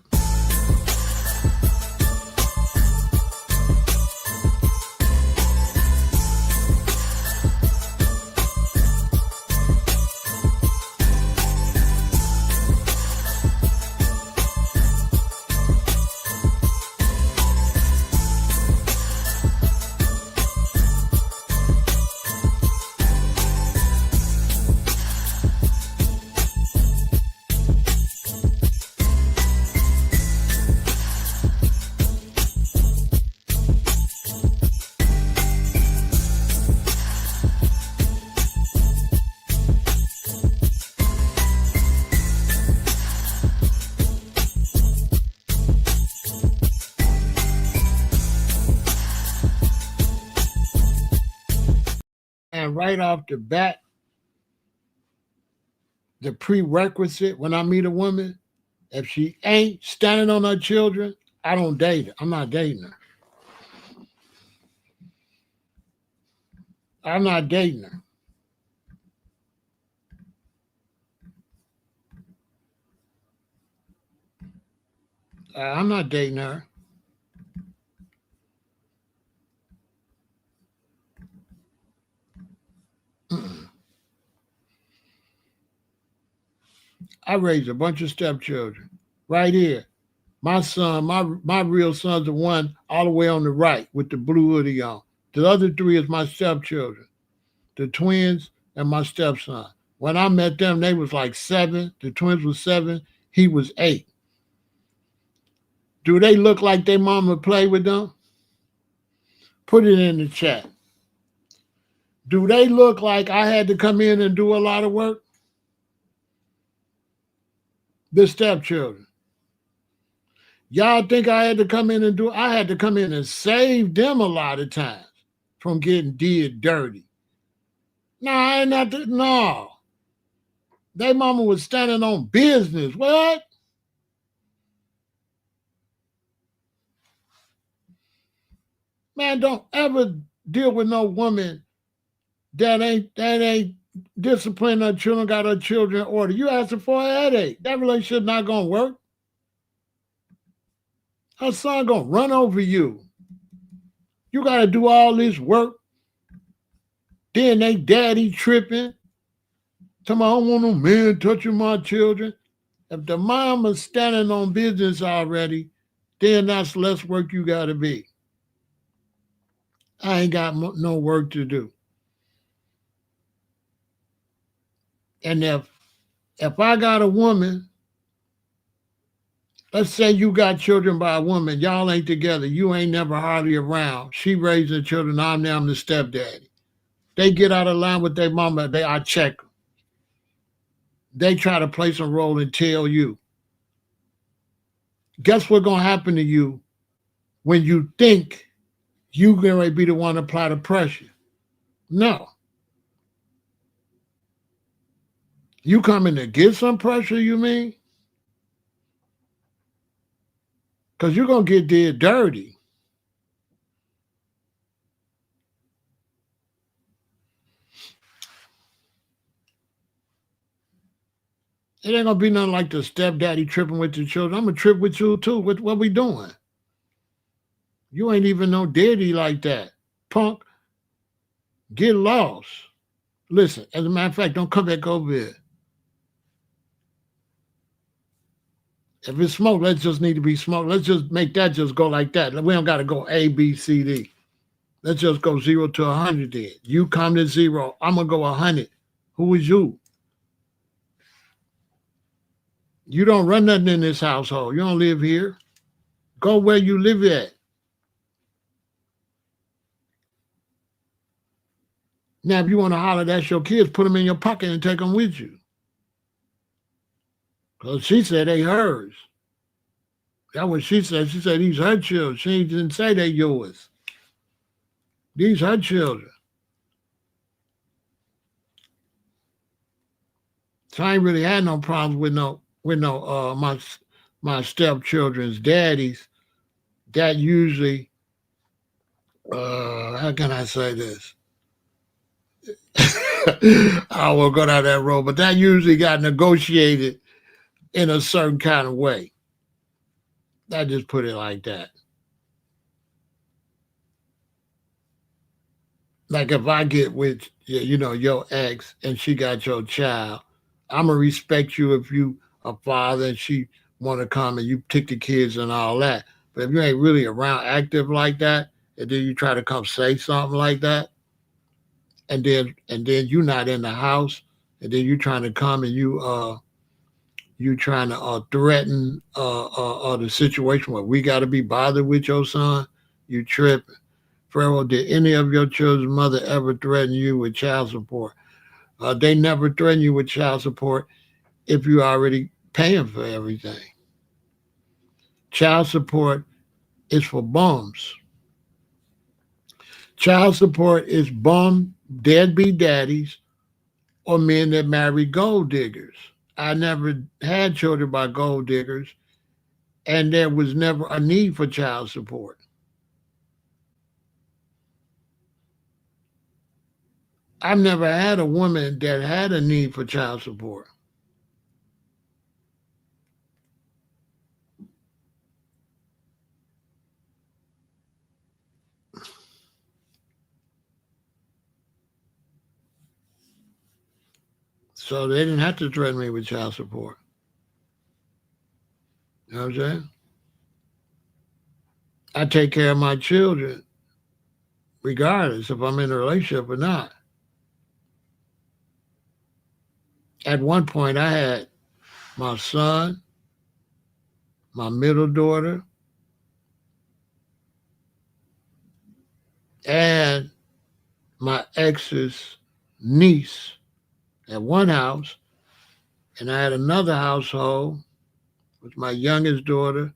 Speaker 1: And right off the bat, the prerequisite when I meet a woman, if she ain't standing on her children, I don't date her. I'm not dating her. I'm not dating her. I'm not dating her. Mm-mm. I raised a bunch of stepchildren right here. My son, my real son's the one all the way on the right with the blue hoodie on. The other three is my stepchildren, the twins and my stepson. When I met them, they was like 7. The twins was 7. He was 8. Do they look like their mama play with them? Put it in the chat. Do they look like I had to come in and do a lot of work? The stepchildren. Y'all think I had to come in and do? I had to come in and save them a lot of times from getting did dirty. No, I ain't not. No, they mama was standing on business. What? Man, don't ever deal with no woman that ain't disciplining her children, got her children in order. You asking for a headache. That relationship not gonna work. Her son gonna run over you. You gotta do all this work. Then they daddy tripping. Tell me I don't want no man touching my children. If the mama's standing on business already, then that's less work you gotta be. I ain't got no work to do. And if I got a woman, let's say you got children by a woman, y'all ain't together, you ain't never hardly around. She raising children, I'm now the stepdaddy. They get out of line with their mama, I check them. They try to play some role and tell you. Guess what's gonna happen to you when you think you gonna be the one to apply the pressure? No. You coming to get some pressure, you mean? Because you're gonna get did dirty. It ain't gonna be nothing like the stepdaddy tripping with the children. I'm gonna trip with you too. What we doing? You ain't even no daddy like that. Punk, get lost. Listen, as a matter of fact, don't come back over here. If it's smoke, let's just need to be smoke. Let's just make that just go like that. We don't gotta go A, B, C, D. Let's just go 0 to 100 then. You come to 0. I'm gonna go 100. Who is you? You don't run nothing in this household. You don't live here. Go where you live at. Now, if you want to holler, that's your kids. Put them in your pocket and take them with you. Because she said they hers. That's what she said. She said these her children. She didn't say they yours. These her children. So I ain't really had no problems with no my stepchildren's daddies. That usually how can I say this? I will go down that road, but that usually got negotiated in a certain kind of way. I just put it like that. Like if I get with your ex and she got your child, I'm gonna respect you if you a father and she want to come and you take the kids and all that. But if you ain't really around active like that, and then you try to come say something like that, and then you not in the house, and then you trying to come and you trying to threaten the situation where we got to be bothered with your son, you tripping. Pharaoh, did any of your children's mother ever threaten you with child support? They never threaten you with child support if you already paying for everything. Child support is for bums. Child support is bum deadbeat daddies or men that marry gold diggers. I never had children by gold diggers, and there was never a need for child support. I've never had a woman that had a need for child support. So they didn't have to threaten me with child support. You know what I'm saying? I take care of my children regardless if I'm in a relationship or not. At one point, I had my son, my middle daughter, and my ex's niece at one house, and I had another household with my youngest daughter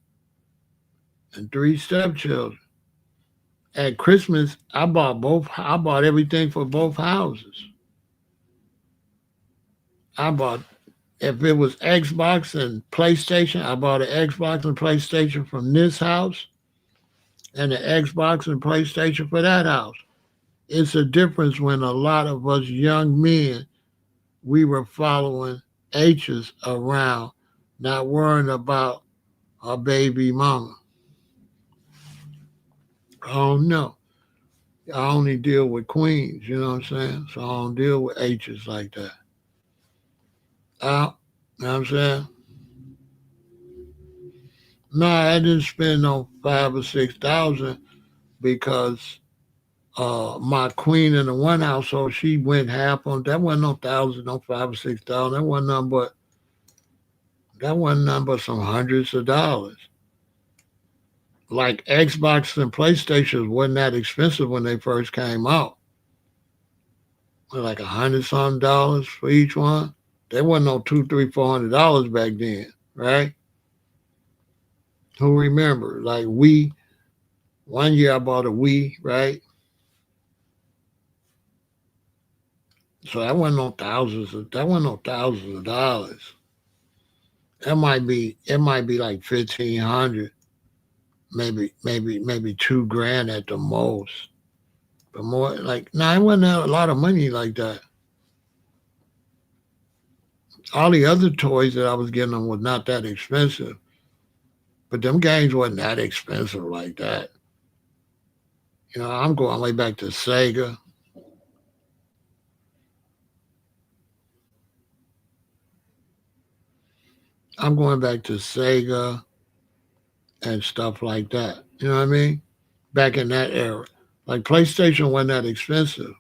Speaker 1: and three stepchildren. At Christmas, I bought both. I bought everything for both houses. I bought if it was Xbox and PlayStation, I bought an Xbox and PlayStation from this house, and an Xbox and PlayStation for that house. It's a difference when a lot of us young men we were following H's around, not worrying about our baby mama. I don't know. I only deal with queens, you know what I'm saying? So I don't deal with H's like that. You know what I'm saying? No, I didn't spend no 5 or 6 thousand because my queen in the one household, she went half on that wasn't no thousand, no 5 or 6 thousand. That wasn't nothing but some hundreds of dollars. Like Xbox and PlayStations wasn't that expensive when they first came out. Like $100 for each one. They wasn't no two, three, $400 back then, right? Who remember? Like Wii. One year I bought a Wii, right? So that wasn't no thousands of dollars. It might be like 1,500, maybe 2 grand at the most. But more like no, it wasn't a lot of money like that. All the other toys that I was getting them was not that expensive. But them games wasn't that expensive like that. I'm going way back to Sega. I'm going back to Sega and stuff like that. You know what I mean? Back in that era. Like PlayStation wasn't that expensive.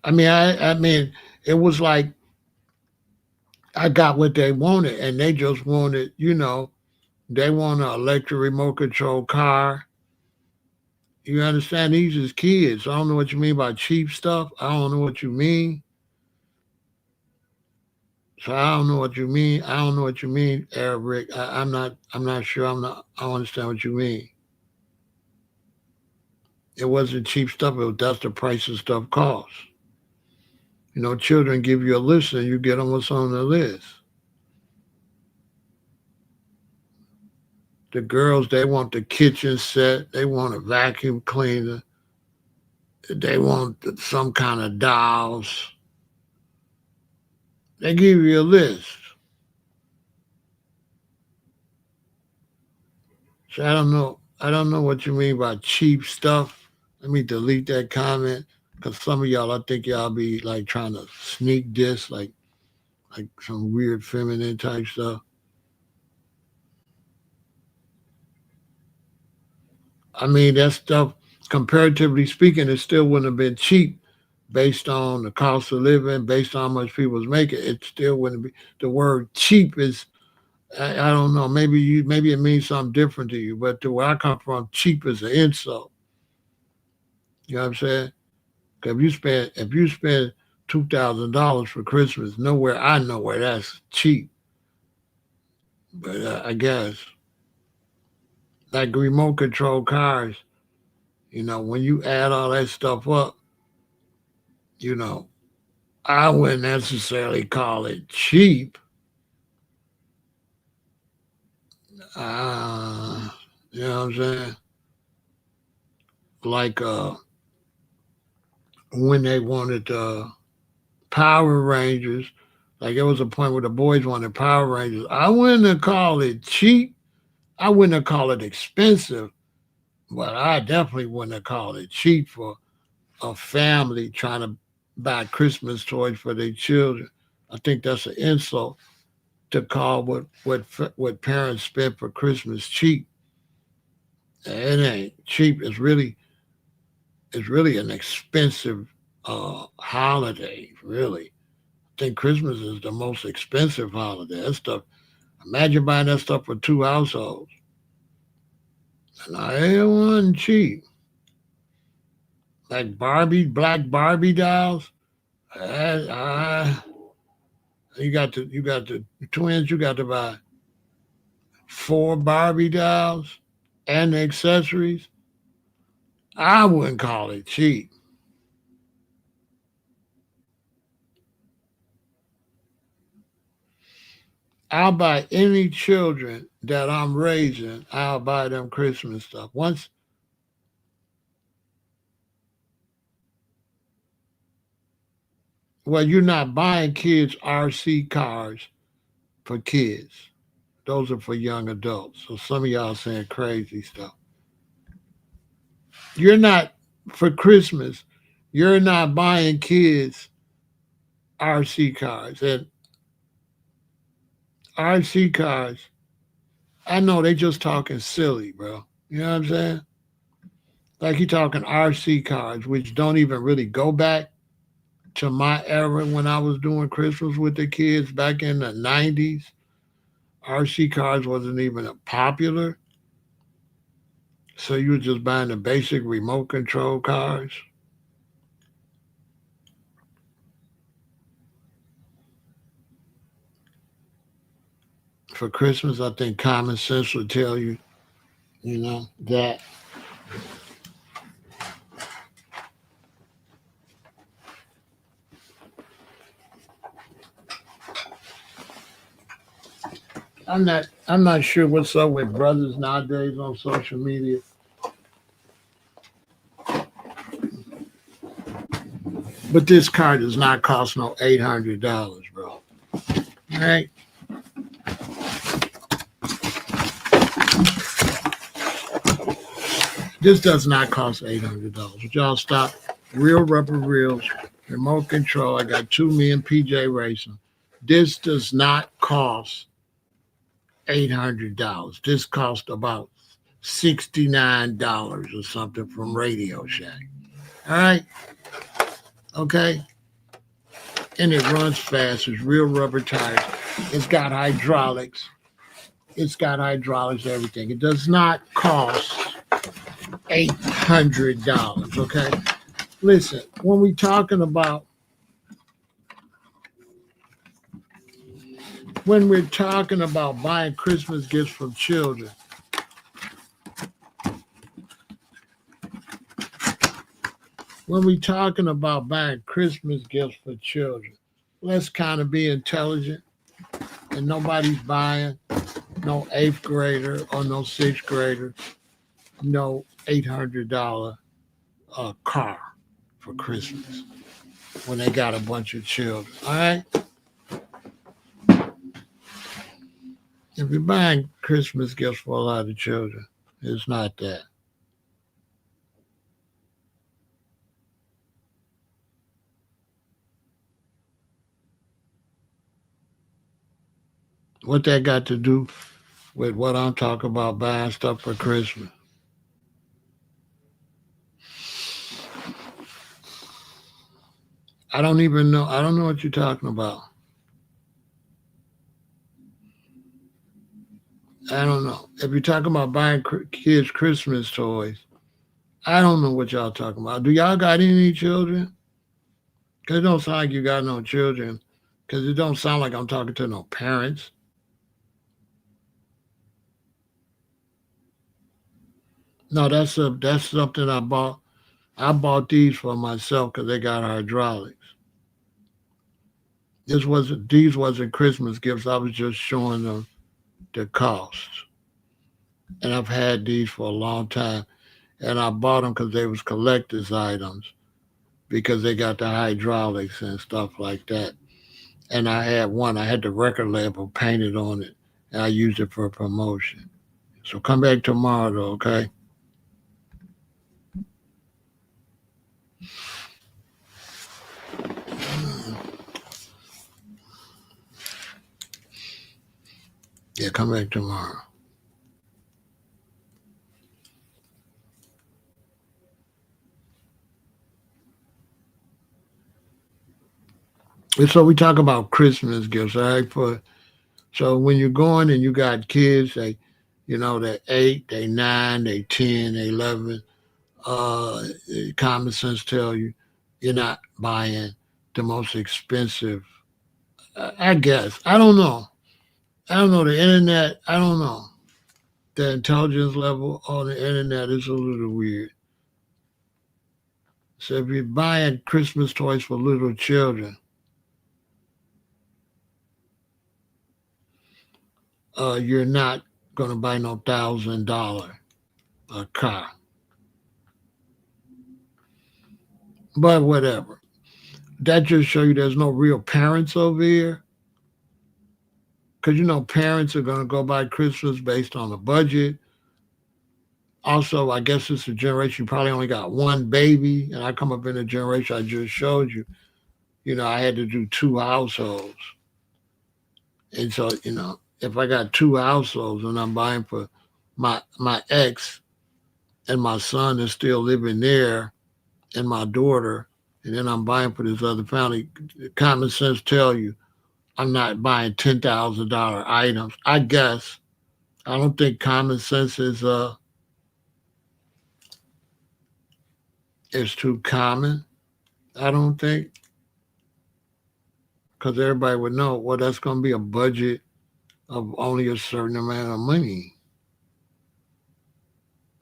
Speaker 1: I mean, it was like I got what they wanted, and they just wanted, they want an electric remote control car. You understand? These is kids. I don't know what you mean by cheap stuff. I don't know what you mean. So I don't know what you mean. I don't know what you mean, Eric. I'm not sure. I don't understand what you mean. It wasn't cheap stuff. That's the price of stuff costs. Children give you a list and you get them what's on the list. The girls, they want the kitchen set. They want a vacuum cleaner. They want some kind of dolls. They give you a list. So I don't know. I don't know what you mean by cheap stuff. Let me delete that comment because some of y'all, I think y'all be like trying to sneak this, like some weird feminine type stuff. I mean, that stuff, comparatively speaking, it still wouldn't have been cheap based on the cost of living, based on how much people was making. It still wouldn't be. The word cheap is, I don't know. Maybe it means something different to you, but to where I come from, cheap is an insult. You know what I'm saying? 'Cause if you spend $2,000 for Christmas, nowhere I know where that's cheap. But I guess like remote control cars, when you add all that stuff up, you know, I wouldn't necessarily call it cheap. Uh, you know what I'm saying? Like when they wanted Power Rangers, like there was a point where the boys wanted Power Rangers. I wouldn't have called it cheap. I wouldn't have called it expensive. But I definitely wouldn't have called it cheap for a family trying to buy Christmas toys for their children. I think that's an insult to call what parents spend for Christmas cheap. It ain't cheap. It's really an expensive holiday. Really, I think Christmas is the most expensive holiday. That stuff. Imagine buying that stuff for two households. And it wasn't cheap. Like black Barbie dolls. Uh, you got the twins. You got to buy four Barbie dolls and accessories. I wouldn't call it cheap. I'll buy any children that I'm raising. I'll buy them Christmas stuff. Well, you're not buying kids RC cars for kids. Those are for young adults. So some of y'all saying crazy stuff. You're not for Christmas. You're not buying kids RC cars. And RC cars, I know they just talking silly, bro. You know what I'm saying? Like you talking RC cars, which don't even really go back to my era when I was doing Christmas with the kids back in the 90s. RC cars wasn't even popular. So you were just buying the basic remote control cars. For Christmas, I think common sense would tell you, that I'm not sure what's up with brothers nowadays on social media, but this car does not cost no $800, bro. All right. This does not cost $800. But y'all stop. Real rubber reels, remote control. I got two me and PJ racing. This does not cost $800. This cost about $69 or something from Radio Shack. All right. Okay. And it runs fast. It's real rubber tires. It's got hydraulics. It's got hydraulics, everything. It does not cost $800. Okay. Listen, when we're talking about buying Christmas gifts from children, when we're talking about buying Christmas gifts for children, let's kind of be intelligent, and nobody's buying no eighth grader or no sixth grader no $800 car for Christmas when they got a bunch of children. All right. If you're buying Christmas gifts for a lot of children, it's not that. What that got to do with what I'm talking about buying stuff for Christmas? I don't even know. I don't know what you're talking about. I don't know. If you're talking about buying kids Christmas toys, I don't know what y'all talking about. Do y'all got any children? Cause it don't sound like you got no children. Cause it don't sound like I'm talking to no parents. No, that's something I bought. I bought these for myself because they got hydraulics. These wasn't Christmas gifts. I was just showing them the cost. And I've had these for a long time. And I bought them because they was collector's items because they got the hydraulics and stuff like that. And I had one. I had the record label painted on it, and I used it for promotion. So come back tomorrow, though, okay? Yeah, come back tomorrow. And so we talk about Christmas gifts, all right? So when you're going and you got kids, they're 8, they 9, they 10, they 11. Uh, Common sense tell you you're not buying the most expensive. I guess I don't know. I don't know the internet. I don't know the intelligence level on the internet is a little weird. So if you're buying Christmas toys for little children, you're not gonna buy no $1,000 a car. But whatever. That just show you there's no real parents over here. Because parents are gonna go buy Christmas based on a budget. Also, I guess it's a generation you probably only got one baby, and I come up in a generation I just showed you. I had to do two households, and so if I got two households and I'm buying for my ex and my son is still living there, and my daughter, and then I'm buying for this other family. Common sense tell you I'm not buying $10,000 items. I guess I don't think common sense is too common. I don't think because everybody would know well that's going to be a budget of only a certain amount of money.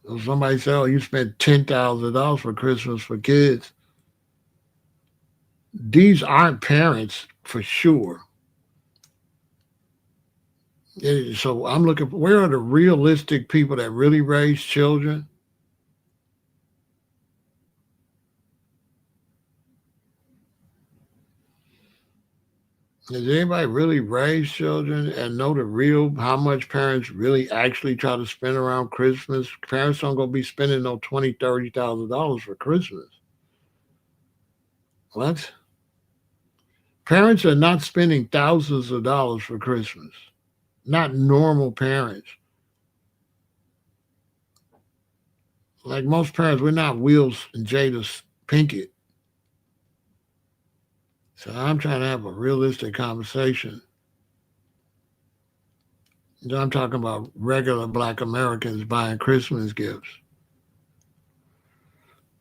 Speaker 1: If somebody say, "Oh, you spent $10,000 for Christmas for kids," these aren't parents for sure. So I'm looking for where are the realistic people that really raise children? Does anybody really raise children and know the real how much parents really actually try to spend around Christmas? Parents don't go be spending no $20,000, $30,000 for Christmas. What? Parents are not spending thousands of dollars for Christmas. Not normal parents. Like most parents, we're not Wills and Jada Pinkett. So I'm trying to have a realistic conversation. I'm talking about regular black Americans buying Christmas gifts.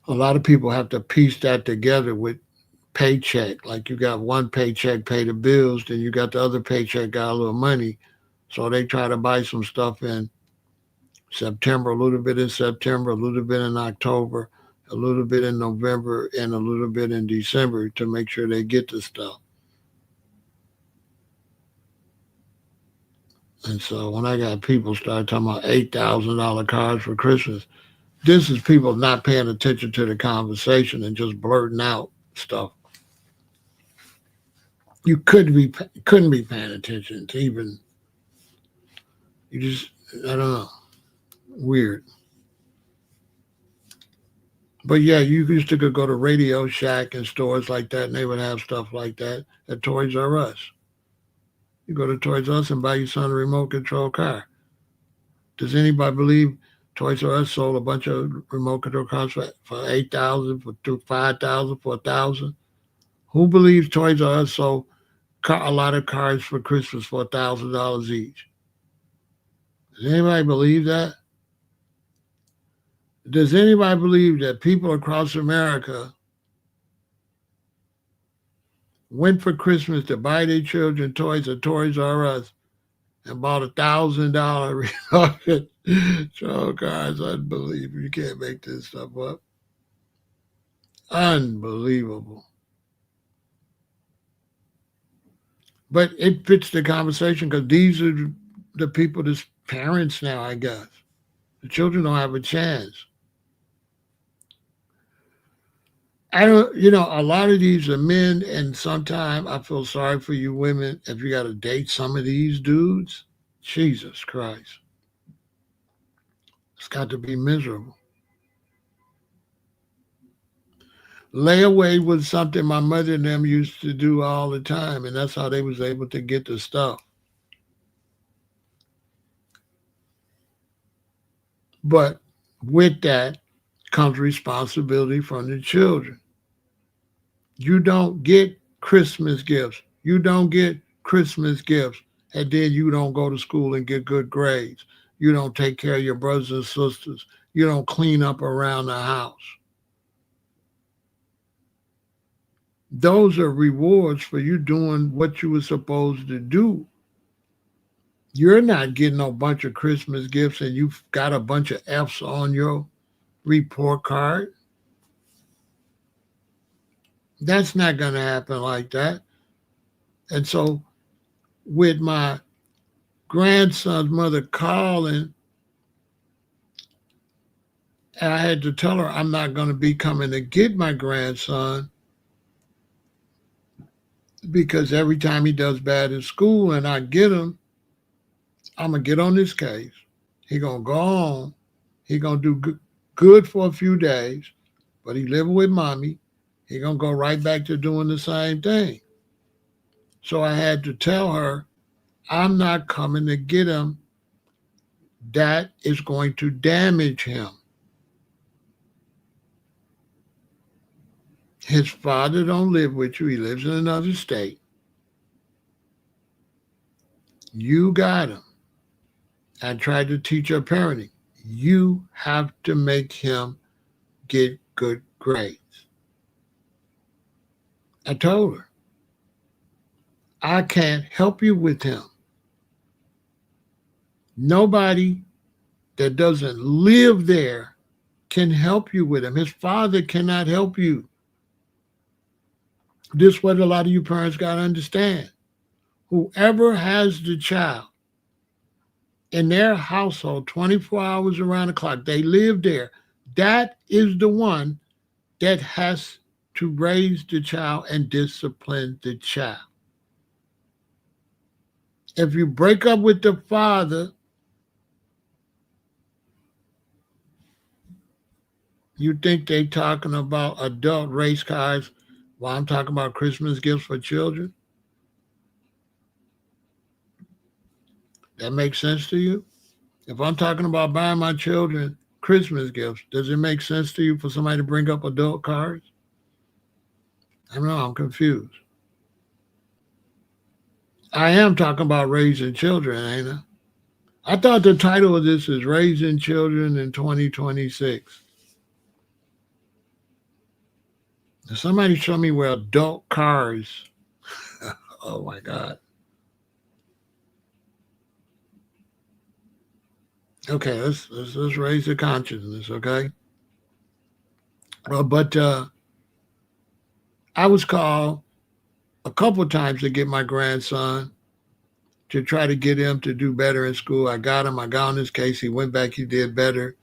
Speaker 1: A lot of people have to piece that together with paycheck. Like you got one paycheck pay the bills, then you got the other paycheck got a little money. So they try to buy some stuff in September, a little bit in September, a little bit in October, a little bit in November, and a little bit in December to make sure they get the stuff. And so when I got people start talking about $8,000 cards for Christmas, this is people not paying attention to the conversation and just blurting out stuff. You couldn't be paying attention to even you just I don't know weird. But yeah, you used to could go to Radio Shack and stores like that, and they would have stuff like that at Toys R Us. You go to Toys R Us and buy your son a remote control car. Does anybody believe Toys R Us sold a bunch of remote control cars for 8,000, for 5,000, for 1,000? Who believes Toys R Us sold a lot of cars for Christmas for $1,000 each? Does anybody believe that? Does anybody believe that people across America went for Christmas to buy their children toys at Toys R Us and bought $1,000 troll cars? Unbelievable. You can't make this stuff up. Unbelievable. But it fits the conversation because these are the people that's parents now, I guess. The children don't have a chance. I don't, a lot of these are men, and sometimes I feel sorry for you women if you got to date some of these dudes. Jesus Christ. It's got to be miserable. Layaway was something my mother and them used to do all the time, and that's how they was able to get the stuff. But with that comes responsibility from the children. You don't get Christmas gifts. You don't get Christmas gifts. And then you don't go to school and get good grades. You don't take care of your brothers and sisters. You don't clean up around the house. Those are rewards for you doing what you were supposed to do. You're not getting a bunch of Christmas gifts and you've got a bunch of F's on your report card. That's not going to happen like that. And so, with my grandson's mother calling, and I had to tell her I'm not going to be coming to get my grandson because every time he does bad in school and I get him, I'm going to get on this case. He going to go on. He going to do good for a few days, but he living with mommy. He going to go right back to doing the same thing. So I had to tell her, I'm not coming to get him. That is going to damage him. His father don't live with you. He lives in another state. You got him. I tried to teach her parenting. You have to make him get good grades. I told her, I can't help you with him. Nobody that doesn't live there can help you with him. His father cannot help you. This is what a lot of you parents got to understand. Whoever has the child in their household 24 hours around the clock, they live there, that is the one that has to raise the child and discipline the child. If you break up with the father, you think they talking about adult race cars while I'm talking about Christmas gifts for children? That makes sense to you? If I'm talking about buying my children Christmas gifts, does it make sense to you for somebody to bring up adult cars? I don't know, I'm confused. I am talking about raising children, ain't I? I thought the title of this is Raising Children in 2026. Somebody show me where adult cars. Oh my God. Okay, let's raise the consciousness, okay? But I was called a couple of times to get my grandson to try to get him to do better in school. I got him. I got on his case. He went back. He did better.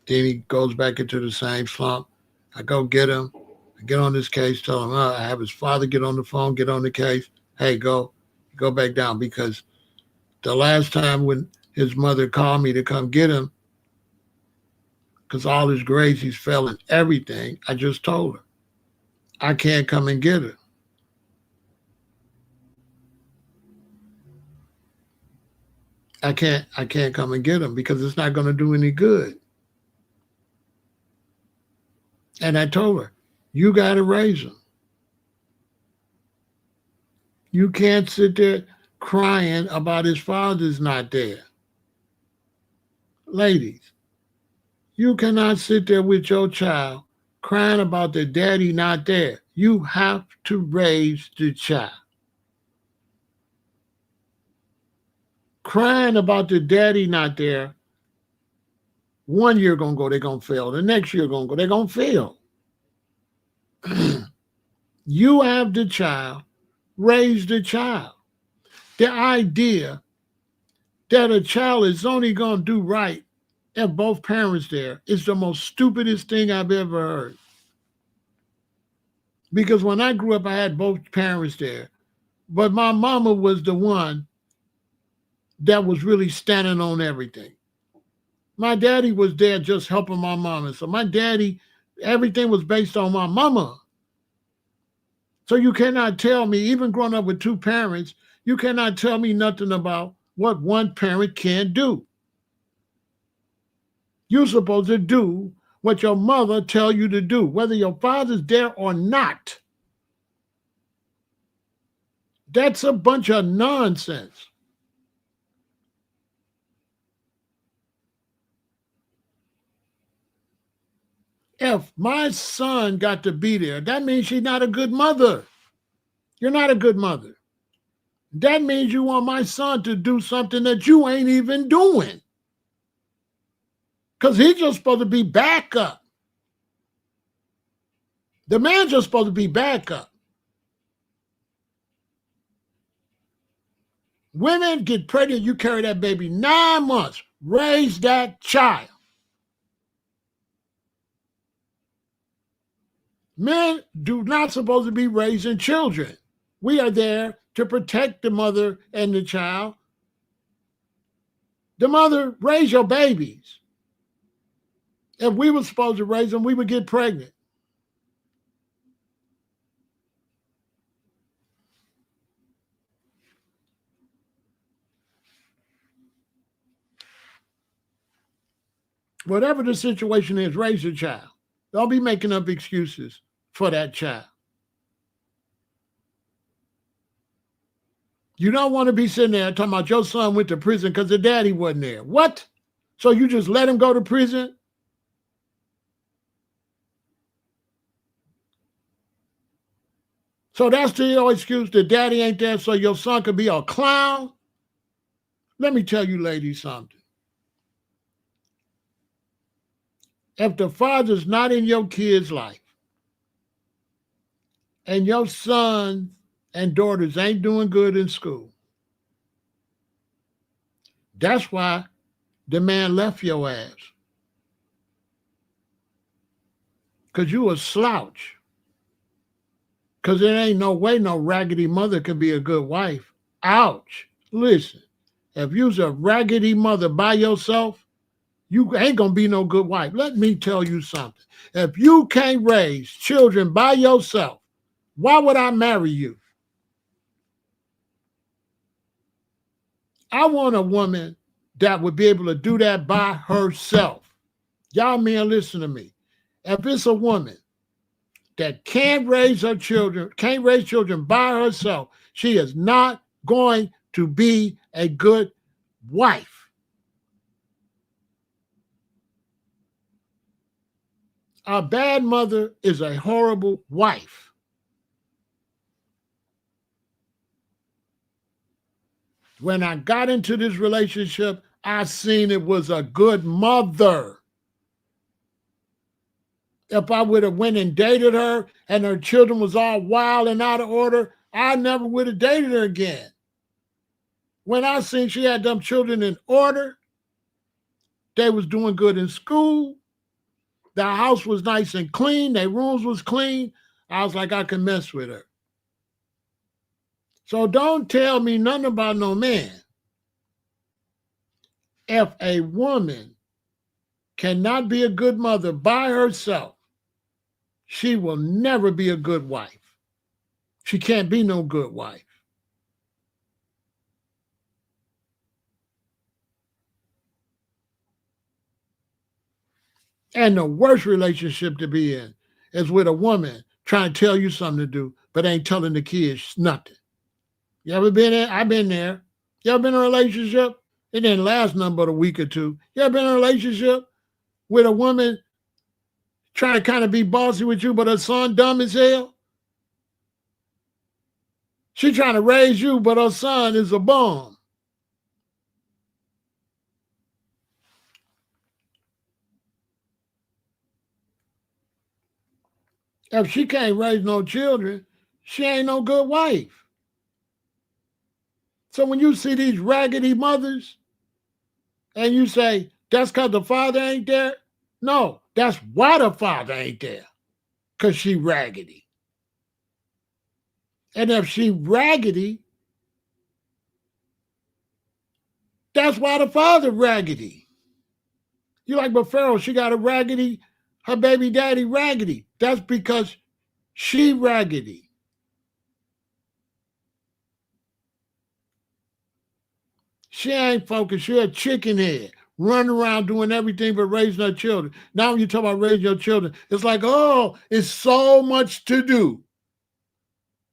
Speaker 1: Then he goes back into the same slump. I go get him. I get on this case, tell him, I have his father get on the phone, get on the case. Hey, go back down. Because the last time when his mother called me to come get him, because all his grades, he's failing everything, I just told her, I can't come and get her. I can't come and get him because it's not going to do any good. And I told her, you got to raise him. You can't sit there crying about his father's not there. Ladies, you cannot sit there with your child crying about the daddy not there. You have to raise the child. Crying about the daddy not there, 1 year going to go, they're going to fail. The next year going to go, they're going to fail. You have the child, raise the child. The idea that a child is only going to do right if both parents there is the most stupidest thing I've ever heard. Because when I grew up, I had both parents there. But my mama was the one that was really standing on everything. My daddy was there just helping my mama. So my daddy, everything was based on my mama. So you cannot tell me, even growing up with two parents, you cannot tell me nothing about what one parent can do. You're supposed to do what your mother tell you to do, whether your father's there or not. That's a bunch of nonsense. If my son got to be there, that means she's not a good mother. You're not a good mother. That means you want my son to do something that you ain't even doing. Because he's just supposed to be backup. The man's just supposed to be backup. Women get pregnant, you carry that baby 9 months. Raise that child. Men do not supposed to be raising children. We are there to protect the mother and the child. The mother, raise your babies. If we were supposed to raise them, we would get pregnant. Whatever the situation is, raise your child. Don't be making up excuses for that child. You don't want to be sitting there talking about your son went to prison because the daddy wasn't there. What? So you just let him go to prison? So that's your excuse, the daddy ain't there so your son could be a clown? Let me tell you ladies something. If the father's not in your kid's life and your sons and daughters ain't doing good in school, that's why the man left your ass. Because you a slouch. Because there ain't no way no raggedy mother can be a good wife. Ouch. Listen, if you's a raggedy mother by yourself, you ain't going to be no good wife. Let me tell you something. If you can't raise children by yourself, why would I marry you? I want a woman that would be able to do that by herself. Y'all men, listen to me. If it's a woman that can't raise her children, can't raise children by herself, she is not going to be a good wife. A bad mother is a horrible wife. When I got into this relationship, I seen it was a good mother. If I would have went and dated her and her children was all wild and out of order, I never would have dated her again. When I seen she had them children in order, they was doing good in school, the house was nice and clean, their rooms was clean, I was like, I can mess with her. So don't tell me nothing about no man. If a woman cannot be a good mother by herself, she will never be a good wife. She can't be no good wife. And the worst relationship to be in is with a woman trying to tell you something to do, but ain't telling the kids nothing. You ever been there? I've been there. You ever been in a relationship? It didn't last nothing but a week or two. You ever been in a relationship with a woman trying to kind of be bossy with you, but her son dumb as hell? She trying to raise you, but her son is a bum. If she can't raise no children, she ain't no good wife. So when you see these raggedy mothers and you say, that's because the father ain't there? No, that's why the father ain't there. Because she raggedy. And if she raggedy, that's why the father raggedy. You like, but Pharaoh, she got a raggedy, her baby daddy raggedy. That's because she raggedy. She ain't focused. She a chicken head. running around doing everything but raising their children. Now when you talk about raising your children, it's like, oh, it's so much to do.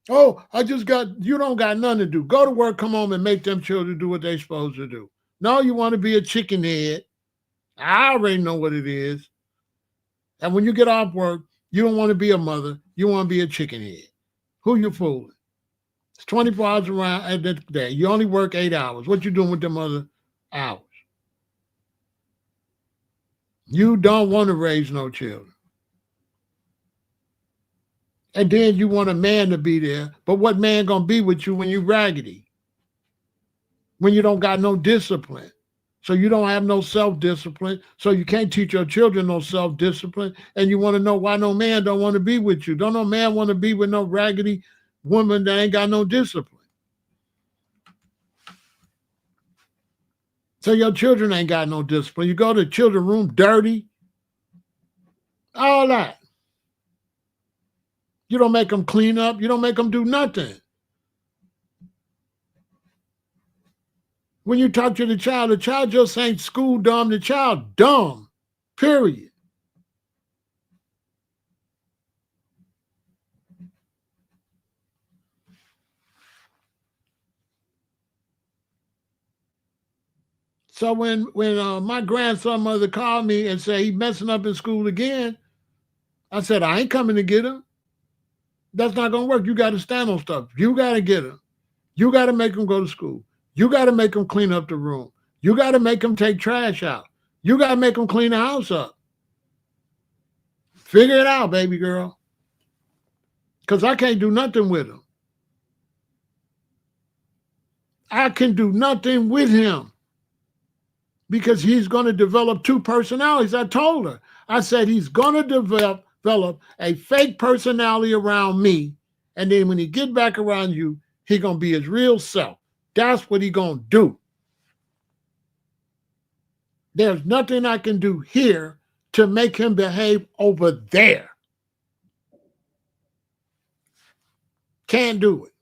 Speaker 1: Oh, you don't got nothing to do. Go to work, come home, and make them children do what they're supposed to do. No, you want to be a chicken head. I already know what it is. And when you get off work, you don't want to be a mother. You want to be a chicken head. Who you fooling? It's 24 hours around at the day. You only work 8 hours. What you doing with them other hours? You don't want to raise no children. And then you want a man to be there. But what man gonna be with you when you raggedy? When you don't got no discipline? So you don't have no self-discipline. So you can't teach your children no self-discipline. And you want to know why no man don't want to be with you. Don't no man want to be with no raggedy woman that ain't got no discipline. So your children ain't got no discipline. You go to the children's room dirty. All that. You don't make them clean up. You don't make them do nothing. When you talk to the child just ain't school dumb. The child dumb, period. So when my grandson mother called me and said he messing up in school again, I said, I ain't coming to get him. That's not going to work. You got to stand on stuff. You got to get him. You got to make him go to school. You got to make him clean up the room. You got to make him take trash out. You got to make him clean the house up. Figure it out, baby girl. Because I can't do nothing with him. I can do nothing with him. Because he's going to develop two personalities. I told her. I said he's going to develop a fake personality around me. And then when he get back around you, he going to be his real self. That's what he going to do. There's nothing I can do here to make him behave over there. Can't do it.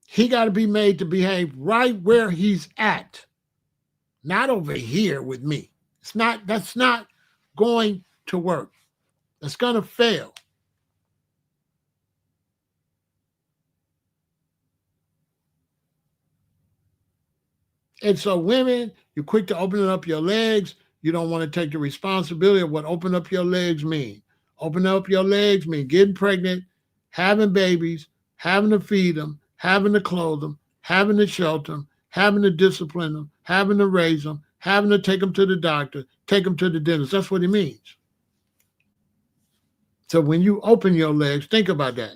Speaker 1: He got to be made to behave right where he's at. Not over here with me. That's not going to work. It's going to fail. And so women, you're quick to open up your legs. You don't want to take the responsibility of what open up your legs mean. Open up your legs mean getting pregnant, having babies, having to feed them, having to clothe them, having to shelter them, having to discipline them, having to raise them, having to take them to the doctor, take them to the dentist. That's what it means. So when you open your legs, think about that.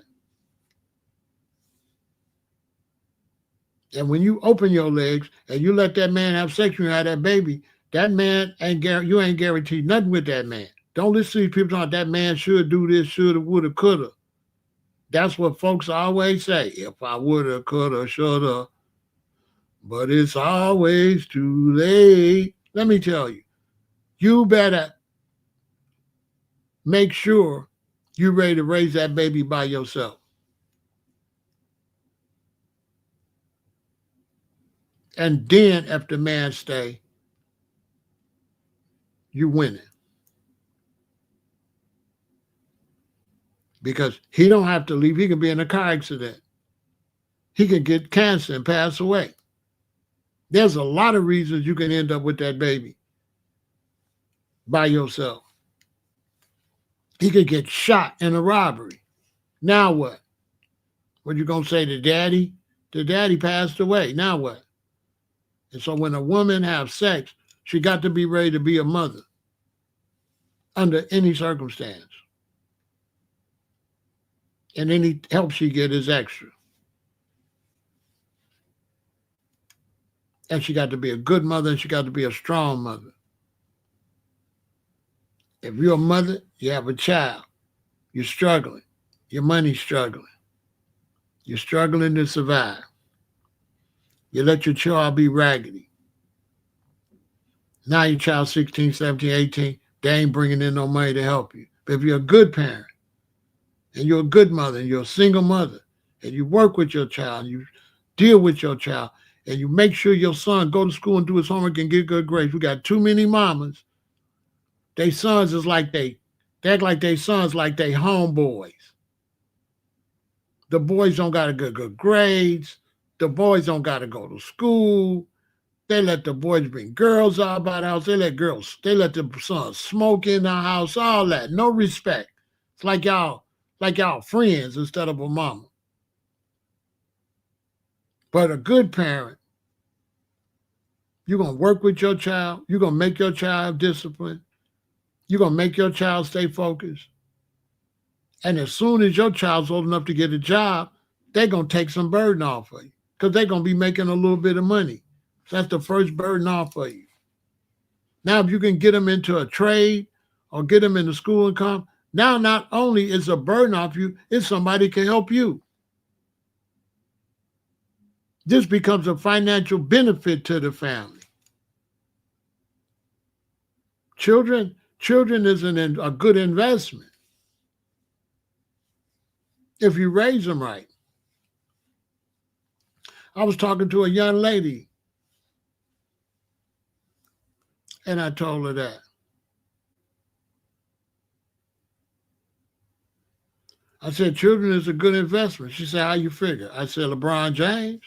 Speaker 1: And when you open your legs and you let that man have sex when you have that baby, that man you ain't guaranteed nothing with that man. Don't listen to these people talking that man should do this, shoulda, woulda, coulda. That's what folks always say. If I woulda, coulda, shoulda. But it's always too late. Let me tell you, you better make sure you're ready to raise that baby by yourself. And then if the man stay, you winning. Because he don't have to leave. He can be in a car accident. He can get cancer and pass away. There's a lot of reasons you can end up with that baby by yourself. He could get shot in a robbery. Now what? What you gonna say to daddy? The daddy passed away. Now what? And so when a woman has sex, she got to be ready to be a mother under any circumstance. And any help she get is extra. And she got to be a good mother, and she got to be a strong mother. If you're a mother, you have a child, you're struggling, your money's struggling, you're struggling to survive. You let your child be raggedy. Now your child 16, 17, 18, they ain't bringing in no money to help you. But if you're a good parent, and you're a good mother, and you're a single mother, and you work with your child, and you deal with your child, and you make sure your son go to school and do his homework and get good grades. We got too many mamas. They sons is like they act like they sons like they homeboys. The boys don't got to get good grades. The boys don't got to go to school. They let the boys bring girls out by the house. They let the sons smoke in the house, all that. No respect. It's like y'all friends instead of a mama. But a good parent, you're going to work with your child. You're going to make your child disciplined. You're going to make your child stay focused. And as soon as your child's old enough to get a job, they're going to take some burden off of you because they're going to be making a little bit of money. So that's the first burden off for you. Now, if you can get them into a trade or get them into school income, now not only is a burden off you, it's somebody can help you. This becomes a financial benefit to the family. Children is a good investment if you raise them right. I was talking to a young lady, and I told her that. I said, children is a good investment. She said, how you figure? I said, LeBron James,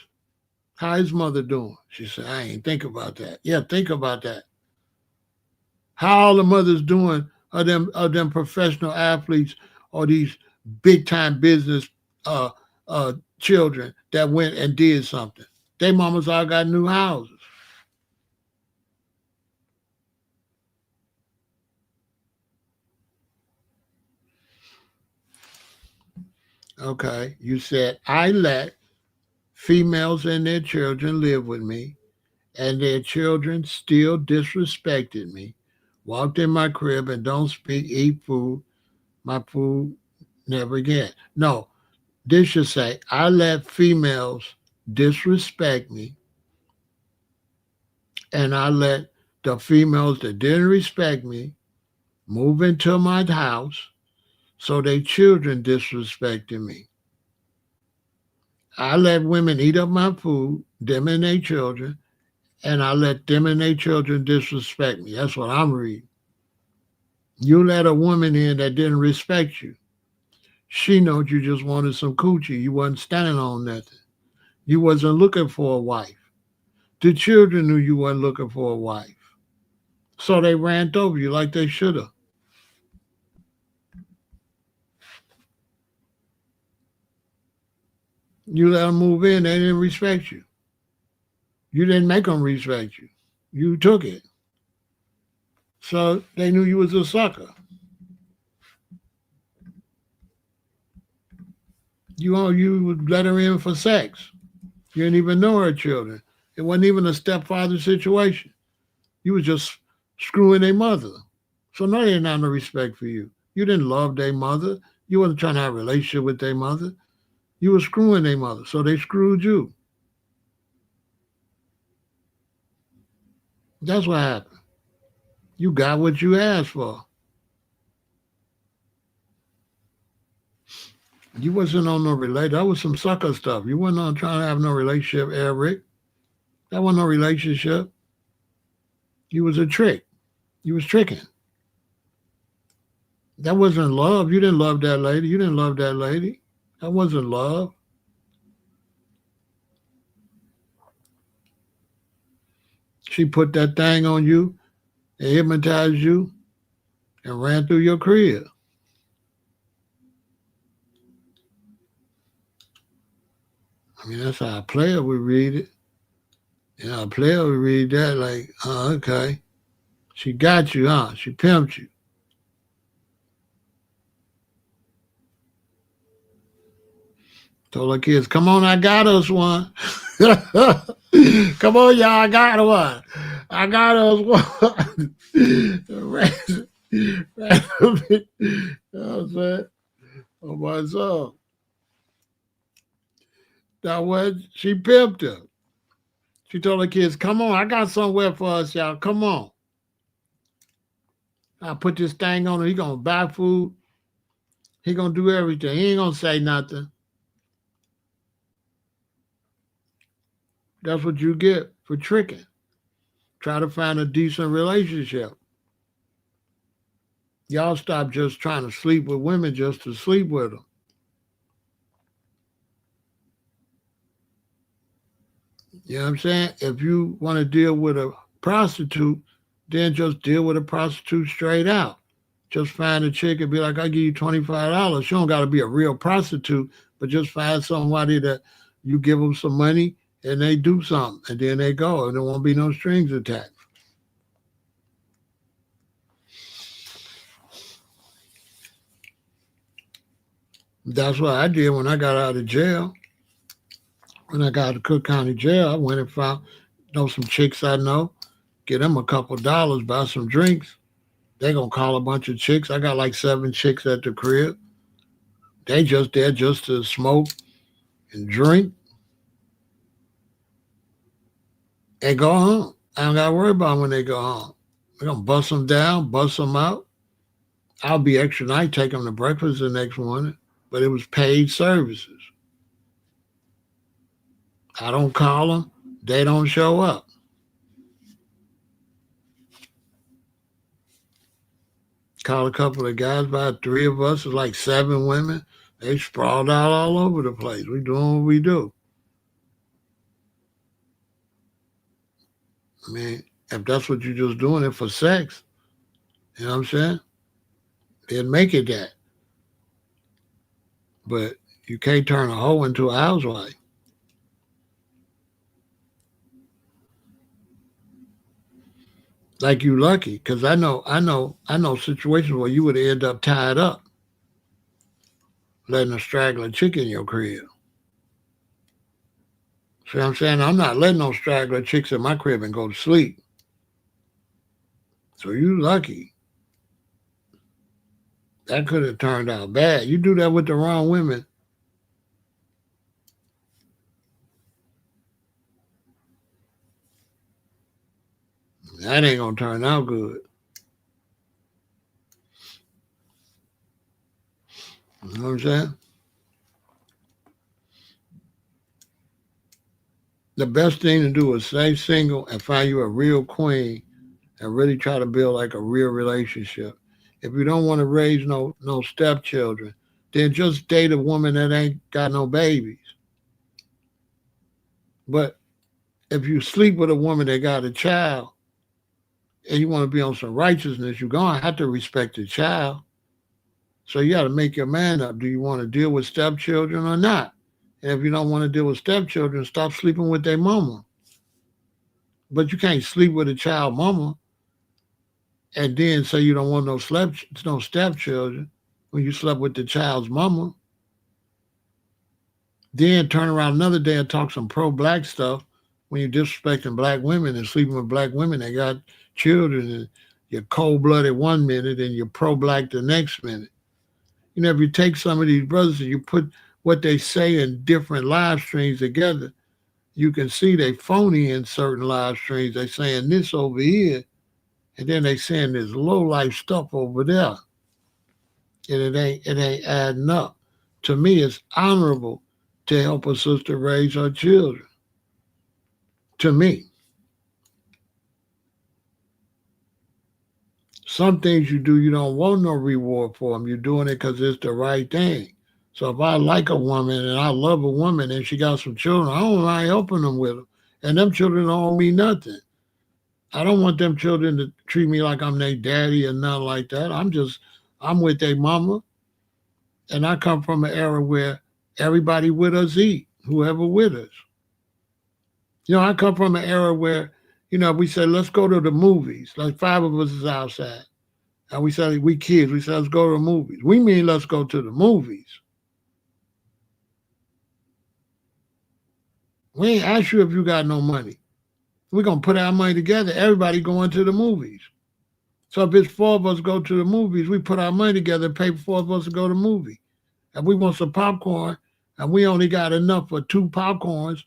Speaker 1: how his mother doing? She said, I ain't think about that. Yeah, think about that. How all the mothers doing are them professional athletes or these big time business children that went and did something. They mamas all got new houses. Okay, you said I let females and their children live with me, and their children still disrespected me, walked in my crib and don't speak, eat food, my food never get. No, this should say, I let females disrespect me, and I let the females that didn't respect me move into my house, so their children disrespected me. I let women eat up my food, them and their children, and I let them and their children disrespect me. That's what I'm reading. You let a woman in that didn't respect you. She knows you just wanted some coochie. You wasn't standing on nothing. You wasn't looking for a wife. The children knew you wasn't looking for a wife. So they ran over you like they should have. You let them move in, they didn't respect you. You didn't make them respect you. You took it. So they knew you was a sucker. You would let her in for sex. You didn't even know her children. It wasn't even a stepfather situation. You was just screwing their mother. So no, they didn't have no respect for you. You didn't love their mother. You wasn't trying to have a relationship with their mother. You were screwing their mother. So they screwed you. That's what happened. You got what you asked for. You wasn't on no relationship. That was some sucker stuff. You wasn't on trying to have no relationship, Eric. That wasn't no relationship. You was a trick. You was tricking. That wasn't love. You didn't love that lady. You didn't love that lady. That wasn't love. She put that thing on you and hypnotized you and ran through your crib. I mean, that's how a player would read it. You know, a player would read that like, oh, okay. She got you, huh? She pimped you. Told her kids, come on, I got us one. Come on, y'all, I got one. I got us one. You know what I'm saying? Oh, my son. That was, she pimped her. She told her kids, come on, I got somewhere for us, y'all. Come on. I put this thing on him. He gonna buy food. He gonna do everything. He ain't gonna say nothing. That's what you get for tricking. Try to find a decent relationship. Y'all stop just trying to sleep with women just to sleep with them. You know what I'm saying? If you want to deal with a prostitute, then just deal with a prostitute straight out. Just find a chick and be like, I'll give you $25. She don't got to be a real prostitute, but just find somebody that you give them some money and they do something and then they go and there won't be no strings attached. That's what I did when I got out of jail. When I got out of Cook County Jail, I went and found some chicks I know, get them a couple dollars, buy some drinks. They gonna call a bunch of chicks. I got like 7 chicks at the crib. They just there just to smoke and drink and go home. I don't gotta worry about when they go home. We're gonna bust them down, bust them out. I'll be extra night, take them to breakfast the next morning. But it was paid services. I don't call them. They don't show up. Called a couple of guys, about 3 of us, it was like 7 women. They sprawled out all over the place. We doing what we do. I mean, if that's what you're just doing it for sex, you know what I'm saying? Then make it that. But you can't turn a hoe into a housewife. Like you lucky, because I know situations where you would end up tied up, letting a straggler chick in your crib. See what I'm saying? I'm not letting no straggler chicks in my crib and go to sleep. So you lucky. That could have turned out bad. You do that with the wrong women. That ain't gonna turn out good. You know what I'm saying? The best thing to do is stay single and find you a real queen and really try to build like a real relationship. If you don't want to raise no stepchildren, then just date a woman that ain't got no babies. But if you sleep with a woman that got a child and you want to be on some righteousness, you're gonna have to respect the child. So you got to make your mind up. Do you want to deal with stepchildren or not? And if you don't want to deal with stepchildren, stop sleeping with their mama. But you can't sleep with a child mama and then say you don't want no stepchildren when you slept with the child's mama. Then turn around another day and talk some pro-black stuff when you're disrespecting black women and sleeping with black women that got children and you're cold-blooded one minute and you're pro-black the next minute. You know, if you take some of these brothers and you put what they say in different live streams together, you can see they phony in certain live streams. They saying this over here, and then they saying this low life stuff over there, and it ain't adding up. To me, it's honorable to help a sister raise her children. To me, some things you do, you don't want no reward for them. You're doing it because it's the right thing. So if I like a woman and I love a woman and she got some children, I don't mind helping them with them. And them children don't owe me nothing. I don't want them children to treat me like I'm their daddy or nothing like that. I'm with their mama. And I come from an era where everybody with us eat, whoever with us. You know, I come from an era where, we say, let's go to the movies. Like 5 of us is outside. And we say, we kids, we say, let's go to the movies. We mean let's go to the movies. We ain't ask you if you got no money. We're going to put our money together. Everybody going to the movies. So if it's 4 of us go to the movies, we put our money together and pay for 4 of us to go to the movie. And we want some popcorn, and we only got enough for 2 popcorns.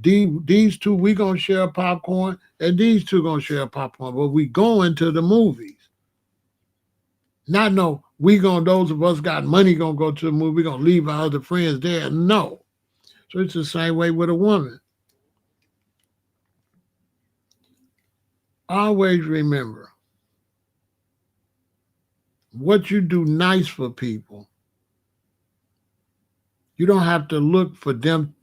Speaker 1: These 2, we going to share popcorn, and these 2 going to share popcorn. But we going to the movies. Not no, those of us got money going to go to the movie. We're going to leave our other friends there. No. So it's the same way with a woman. Always remember, what you do nice for people, you don't have to look for them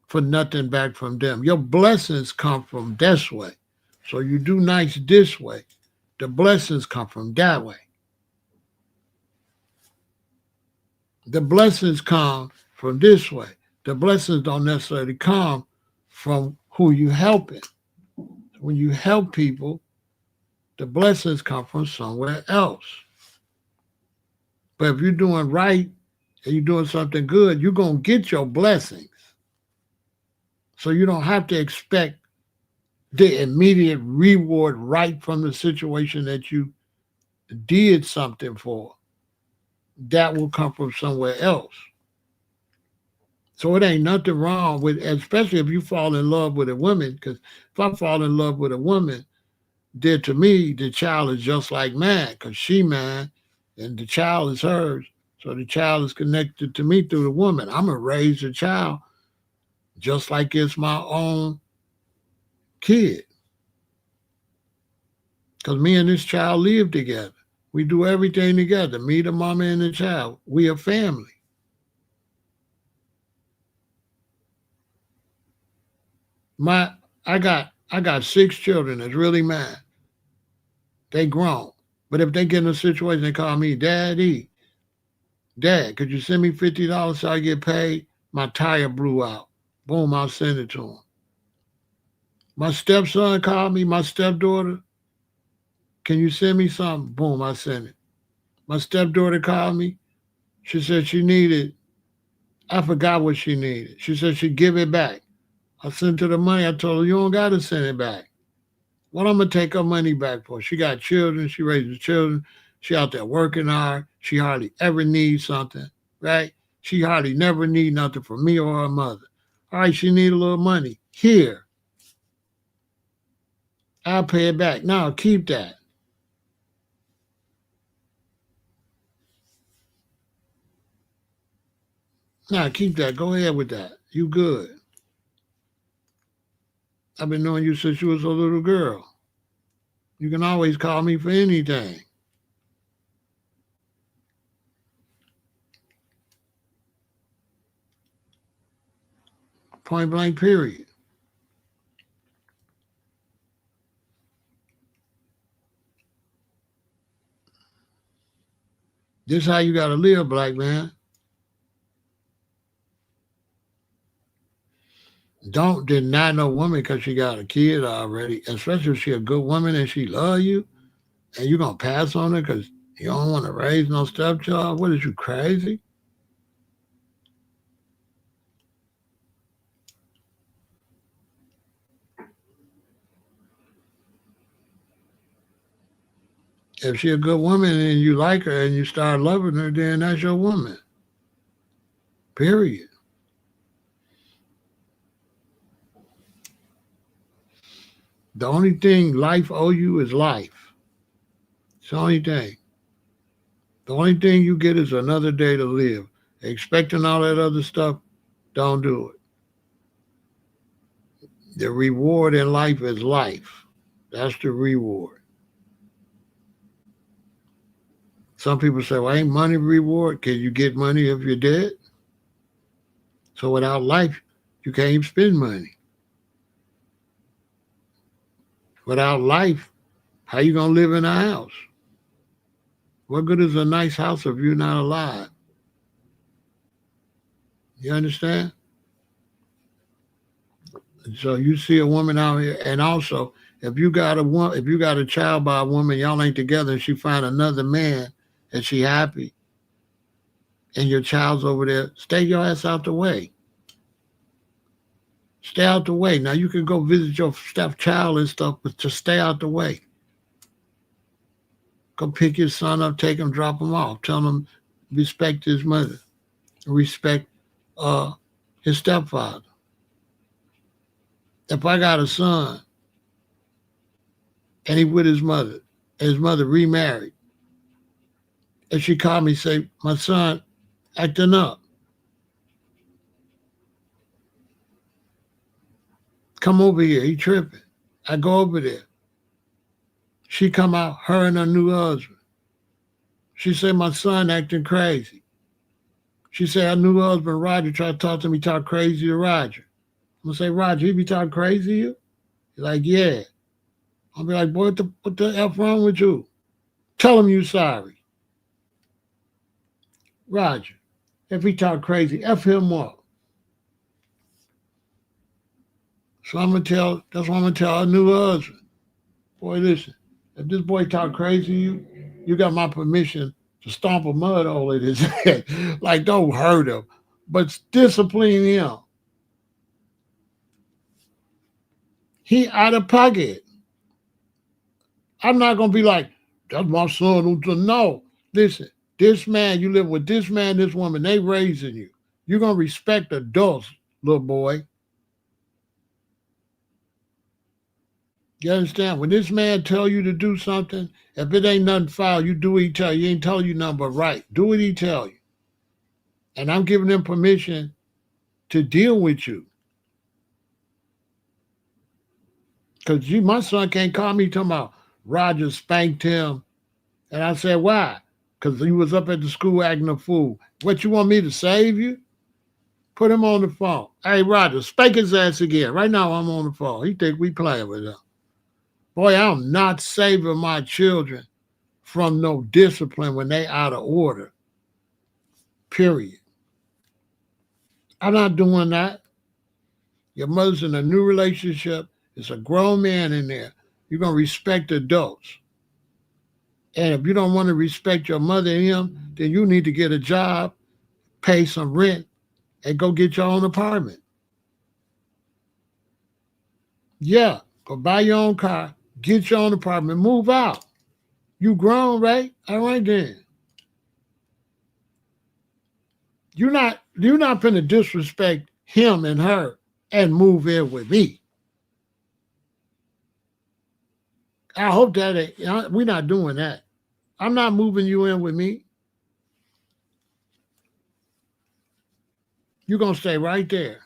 Speaker 1: for nothing back from them. Your blessings come from this way. So you do nice this way. The blessings come from that way. The blessings come from this way. The blessings don't necessarily come from who you helping. When you help people, the blessings come from somewhere else. But if you're doing right and you're doing something good, you're going to get your blessings. So you don't have to expect the immediate reward right from the situation that you did something for. That will come from somewhere else. So it ain't nothing wrong with, especially if you fall in love with a woman, because if I fall in love with a woman, then to me, the child is just like mine, because she mine and the child is hers. So the child is connected to me through the woman. I'm going to raise the child just like it's my own kid. Because me and this child live together. We do everything together. Me, the mama, and the child. We a family. My I got 6 children that's really mine. They grown. But if they get in a situation, they call me Daddy. Dad, could you send me $50 so I get paid? My tire blew out. Boom, I'll send it to him. My stepson called me, my stepdaughter. Can you send me something? Boom, I sent it. My stepdaughter called me. She said she needed, I forgot what she needed. She said she'd give it back. I sent her the money. I told her, you don't got to send it back. What I'm going to take her money back for? She got children. She raises children. She out there working hard. She hardly ever needs something, right? She hardly never need nothing from me or her mother. All right, she need a little money. Here, I'll pay it back. Now, keep that. Now, keep that. Go ahead with that. You good. I've been knowing you since you was a little girl. You can always call me for anything. Point blank, period. This how you got to live, black man. Don't deny no woman because she got a kid already, especially if she a good woman and she love you, and you gonna pass on her because you don't want to raise no stepchild. What is you crazy? If she a good woman and you like her and you start loving her, then that's your woman. Period. The only thing life owe you is life. It's the only thing. The only thing you get is another day to live. Expecting all that other stuff, don't do it. The reward in life is life. That's the reward. Some people say, well, ain't money reward? Can you get money if you're dead? So without life, you can't even spend money. Without life, how you gonna live in a house? What good is a nice house if you're not alive? You understand? So you see a woman out here, and also if you got a child by a woman, y'all ain't together, and she find another man, and she happy, and your child's over there, stay your ass out the way. Stay out the way. Now you can go visit your stepchild and stuff, but just stay out the way. Go pick your son up, take him, drop him off. Tell him respect his mother, respect uh, his stepfather. If I got a son and he with his mother remarried, and she called me say, my son acting up, come over here, he tripping. I go over there. She come out, her and her new husband. She said, my son acting crazy. She said, her new husband, Roger, tried to talk to me, talk crazy to Roger. I'm going to say, Roger, he be talking crazy to you? He's like, yeah. I'll be like, boy, what the F wrong with you? Tell him you sorry. Roger, if he talk crazy, F him up. So that's what I'm going to tell her new husband. Boy, listen, if this boy talk crazy to you, you got my permission to stomp a mud hole in his head. Like, don't hurt him, but discipline him. He out of pocket. I'm not going to be like, that's my son. No, listen, this man, you live with this man, this woman, they raising you. You're going to respect adults, little boy. You understand? When this man tell you to do something, if it ain't nothing foul, you do what he tell you. He ain't telling you nothing but right. Do what he tell you. And I'm giving him permission to deal with you. Because my son can't call me talking about Roger spanked him. And I said, why? Because he was up at the school acting a fool. What, you want me to save you? Put him on the phone. Hey, Roger, spank his ass again. Right now I'm on the phone. He think we playing with him. Boy, I'm not saving my children from no discipline when they out of order. Period. I'm not doing that. Your mother's in a new relationship. There's a grown man in there. You're going to respect adults. And if you don't want to respect your mother and him, then you need to get a job, pay some rent, and go get your own apartment. Yeah, go buy your own car, get your own apartment, move out. You grown, right? All right then. You're not finna disrespect him and her and move in with me. I hope that we're not doing that. I'm not moving you in with me. You're gonna stay right there.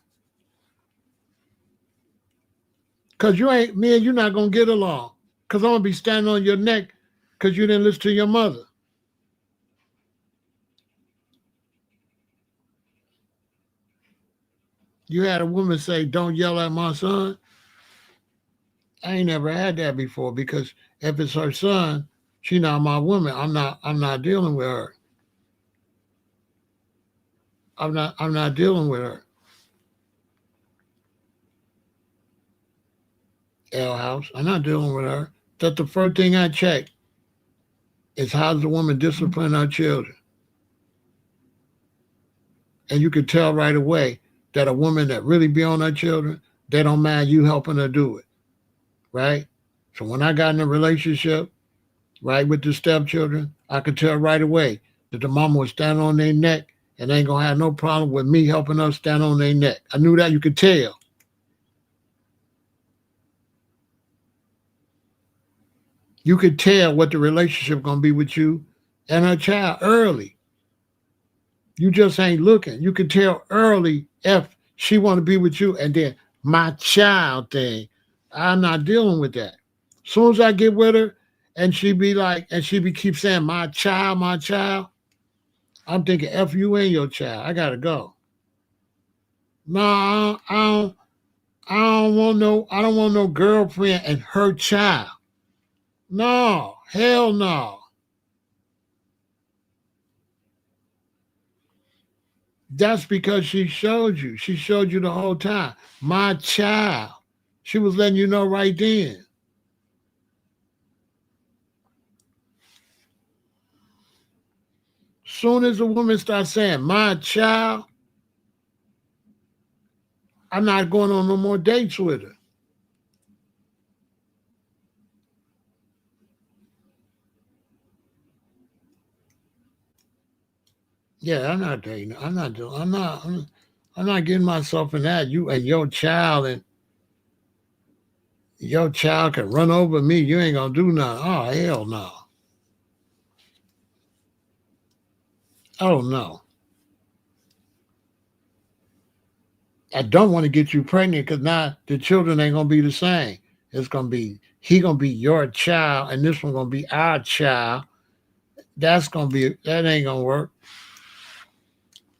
Speaker 1: Cause me and you're not gonna get along. Cause I'm gonna be standing on your neck because you didn't listen to your mother. You had a woman say, don't yell at my son. I ain't never had that before because if it's her son, she not my woman. I'm not dealing with her. I'm not dealing with her. L House. I'm not dealing with her. That's the first thing I check is how's the woman discipline her children. And you can tell right away that a woman that really be on her children, they don't mind you helping her do it. Right? So when I got in a relationship, right, with the stepchildren, I could tell right away that the mama was standing on their neck and they ain't gonna have no problem with me helping her stand on their neck. I knew that. You could tell. You could tell what the relationship gonna be with you and her child early. You just ain't looking. You can tell early if she want to be with you, and then my child thing. I'm not dealing with that. As soon as I get with her, and she be like, and she be keep saying my child. I'm thinking F you and your child. I gotta go. No, I don't want no girlfriend and her child. No, hell no. That's because she showed you. She showed you the whole time. My child. She was letting you know right then. Soon as a woman starts saying, my child, I'm not going on no more dates with her. Yeah, I'm not dating. I'm not getting myself in that. You and your child can run over me. You ain't gonna do nothing. Oh hell no. Oh no. I don't want to get you pregnant because now the children ain't gonna be the same. It's gonna be he gonna be your child, and this one gonna be our child. That ain't gonna work.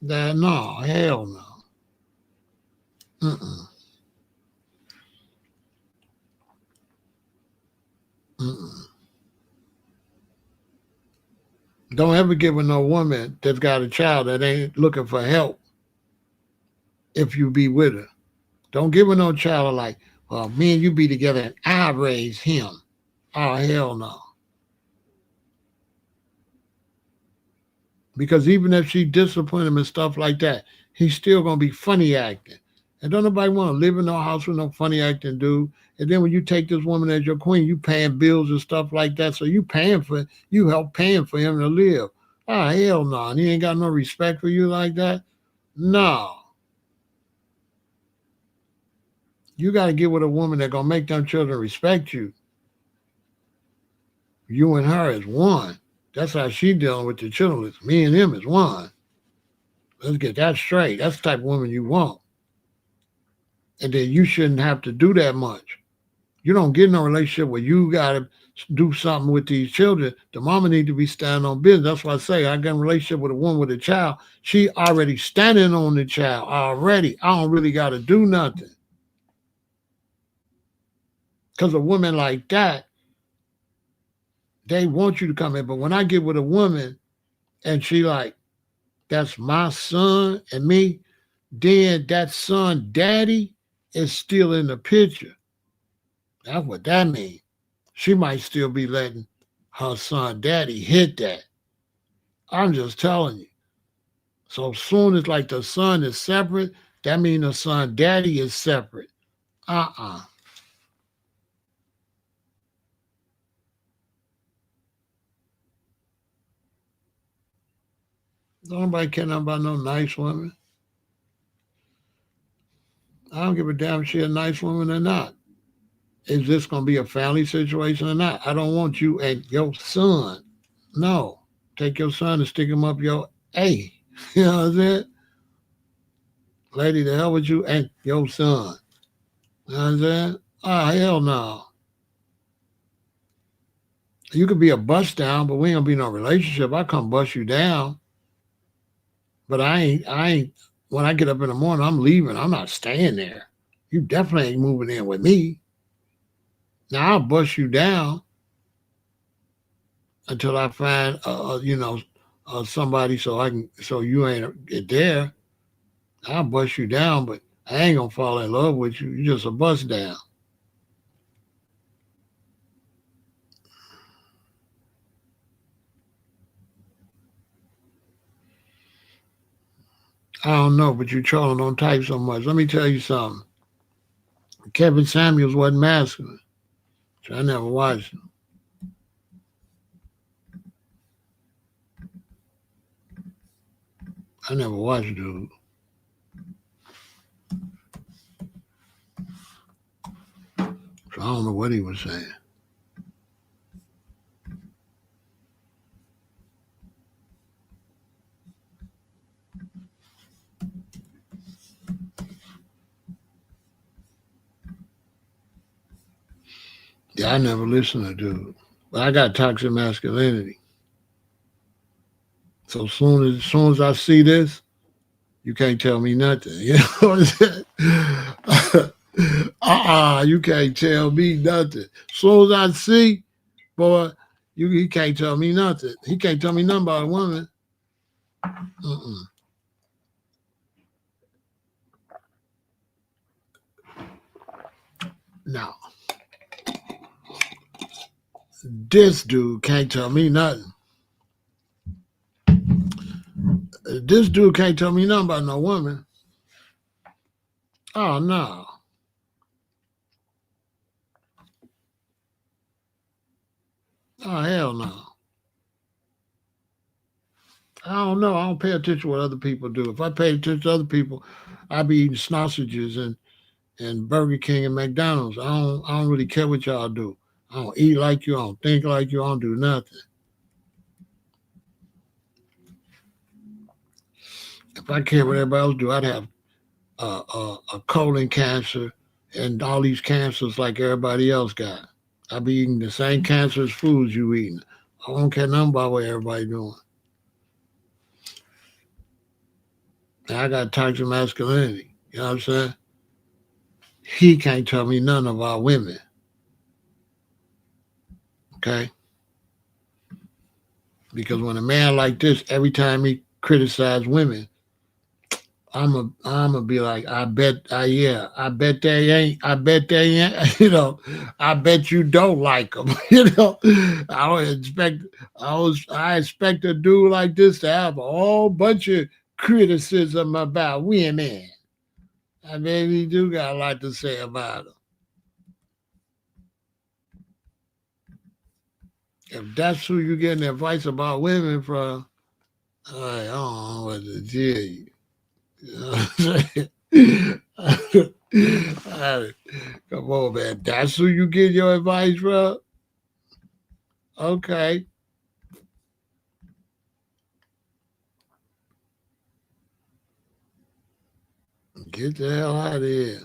Speaker 1: That no, hell no. Mm-mm, mm-mm. Don't ever get with no woman that's got a child that ain't looking for help if you be with her. Don't give her no child like, well, me and you be together and I raise him. Oh, hell no. Because even if she discipline him and stuff like that, he's still gonna be funny acting. And don't nobody want to live in no house with no funny acting dude. And then when you take this woman as your queen, you paying bills and stuff like that. So you help paying for him to live. Ah, hell no. And he ain't got no respect for you like that. No. You gotta get with a woman that gonna make them children respect you. You and her is one. That's how she dealing with the children. Me and him is one. Let's get that straight. That's the type of woman you want. And then you shouldn't have to do that much. You don't get in a relationship where you gotta do something with these children. The mama need to be standing on business. That's why I say I got in a relationship with a woman with a child. She already standing on the child already. I don't really gotta do nothing. Because a woman like that, they want you to come in. But when I get with a woman and she like, that's my son and me, then that son daddy is still in the picture. That's what that means. She might still be letting her son daddy hit that. I'm just telling you. So soon as like the son is separate, that means the son daddy is separate. Uh-uh. Nobody care nothing about no nice woman. I don't give a damn if she a nice woman or not. Is this gonna be a family situation or not? I don't want you and your son. No. Take your son and stick him up your A. You know what I'm saying? Lady, the hell with you and your son. You know what I'm saying? Oh, hell no. You could be a bust down, but we ain't gonna be no relationship. I come bust you down, but I ain't. When I get up in the morning, I'm leaving. I'm not staying there. You definitely ain't moving in with me. Now I'll bust you down until I find, somebody so you ain't get there. I'll bust you down, but I ain't gonna fall in love with you. You just a bust down. I don't know, but you trolling don't type so much. Let me tell you something. Kevin Samuels wasn't masculine. So I never watched him. I never watched dude. So I don't know what he was saying. Yeah, I never listened to dude. But I got toxic masculinity. So soon as I see this, you can't tell me nothing. You know what I'm saying? You can't tell me nothing. Soon as I see, boy, he can't tell me nothing. He can't tell me nothing about a woman. Mm-mm. No, this dude can't tell me nothing. This dude can't tell me nothing about no woman. Oh no. Oh hell no. I don't know. I don't pay attention to what other people do. If I paid attention to other people, I'd be eating sausages and Burger King and McDonald's. I don't really care what y'all do. I don't eat like you. I don't think like you. I don't do nothing. If I cared what everybody else do, I'd have a colon cancer and all these cancers like everybody else got. I be eating the same cancerous foods you eating. I don't care nothing about what everybody doing. And I got toxic masculinity. You know what I'm saying? He can't tell me nothing about women. Okay? Because when a man like this, every time he criticize women, I'm a be like, I bet they ain't, I bet they ain't, I bet you don't like them, I would expect, I expect a dude like this to have a whole bunch of criticism about women. I mean, he do got a lot to say about them. If that's who you getting advice about women from, I don't know what to tell you. You know what I'm saying? Come on, man. That's who you get your advice from? Okay. Get the hell out of here.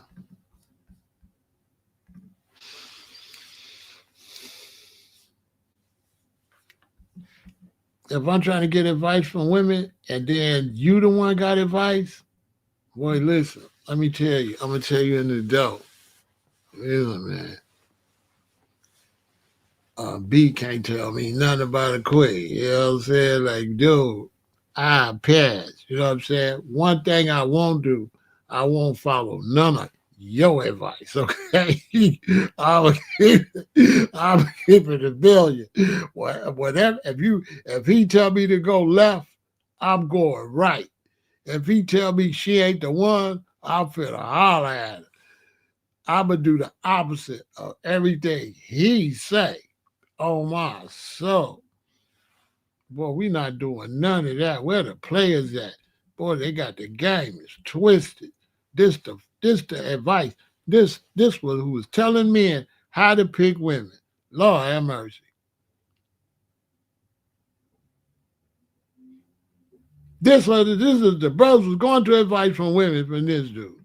Speaker 1: If I'm trying to get advice from women and then you the one got advice, boy, listen, let me tell you. I'm going to tell you an adult. Listen, man. B can't tell me nothing about a quiz. You know what I'm saying? Like, dude, I pass. You know what I'm saying? One thing I won't do, I won't follow none of your advice. Okay, I'll keep, I'll keep it a billion. Whatever. If he tell me to go left, I'm going right. If he tell me she ain't the one, I'm finna holler at her. I'ma do the opposite of everything he say. Oh my soul. Boy, we not doing none of that. Where the players at? Boy, they got the game. It's twisted. This the advice. This was who was telling men how to pick women. Lord have mercy. This is the brothers was going to advice from women from this dude.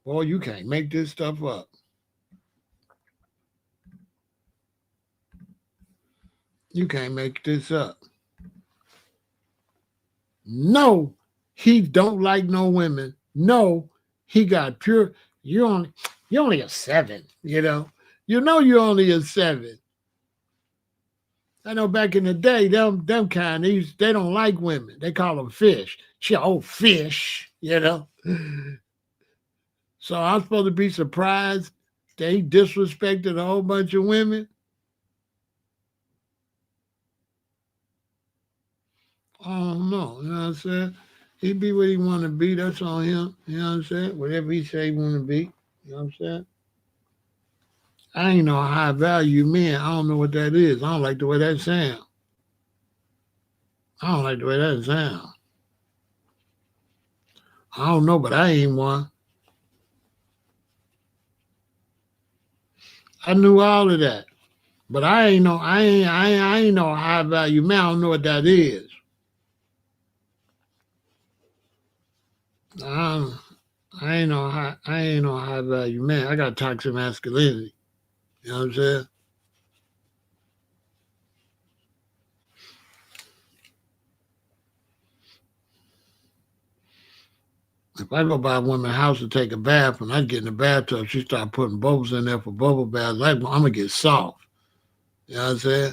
Speaker 1: Boy, you can't make this stuff up. You can't make this up. No, he don't like no women. No, he got pure. You only a seven. You're only a seven. I know back in the day, them kind they don't like women. They call them fish. She a old fish. So I'm supposed to be surprised that he disrespected a whole bunch of women. I don't know. You know what I'm saying? He be what he want to be. That's on him. You know what I'm saying? Whatever he say he want to be. You know what I'm saying? I ain't no high value men. I don't know what that is. I don't like the way that sound. I don't like the way that sound. I don't know, but I ain't one. I knew all of that. But I ain't no high value man. I don't know what that is. I, I ain't no high value man. I got toxic masculinity. You know what I'm saying? If I go by a woman's house to take a bath and I get in the bathtub, she start putting bubbles in there for bubble baths, I'm gonna get soft. You know what I'm saying?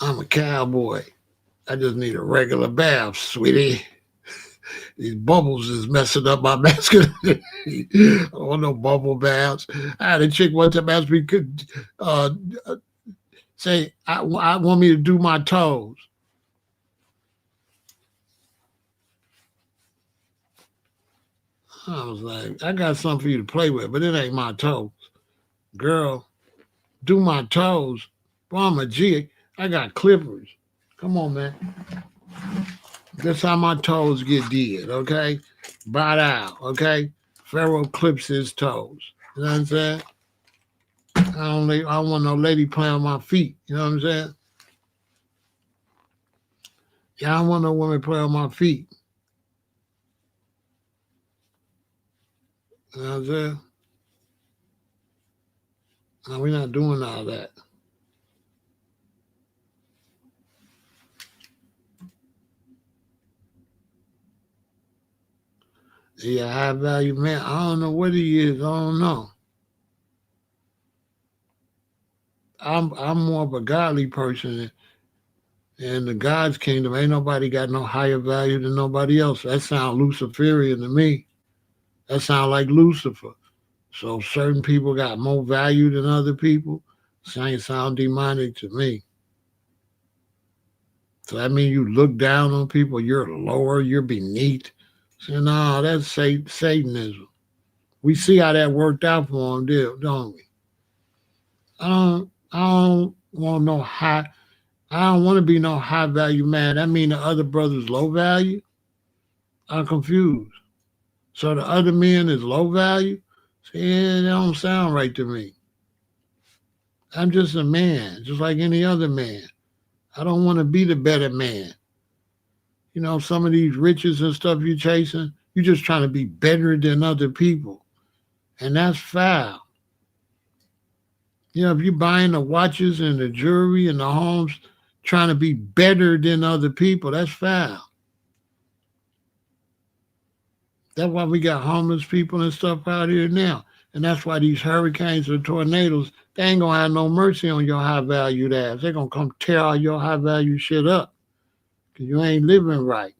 Speaker 1: I'm a cowboy. I just need a regular bath, sweetie. These bubbles is messing up my masculinity. I don't want no bubble baths. I had a chick one time ask me, could uh, say, I want me to do my toes. I was like, I got something for you to play with, but it ain't my toes. Girl, do my toes. Boy, I'm a G. I got clippers. Come on, man. That's how my toes get did, okay? Brought out, okay? Pharaoh clips his toes. You know what I'm saying? I don't want no lady playing on my feet. You know what I'm saying? Yeah, I don't want no woman playing on my feet. You know what I'm saying? No, we're not doing all that. Yeah, high value man. I don't know what he is. I don't know. I'm more of a godly person. In the God's kingdom, ain't nobody got no higher value than nobody else. That sounds Luciferian to me. That sounds like Lucifer. So certain people got more value than other people. Sound demonic to me. So that means you look down on people. You're lower. You're beneath. So no, that's Satanism. We see how that worked out for them, don't we? I don't want no high. I don't want to be no high value man. That mean the other brother's low value. I'm confused. So the other men is low value. See, that don't sound right to me. I'm just a man, just like any other man. I don't want to be the better man. You know, some of these riches and stuff you chasing, you just trying to be better than other people. And that's foul. You know, if you're buying the watches and the jewelry and the homes trying to be better than other people, that's foul. That's why we got homeless people and stuff out here now. And that's why these hurricanes and tornadoes, they ain't gonna have no mercy on your high valued ass. They're gonna come tear all your high value shit up. Cause you ain't living right.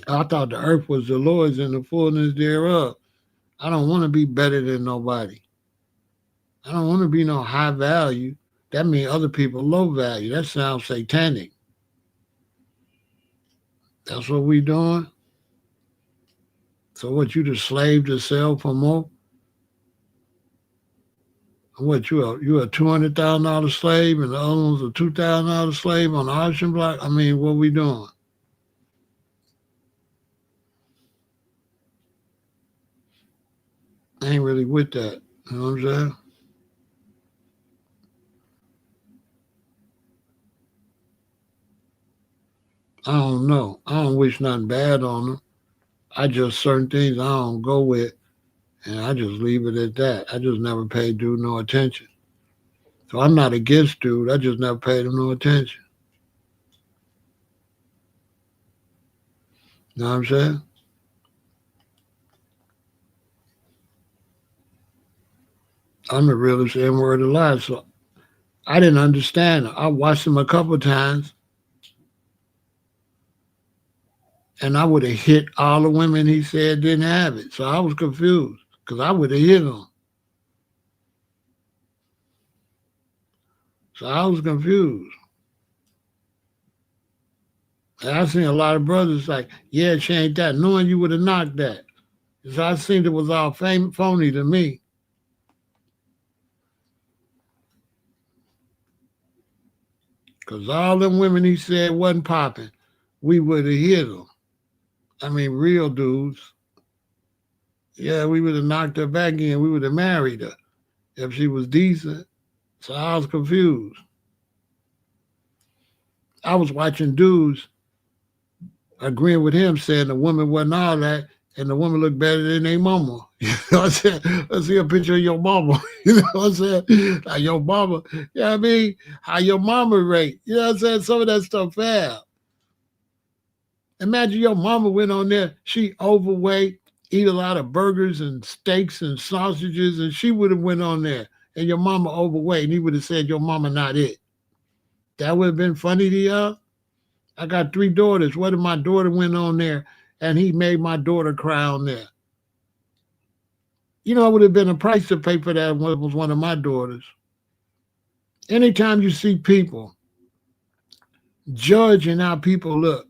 Speaker 1: I thought the earth was the Lord's and the fullness thereof. I don't want to be better than nobody. I don't want to be no high value. That means other people low value. That sounds satanic. That's what we doing. So what, you the slave to sell for more? What, you a $200,000 slave and the other one's a $2,000 slave on the auction block? I mean, what we doing? I ain't really with that. You know what I'm saying? I don't know. I don't wish nothing bad on them. I just certain things I don't go with, and I just leave it at that. I just never paid dude no attention. So I'm not against dude. I just never paid him no attention. You know what I'm saying? I'm the realest N word alive. So I didn't understand. I watched him a couple of times, and I would have hit all the women he said didn't have it. So I was confused because I would have hit them. So I was confused. And I seen a lot of brothers like, yeah, change that, knowing you would have knocked that. So I seen it was all phony to me. Because all them women he said wasn't popping, we would have hit them. I mean, real dudes. Yeah, we would have knocked her back in. We would have married her if she was decent. So I was confused. I was watching dudes agreeing with him, saying the woman wasn't all that, and the woman looked better than their mama. You know what I'm saying? Let's see a picture of your mama. You know what I'm saying? Like your mama. You know what I mean? How your mama rate. You know what I'm saying? Some of that stuff foul. Imagine your mama went on there, she overweight, eat a lot of burgers and steaks and sausages, and she would have went on there, and your mama overweight, and he would have said your mama not it. That would have been funny to y'all. I got three daughters. What if my daughter went on there and he made my daughter cry on there? You know, it would have been a price to pay for that when it was one of my daughters. Anytime you see people judging how people look,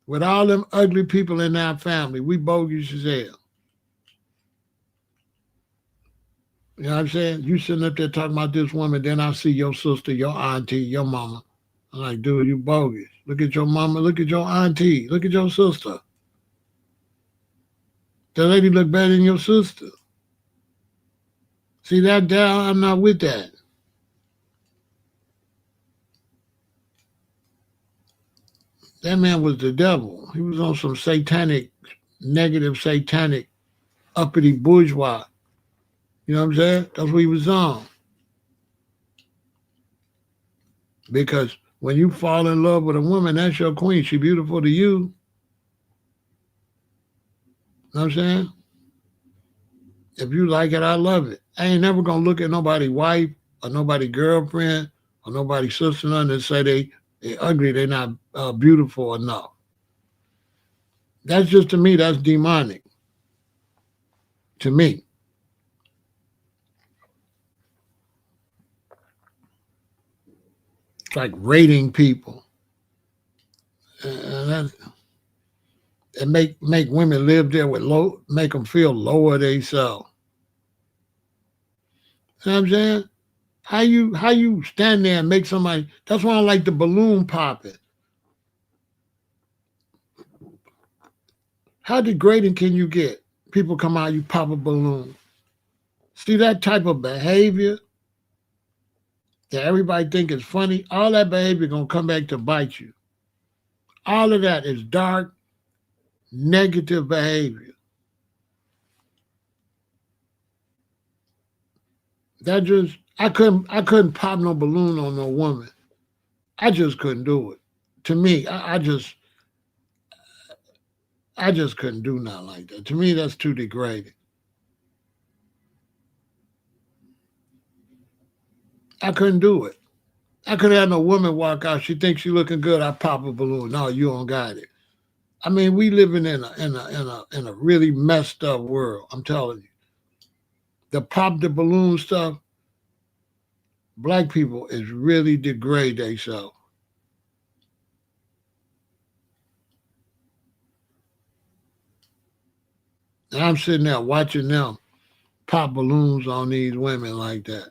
Speaker 1: with all them ugly people in our family, we bogus as hell. You know what I'm saying? You sitting up there talking about this woman, then I see your sister, your auntie, your mama. I'm like, dude, you bogus. Look at your mama, look at your auntie, look at your sister. That lady look better than your sister. See that down? I'm not with that. That man was the devil. He was on some satanic. negative, satanic, uppity bourgeois. You know what I'm saying? That's what he was on. Because when you fall in love with a woman, that's your queen. She beautiful to you. You know what I'm saying? If you like it, I love it. I ain't never gonna look at nobody's wife or nobody's girlfriend or nobody's sister and say they ugly, they not beautiful enough. That's just to me, that's demonic. To me. It's like rating people. And that, and make women live there with low, make them feel lower themselves. You know what I'm saying? How you stand there and make somebody? That's why I like the balloon popping. How degrading can you get? People come out, you pop a balloon. See that type of behavior that everybody think is funny. All that behavior gonna come back to bite you. All of that is dark, negative behavior. That just I couldn't pop no balloon on no woman. I just couldn't do it. To me, I just couldn't do nothing like that. To me, that's too degrading. I couldn't do it. I couldn't have no woman walk out. She thinks she looking good. I pop a balloon. No, you don't got it. I mean, we living in a really messed up world. I'm telling you, the pop the balloon stuff. Black people is really degrade themselves. And I'm sitting there watching them pop balloons on these women like that.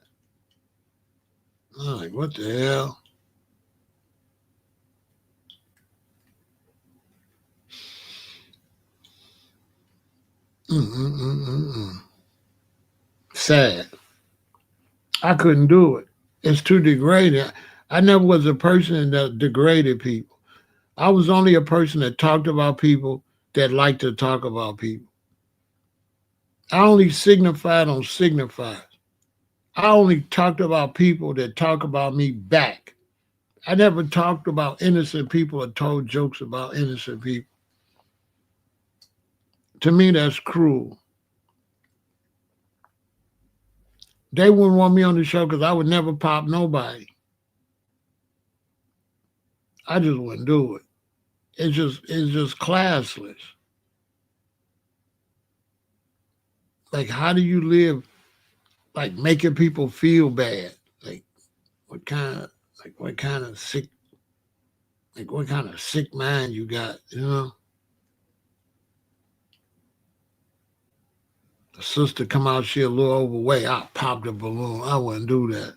Speaker 1: I'm like, what the hell? Mm-mm-mm-mm-mm. Sad. I couldn't do it. It's too degrading. I never was a person that degraded people. I was only a person that talked about people that liked to talk about people. I only signified on signifiers. I only talked about people that talk about me back. I never talked about innocent people or told jokes about innocent people. To me, that's cruel. They wouldn't want me on the show because I would never pop nobody. I just wouldn't do it. It's just classless. Like, how do you live like making people feel bad? Like, what kind of what kind of sick what kind of sick mind you got? You know, the sister come out, she a little overweight. I pop the balloon. I wouldn't do that.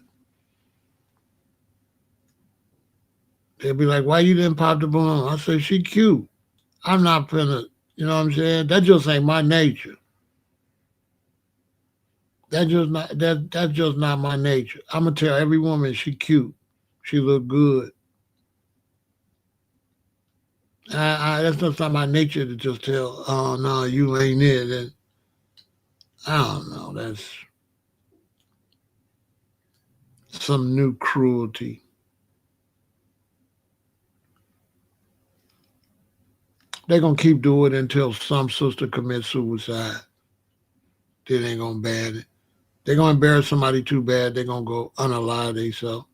Speaker 1: They'd be like, "Why you didn't pop the balloon?" I say, "She cute. I'm not finna." You know what I'm saying? That just ain't my nature. That's just not my nature. I'm gonna tell every woman she cute. She look good. That's just not my nature to just tell. Oh no, you ain't it. And I don't know. That's some new cruelty. They're gonna keep doing it until some sister commits suicide. Then they gonna ban it. They're gonna embarrass somebody too bad. They're gonna go unalive themselves.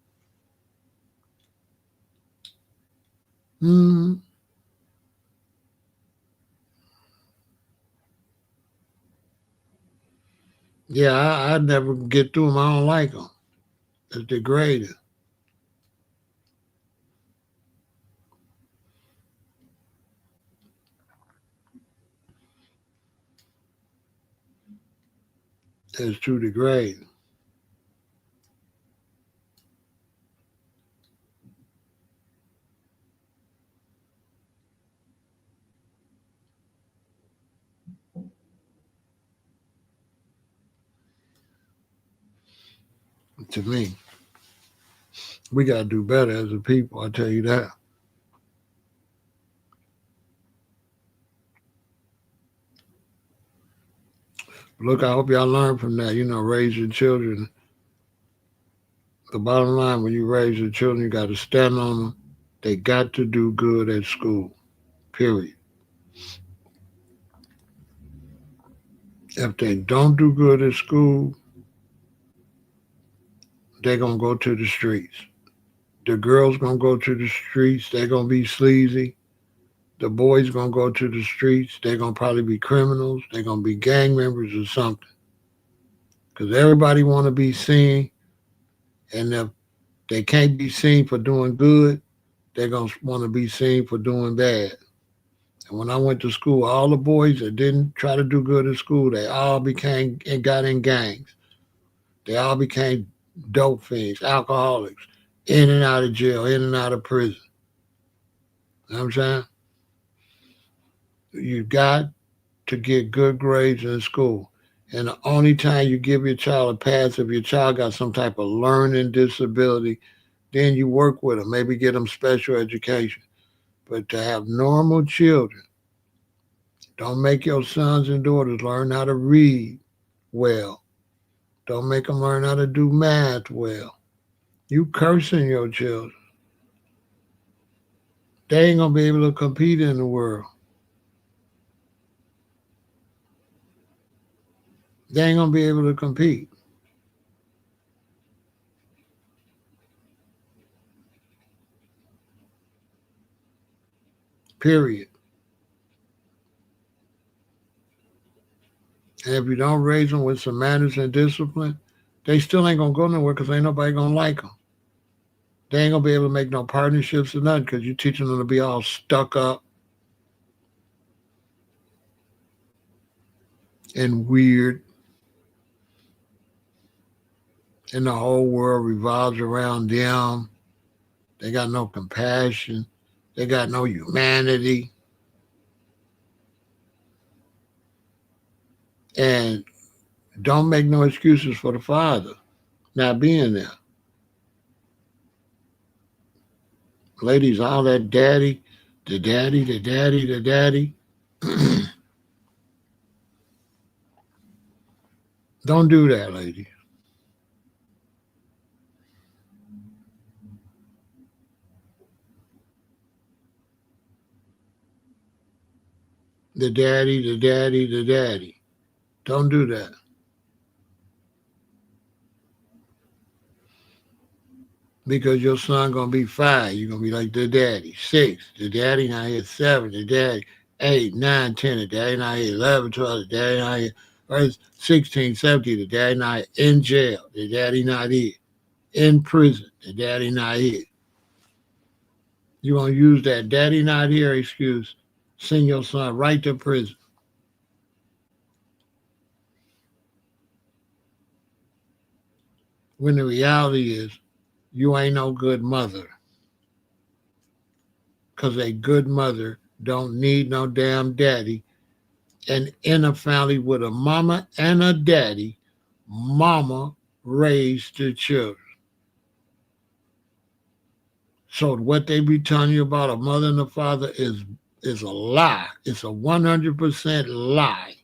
Speaker 1: Mm, yeah, I never get through them. I don't like them. It's degrading. It's too degrading to me. We gotta do better as a people. I tell you that. Look, I hope y'all learn from that. Raise your children. The bottom line, when you raise your children, you got to stand on them. They got to do good at school, period. If they don't do good at school, they're going to go to the streets. The girls going to go to the streets. They're going to be sleazy. The boys going to go to the streets. They're going to probably be criminals. They're going to be gang members or something. Because everybody want to be seen. And if they can't be seen for doing good, they're going to want to be seen for doing bad. And when I went to school, all the boys that didn't try to do good at school, they all became and got in gangs. They all became dope fiends, alcoholics, in and out of jail, in and out of prison. You know what I'm saying? You got to get good grades in school. And the only time you give your child a pass if your child got some type of learning disability, then you work with them, maybe get them special education. But to have normal children, don't make your sons and daughters learn how to read well. Don't make them learn how to do math well. You cursing your children. They ain't going to be able to compete in the world. They ain't going to be able to compete. Period. And if you don't raise them with some manners and discipline, they still ain't going to go nowhere because ain't nobody going to like them. They ain't going to be able to make no partnerships or nothing because you're teaching them to be all stuck up and weird. And the whole world revolves around them. They got no compassion. They got no humanity. And don't make no excuses for the father not being there. Ladies, all that daddy, the daddy, the daddy, the daddy. Don't do that, lady. The daddy, the daddy, the daddy. Don't do that. Because your son gonna be 5. You're gonna be like the daddy. 6. The daddy not here. 7. The daddy. 8, 9, 10. The daddy not here. 11, 12. The daddy not here. Or 16, 17. The daddy not here. In jail. The daddy not here. In prison. The daddy not here. You gonna use that daddy not here excuse, send your son right to prison. When the reality is you ain't no good mother. Cause a good mother don't need no damn daddy. And in a family with a mama and a daddy, mama raised the children. So what they be telling you about a mother and a father is a lie. It's a 100% lie.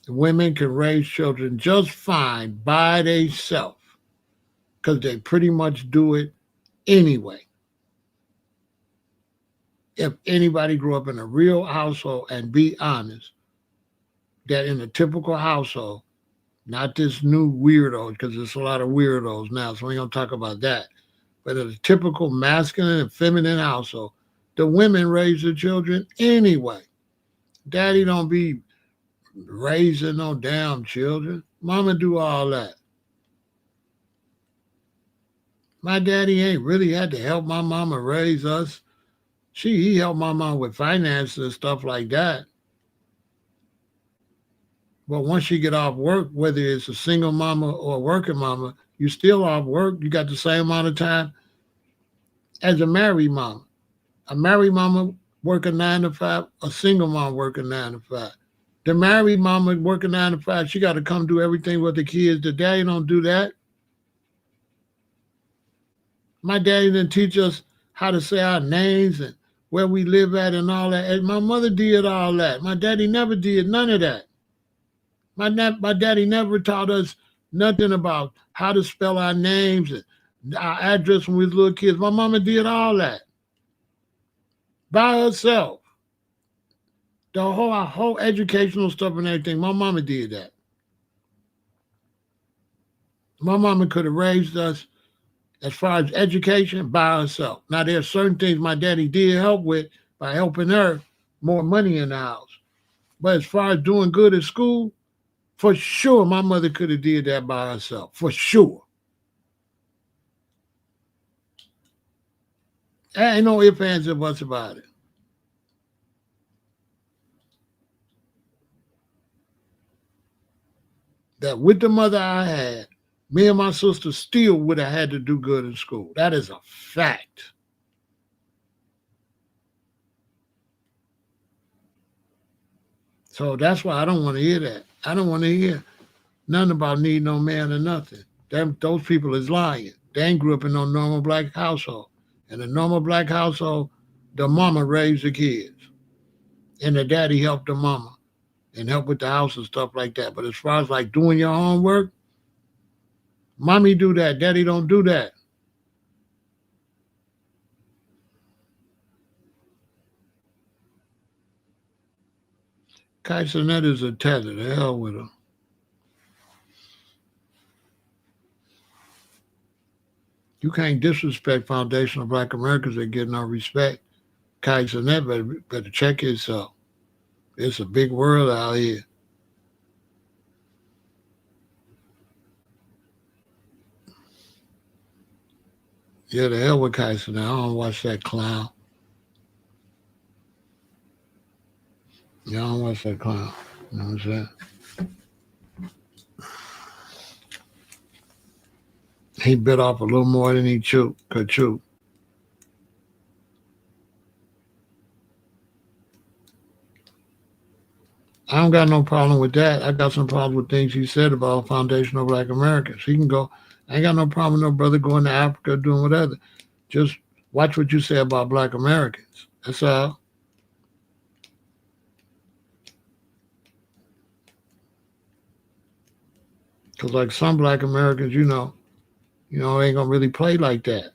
Speaker 1: Women can raise children just fine by themselves because they pretty much do it anyway. If anybody grew up in a real household and be honest, that in a typical household, not this new weirdo, because there's a lot of weirdos now, so we ain't gonna talk about that. But in a typical masculine and feminine household, the women raise the children anyway. Daddy don't be raising no damn children. Mama do all that. My daddy ain't really had to help my mama raise us. He helped my mom with finances and stuff like that. But once you get off work, whether it's a single mama or a working mama, you still off work. You got the same amount of time as a married mama. A married mama working 9 to 5, a single mom working 9 to 5. The married mama working 9 to 5, she got to come do everything with the kids. The daddy don't do that. My daddy didn't teach us how to say our names and where we live at and all that. And my mother did all that. My daddy never did none of that. My daddy never taught us nothing about how to spell our names and our address when we was little kids. My mama did all that by herself. Our whole educational stuff and everything. My mama did that. My mama could have raised us as far as education by herself. Now there's certain things my daddy did help with by helping her, more money in the house. But as far as doing good at school, for sure my mother could have did that by herself. For sure. There ain't no ifs, ands, or buts about it. That with the mother I had, me and my sister still would have had to do good in school. That is a fact. So that's why I don't want to hear that. I don't want to hear nothing about need no man or nothing. Those people is lying. They ain't grew up in no normal black household. In a normal black household, the mama raised the kids. And the daddy helped the mama and helped with the house and stuff like that. But as far as like doing your homework, mommy do that. Daddy don't do that. Kaisenet is a tether. The hell with her. You can't disrespect foundational black Americans that get no respect. Kaisenet better check yourself. It's a big world out here. Yeah, the hell with Kaisenet. I don't watch that clown. Yeah, I don't watch that clown. You know what I'm saying? He bit off a little more than he could chew. I don't got no problem with that. I got some problems with things he said about foundational black Americans. He can go. I ain't got no problem with no brother going to Africa doing whatever. Just watch what you say about black Americans. That's all. Because like some black Americans, ain't gonna really play like that.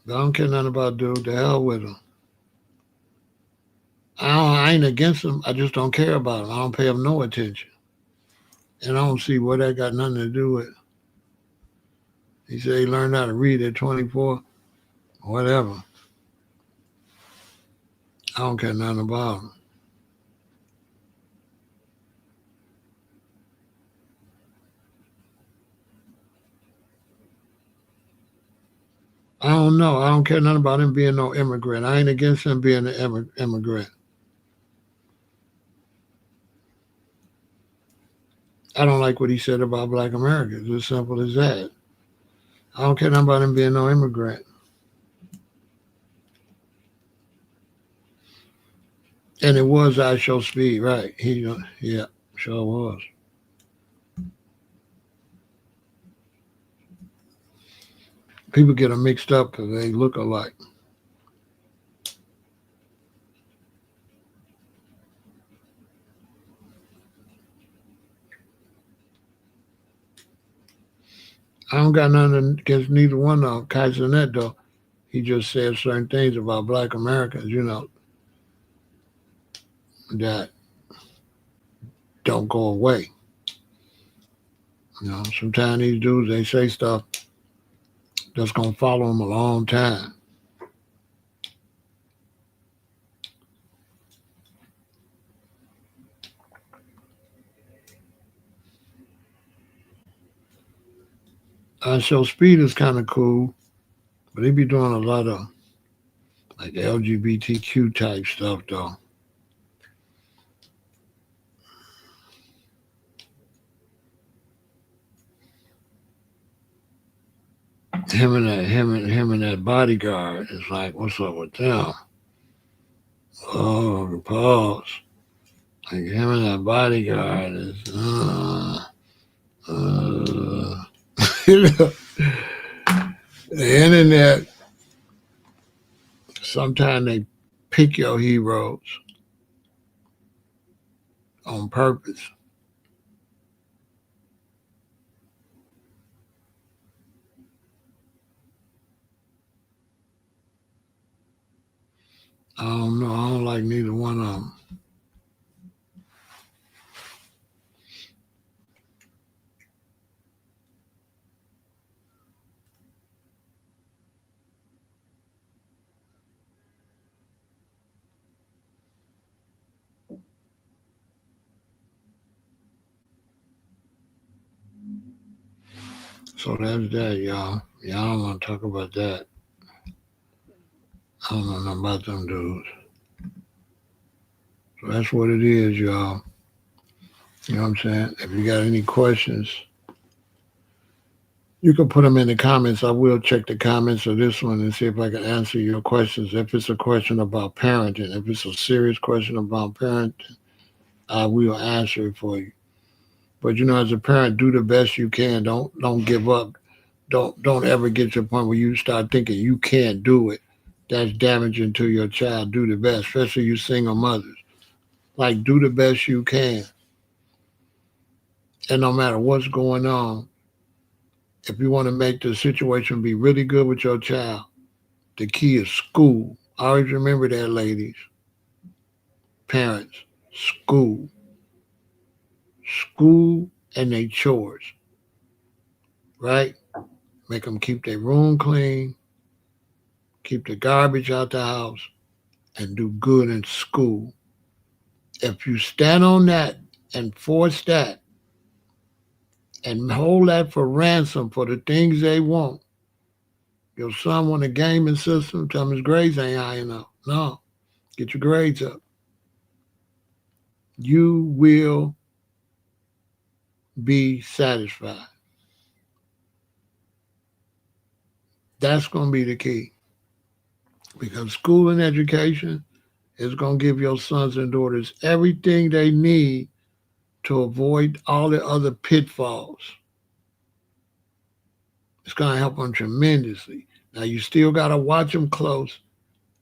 Speaker 1: I don't care nothing about dude. The hell with him. I ain't against him. I just don't care about him. I don't pay him no attention. And I don't see what that got nothing to do with. He said he learned how to read at 24. Whatever. I don't care nothing about him. I don't know. I don't care nothing about him being no immigrant. I ain't against him being an immigrant. I don't like what he said about black Americans. As simple as that. I don't care nothing about him being no immigrant. And it was I Show Speed, right? Yeah, sure was. People get them mixed up because they look alike. I don't got nothing against neither one of them. Kaisenet, though, he just said certain things about black Americans, that don't go away. Sometimes these dudes, they say stuff that's going to follow them a long time. I Show Speed is kind of cool, but he be doing a lot of like LGBTQ type stuff, though. Him and that bodyguard is like, what's up with them? Oh, pause. Like him and that bodyguard is The internet, sometimes they pick your heroes on purpose. I don't know. I don't like neither one of them. So that's that, y'all. Y'all don't want to talk about that. I don't know nothing about them dudes. So that's what it is, y'all. You know what I'm saying? If you got any questions, you can put them in the comments. I will check the comments of this one and see if I can answer your questions. If it's a question about parenting, if it's a serious question about parenting, I will answer it for you. But as a parent, do the best you can. Don't give up. Don't ever get to a point where you start thinking you can't do it. That's damaging to your child. Do the best, especially you single mothers. Like, do the best you can. And no matter what's going on, if you want to make the situation be really good with your child, the key is school. Always remember that, ladies, parents, school. School and their chores, right? Make them keep their room clean, keep the garbage out the house, and do good in school. If you stand on that and force that and hold that for ransom for the things they want, your son want a gaming system, tell him his grades ain't high enough. No, get your grades up. You will be satisfied. That's going to be the key. Because school and education is going to give your sons and daughters everything they need to avoid all the other pitfalls. It's going to help them tremendously. Now, you still got to watch them close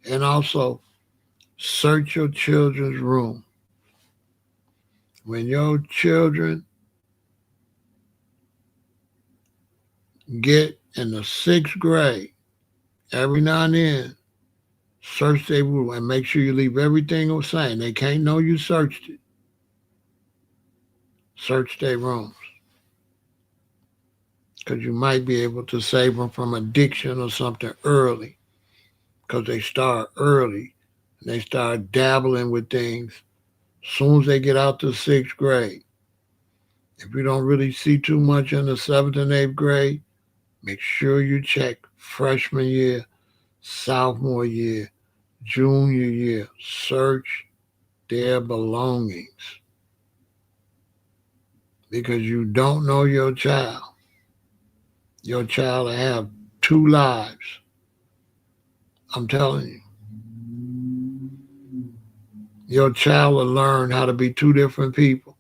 Speaker 1: and also search your children's room. When your children get in the sixth grade, every now and then, search their room and make sure you leave everything the same. They can't know you searched it. Search their rooms. Because you might be able to save them from addiction or something early. Because they start early and they start dabbling with things as soon as they get out to sixth grade. If you don't really see too much in the seventh and eighth grade, make sure you check freshman year, sophomore year, junior year. Search their belongings because you don't know your child. Your child will have two lives. I'm telling you. Your child will learn how to be two different people.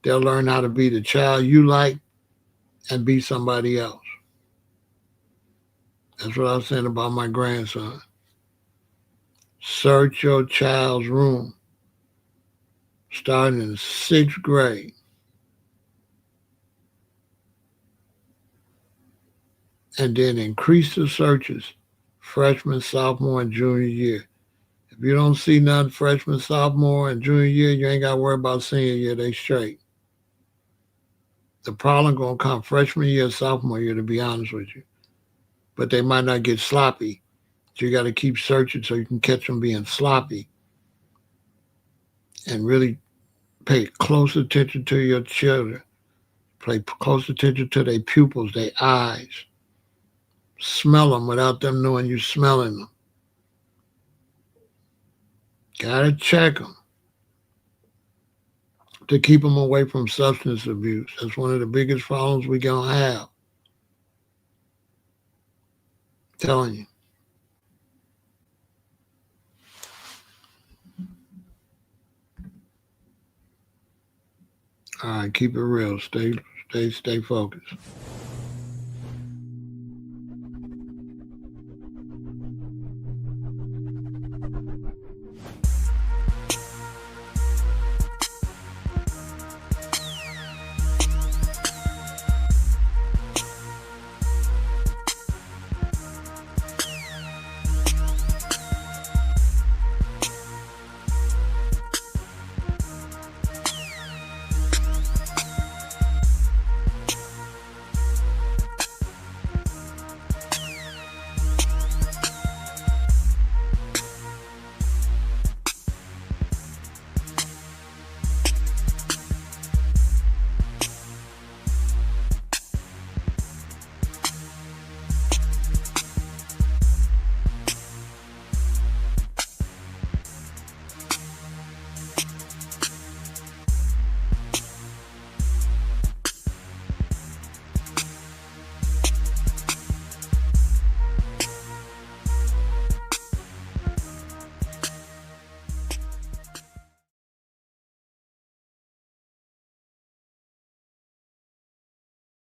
Speaker 1: They'll learn how to be the child you like and be somebody else. That's what I was saying about my grandson. Search your child's room starting in sixth grade. And then increase the searches freshman, sophomore, and junior year. If you don't see nothing freshman, sophomore, and junior year, you ain't got to worry about senior year. They straight. The problem going to come freshman year, sophomore year, to be honest with you. But they might not get sloppy. So you got to keep searching so you can catch them being sloppy and really pay close attention to your children. Pay close attention to their pupils, their eyes. Smell them without them knowing you're smelling them. Gotta check them to keep them away from substance abuse. That's one of the biggest problems we gonna have. I'm telling you. All right, keep it real. Stay focused.